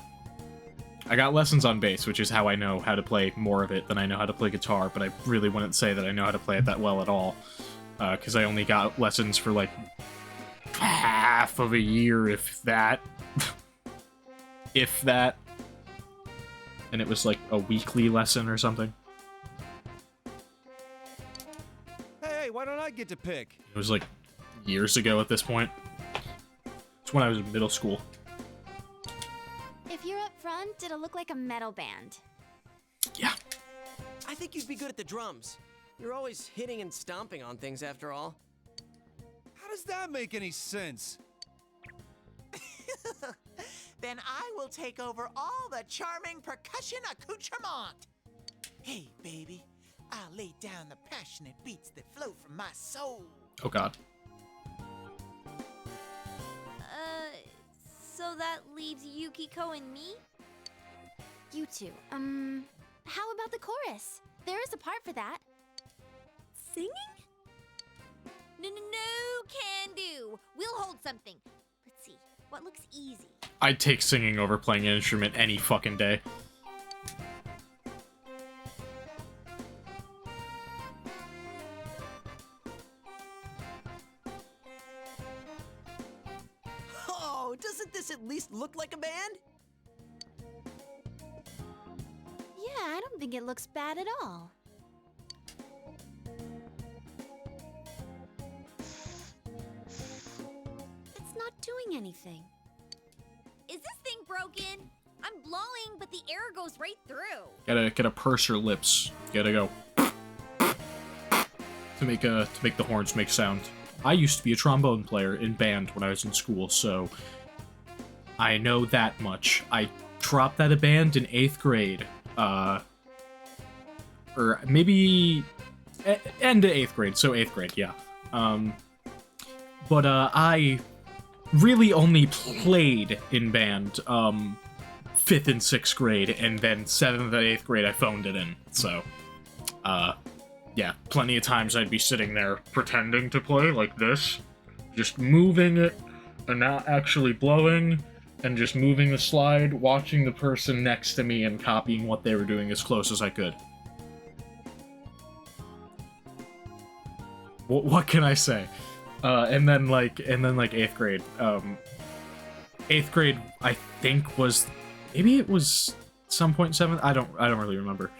I got lessons on bass, which is how I know how to play more of it than I know how to play guitar, but I really wouldn't say that I know how to play it that well at all, because I only got lessons for like half of a year, if that. If that. And it was like a weekly lesson or something. Hey, why don't I get to pick? It was like years ago at this point. It's when I was in middle school. If you're up front, it'll look like a metal band. Yeah. I think you'd be good at the drums. You're always hitting and stomping on things after all. How does that make any sense? Then I will take over all the charming percussion accoutrement. Hey, baby, I'll lay down the passionate beats that flow from my soul. Oh god. So that leaves Yukiko and me? You two, how about the chorus? There is a part for that. Singing? No, can do. We'll hold something. Let's see, what looks easy? I'd take singing over playing an instrument any fucking day. Oh, doesn't this at least look like a band? Yeah, I don't think it looks bad at all. It's not doing anything. Is this thing broken? I'm blowing, but the air goes right through. Gotta purse your lips. Gotta go to make the horns make sound. I used to be a trombone player in band when I was in school, so I know that much. I dropped out of band in 8th grade, or maybe end of 8th grade, so 8th grade, yeah. But I really only played in band 5th and 6th grade, and then 7th and 8th grade I phoned it in, so yeah, plenty of times I'd be sitting there pretending to play like this, just moving it and not actually blowing, and just moving the slide, watching the person next to me and copying what they were doing as close as I could. What can I say? And then like 8th grade. 8th grade, I think was, maybe it was some point 7th. I don't really remember.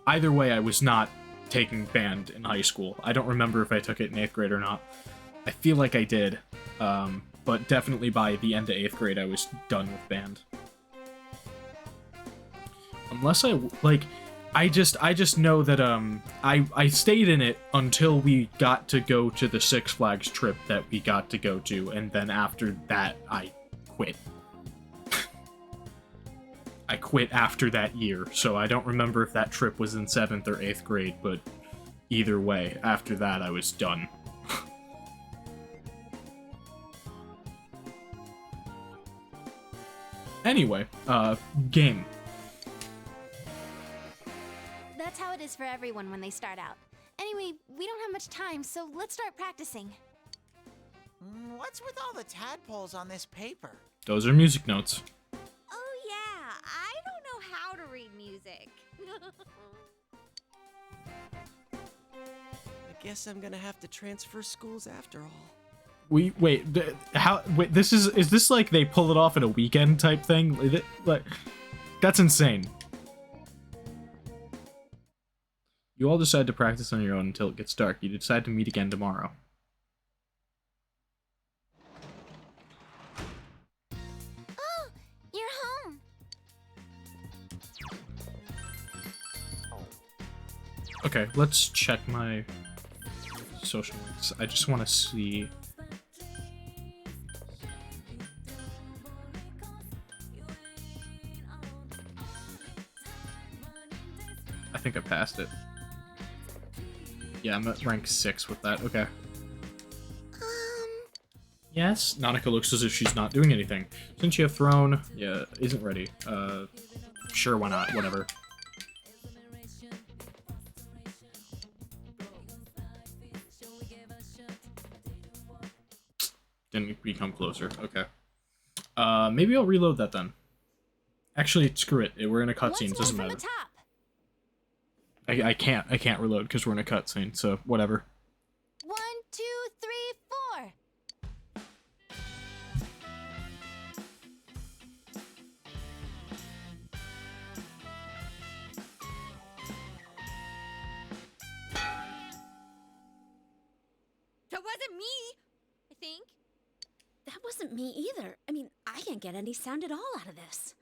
Either way, I was not taking band in high school. I don't remember if I took it in 8th grade or not. I feel like I did, but definitely by the end of 8th grade, I was done with band. Unless I just know that I stayed in it until we got to go to the Six Flags trip that we got to go to, and then after that I quit. I quit after that year, so I don't remember if that trip was in 7th or 8th grade, but either way, after that I was done. Anyway, game. That's how it is for everyone when they start out. Anyway, we don't have much time, so let's start practicing. What's with all the tadpoles on this paper? Those are music notes. Oh yeah, I don't know how to read music. I guess I'm gonna have to transfer schools after all. Wait, this is this like they pull it off in a weekend type thing? Like, that's insane. You all decide to practice on your own until it gets dark. You decide to meet again tomorrow. Oh, you're home. Okay, let's check my social links. I just want to see. I think I passed it. Yeah, I'm at rank 6 with that. Okay. Yes? Nanika looks as if she's not doing anything. Since you have thrown, yeah, isn't ready. Sure, why not? Whatever. Didn't become closer. Okay. Maybe I'll reload that then. Actually, screw it. We're in a cutscene. Doesn't matter. I can't reload because we're in a cutscene, so whatever. 1, 2, 3, 4. That wasn't me, I think. That wasn't me either. I mean, I can't get any sound at all out of this.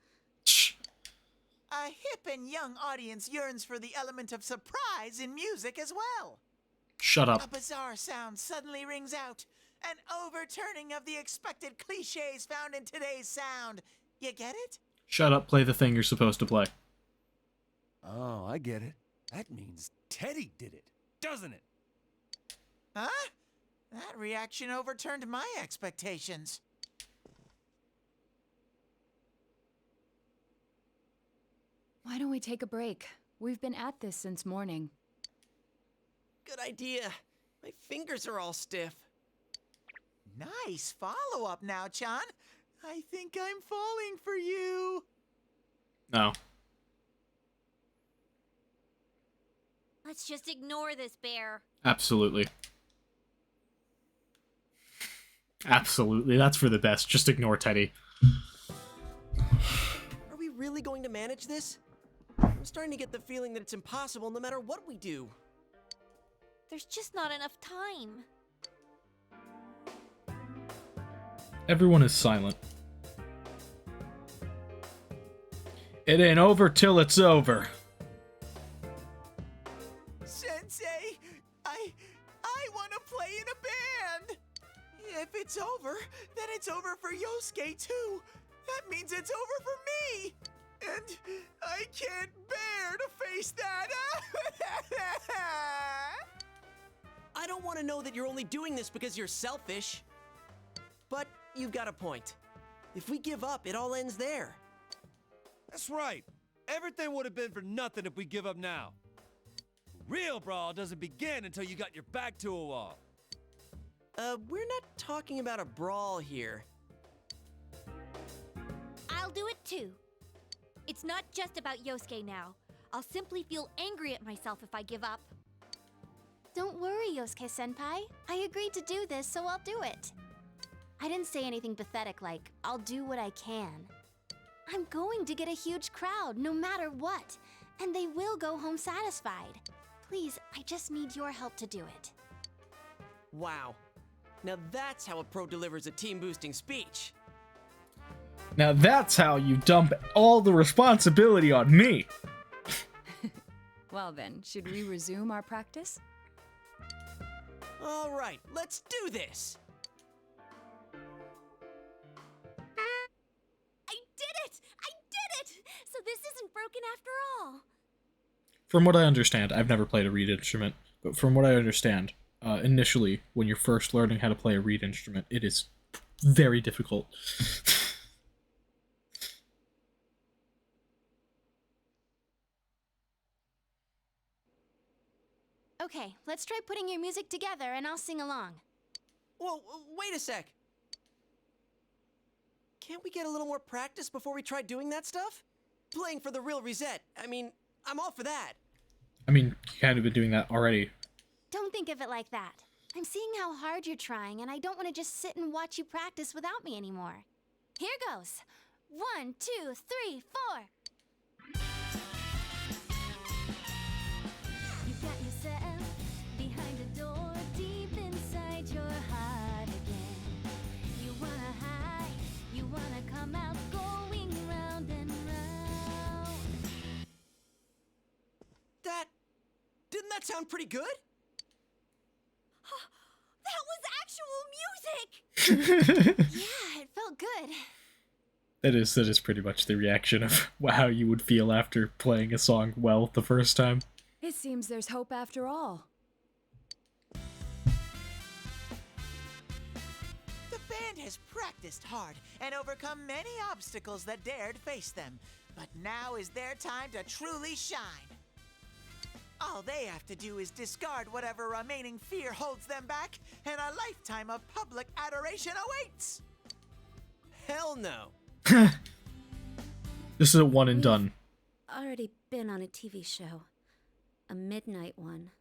A hip and young audience yearns for the element of surprise in music as well. Shut up. A bizarre sound suddenly rings out, an overturning of the expected cliches found in today's sound. You get it? Shut up, play the thing you're supposed to play. Oh, I get it. That means Teddy did it, doesn't it? Huh? That reaction overturned my expectations. Why don't we take a break? We've been at this since morning. Good idea. My fingers are all stiff. Nice follow-up now, Chan. I think I'm falling for you. No. Let's just ignore this bear. Absolutely. Absolutely. That's for the best. Just ignore Teddy. Are we really going to manage this? I'm starting to get the feeling that it's impossible no matter what we do. There's just not enough time. Everyone is silent. It ain't over till it's over. Sensei, I want to play in a band. If it's over, then it's over for Yosuke too. That means it's over for me. And I can't bear to face that. I don't want to know that you're only doing this because you're selfish. But you've got a point. If we give up, it all ends there. That's right. Everything would have been for nothing if we give up now. Real brawl doesn't begin until you got your back to a wall. We're not talking about a brawl here. I'll do it too. It's not just about Yosuke now. I'll simply feel angry at myself if I give up. Don't worry, Yosuke-senpai. I agreed to do this, so I'll do it. I didn't say anything pathetic like, I'll do what I can. I'm going to get a huge crowd, no matter what. And they will go home satisfied. Please, I just need your help to do it. Wow. Now that's how a pro delivers a team-boosting speech. Now that's how you dump all the responsibility on me. Well then, should we resume our practice? All right, let's do this. I did it! I did it! So this isn't broken after all. From what I understand, I've never played a reed instrument, but from what I understand, initially, when you're first learning how to play a reed instrument, it is very difficult. Okay, let's try putting your music together and I'll sing along. Whoa, wait a sec. Can't we get a little more practice before we try doing that stuff? Playing for the real Reset. I mean, I'm all for that. I mean, you kind of been doing that already. Don't think of it like that. I'm seeing how hard you're trying, and I don't want to just sit and watch you practice without me anymore. Here goes. 1, 2, 3, 4. You got yourself behind a door deep inside your heart again. You wanna hide, you wanna come out, going round and round. Didn't that sound pretty good? That was actual music! Yeah, it felt good. That is pretty much the reaction of how you would feel after playing a song well the first time. It seems there's hope after all. The band has practiced hard and overcome many obstacles that dared face them. But now is their time to truly shine. All they have to do is discard whatever remaining fear holds them back, and a lifetime of public adoration awaits! Hell no. This is a one and done. Already been on a TV show. A midnight one.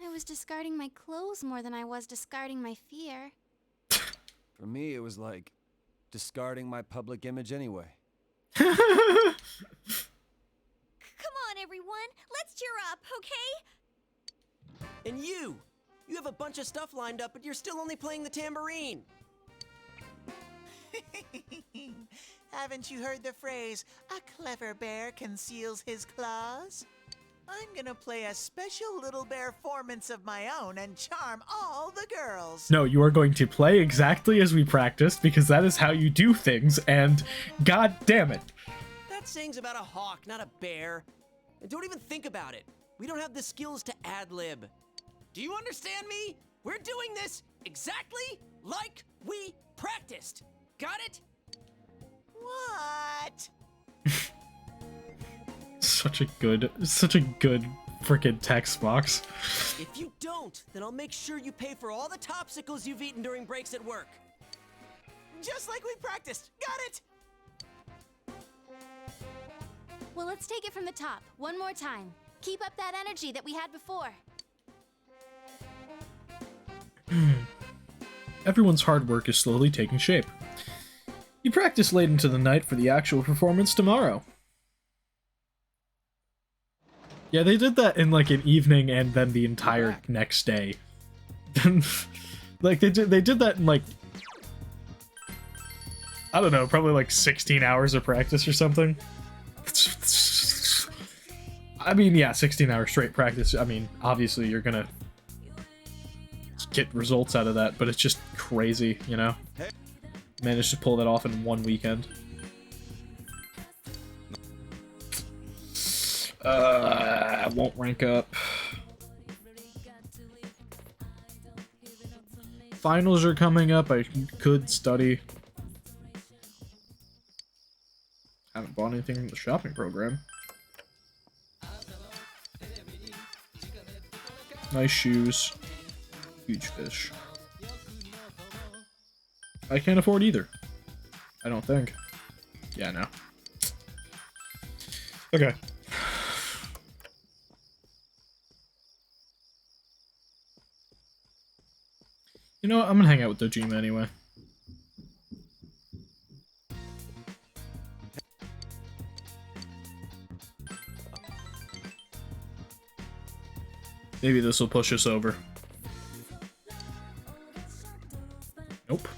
I was discarding my clothes more than I was discarding my fear. For me, it was like discarding my public image anyway. Come on, everyone. Let's cheer up, okay? And you have a bunch of stuff lined up, but you're still only playing the tambourine. Haven't you heard the phrase, a clever bear conceals his claws? I'm gonna play a special little performance of my own and charm all the girls. No, you are going to play exactly as we practiced, because that is how you do things, and god damn it. That saying's about a hawk, not a bear. And don't even think about it. We don't have the skills to ad-lib. Do you understand me? We're doing this exactly like we practiced. Got it? What? Such a good freaking text box. If you don't, then I'll make sure you pay for all the topsicles you've eaten during breaks at work. Just like we practiced. Got it? Well, let's take it from the top, one more time. Keep up that energy that we had before. Everyone's hard work is slowly taking shape. You practice late into the night for the actual performance tomorrow. Yeah, they did that in like an evening and then the entire next day. Like they did that in like, I don't know, probably like 16 hours of practice or something. I mean, yeah, 16 hours straight practice. I mean, obviously you're gonna get results out of that, but it's just crazy, you know? Managed to pull that off in one weekend. I won't rank up. Finals are coming up. I could study. Haven't bought anything from the shopping program. Nice shoes. Huge fish. I can't afford either. I don't think. Yeah, no. Okay. You know what? I'm gonna hang out with Dojima anyway. Maybe this will push us over. Nope.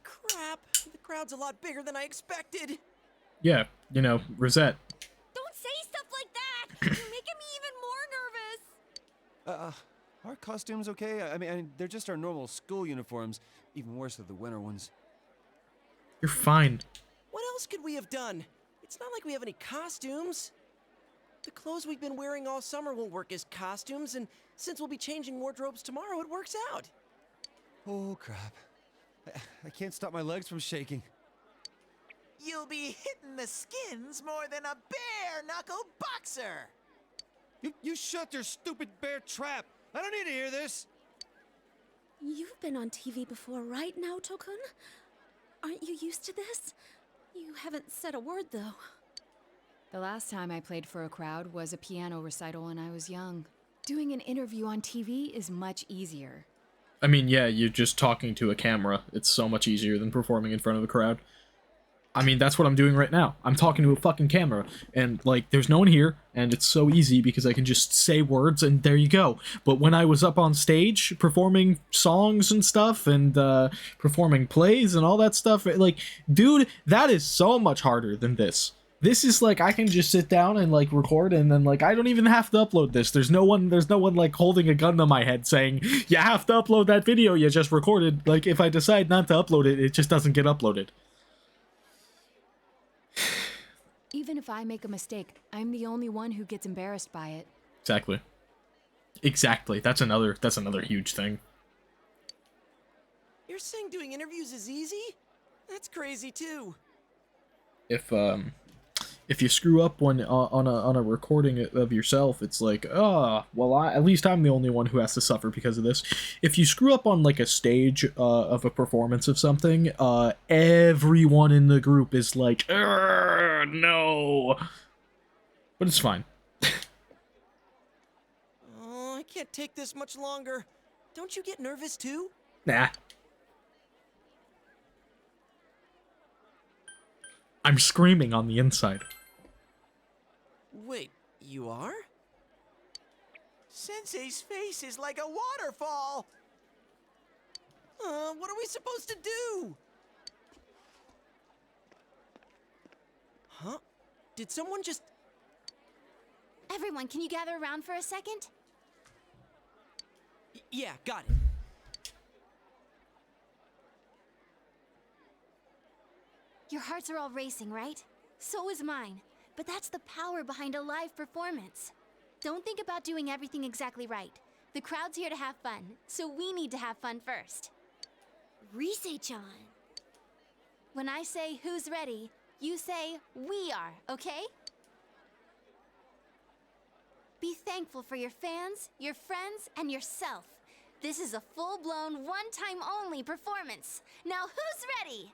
Crap, the crowd's a lot bigger than I expected. Yeah, you know, Rosette. Don't say stuff like that! You're making me even more nervous! Are costumes okay? I mean, they're just our normal school uniforms. Even worse are the winter ones. You're fine. What else could we have done? It's not like we have any costumes. The clothes we've been wearing all summer won't work as costumes, and since we'll be changing wardrobes tomorrow, it works out. Oh, crap. I can't stop my legs from shaking. You'll be hitting the skins more than a bare-knuckle boxer! You shut your stupid bear trap! I don't need to hear this! You've been on TV before, right, Naoto-kun? Aren't you used to this? You haven't said a word, though. The last time I played for a crowd was a piano recital when I was young. Doing an interview on TV is much easier. I mean, yeah, you're just talking to a camera. It's so much easier than performing in front of a crowd. I mean, that's what I'm doing right now. I'm talking to a fucking camera, and, like, there's no one here, and it's so easy because I can just say words, and there you go. But when I was up on stage performing songs and stuff, and performing plays and all that stuff, like, dude, that is so much harder than this. This is, like, I can just sit down and, like, record, and then, like, I don't even have to upload this. There's no one, like, holding a gun to my head saying, you have to upload that video you just recorded. Like, if I decide not to upload it, it just doesn't get uploaded. Even if I make a mistake, I'm the only one who gets embarrassed by it. Exactly. Exactly. That's another huge thing. You're saying doing interviews is easy? That's crazy too. If you screw up when on a recording of yourself, it's like, well, at least I'm the only one who has to suffer because of this. If you screw up on, like, a stage of a performance of something, everyone in the group is like, no. But it's fine. Oh, I can't take this much longer. Don't you get nervous too? Nah. I'm screaming on the inside. Wait, you are? Sensei's face is like a waterfall! What are we supposed to do? Huh? Did someone just... Everyone, can you gather around for a second? Yeah, got it. Your hearts are all racing, right? So is mine. But that's the power behind a live performance. Don't think about doing everything exactly right. The crowd's here to have fun, so we need to have fun first. Rise-chan. When I say who's ready, you say we are, okay? Be thankful for your fans, your friends, and yourself. This is a full-blown, one-time-only performance. Now who's ready?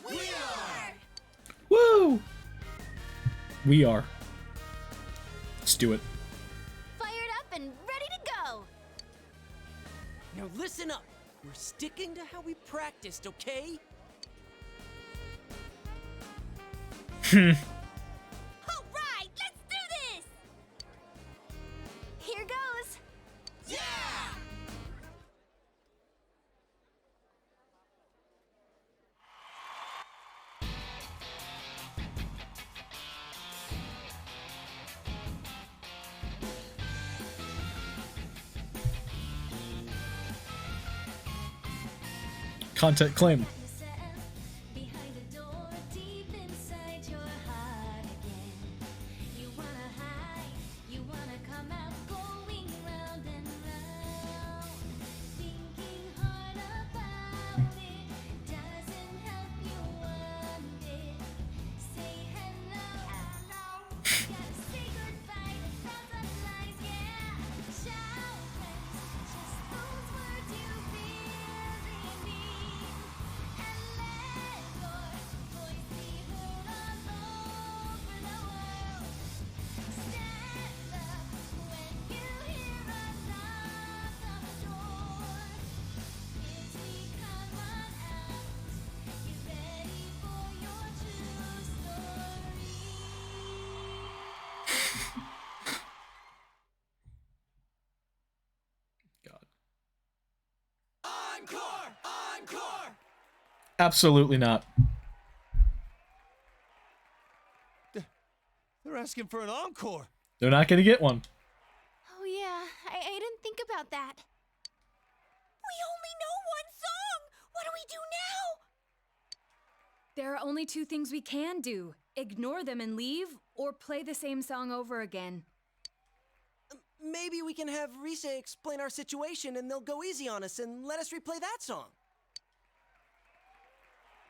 We are! Woo! We are. Let's do it. Fired up and ready to go! Now listen up. We're sticking to how we practiced, okay? All right, let's do this! Here goes! Yeah! Content claim. Encore! Encore! Absolutely not. They're asking for an encore. They're not gonna get one. Oh yeah, I didn't think about that. We only know one song! What do we do now? There are only two things we can do. Ignore them and leave, or play the same song over again. Maybe we can have Rise explain our situation and they'll go easy on us and let us replay that song.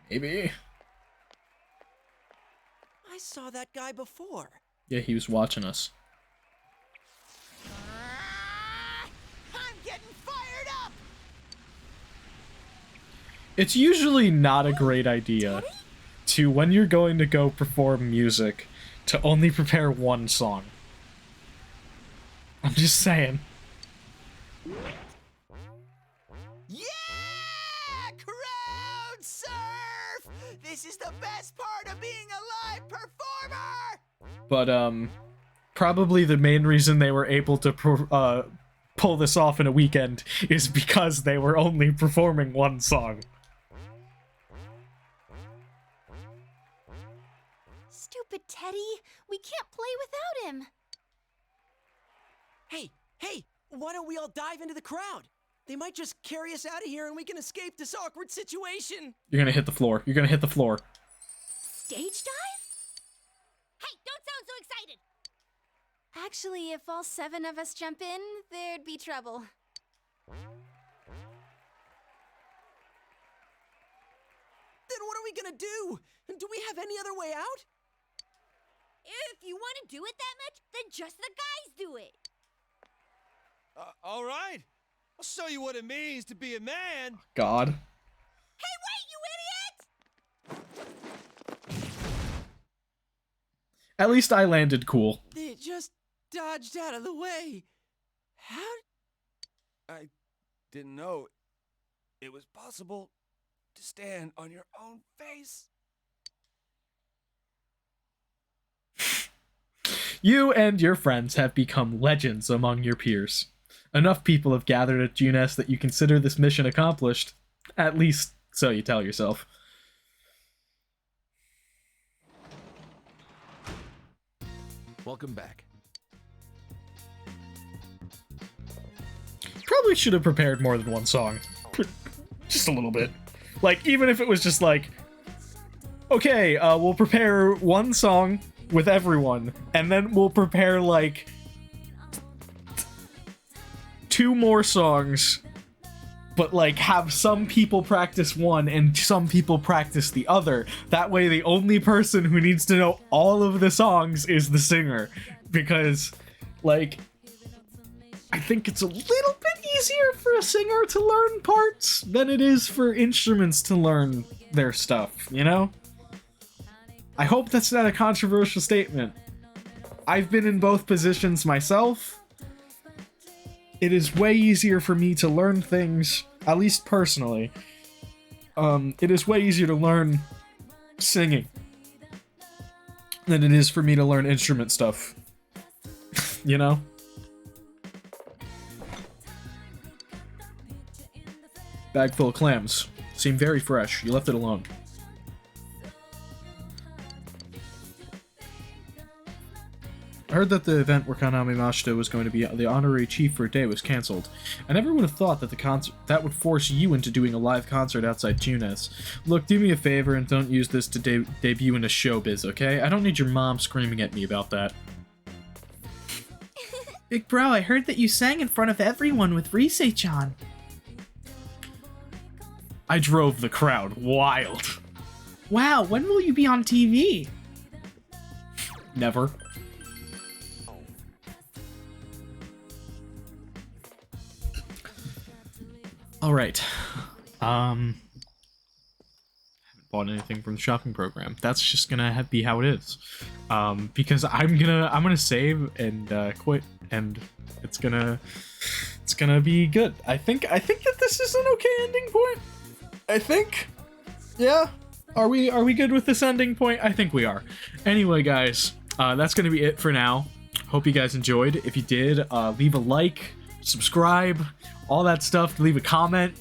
Maybe. I saw that guy before. Yeah, he was watching us. I'm getting fired up! It's usually not a great idea to, when you're going to go perform music, to only prepare one song. I'm just saying. Yeah! Crowd surf! This is the best part of being a live performer! But, probably the main reason they were able to pull this off in a weekend is because they were only performing one song. Stupid Teddy! We can't play without him! Hey, why don't we all dive into the crowd? They might just carry us out of here and we can escape this awkward situation. You're gonna hit the floor. You're gonna hit the floor. Stage dive? Hey, don't sound so excited! Actually, if all 7 of us jump in, there'd be trouble. Then what are we gonna do? Do we have any other way out? If you want to do it that much, then just the guys do it. All right. I'll show you what it means to be a man. God. Hey, wait, you idiot! At least I landed cool. They just dodged out of the way. How? I didn't know it was possible to stand on your own face. You and your friends have become legends among your peers. Enough people have gathered at Junes that you consider this mission accomplished. At least, so you tell yourself. Welcome back. Probably should have prepared more than one song. Just a little bit. Like, even if it was just like, okay, we'll prepare one song with everyone, and then we'll prepare, like, 2 more songs, but, like, have some people practice one and some people practice the other. That way the only person who needs to know all of the songs is the singer. Because, like, I think it's a little bit easier for a singer to learn parts than it is for instruments to learn their stuff, you know? I hope that's not a controversial statement. I've been in both positions myself. It is way easier for me to learn things, at least personally. It is way easier to learn singing than it is for me to learn instrument stuff. You know? Bag full of clams. Seem very fresh. You left it alone. I heard that the event where Kaname Mashita was going to be the honorary chief for a day was cancelled. I never would have thought that that would force you into doing a live concert outside Junes. Look, do me a favor and don't use this to debut into showbiz, okay? I don't need your mom screaming at me about that. Big bro, I heard that you sang in front of everyone with Rise-chan. I drove the crowd wild. Wow, when will you be on TV? Never. Alright. Haven't bought anything from the shopping program. That's just gonna be how it is. Because I'm gonna save and quit, and it's gonna be good. I think that this is an okay ending point. I think. Yeah. Are we good with this ending point? I think we are. Anyway, guys, that's gonna be it for now. Hope you guys enjoyed. If you did, leave a like, subscribe, all that stuff, leave a comment,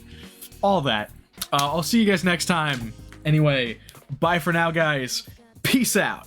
all that. I'll see you guys next time. Anyway, bye for now, guys. Peace out.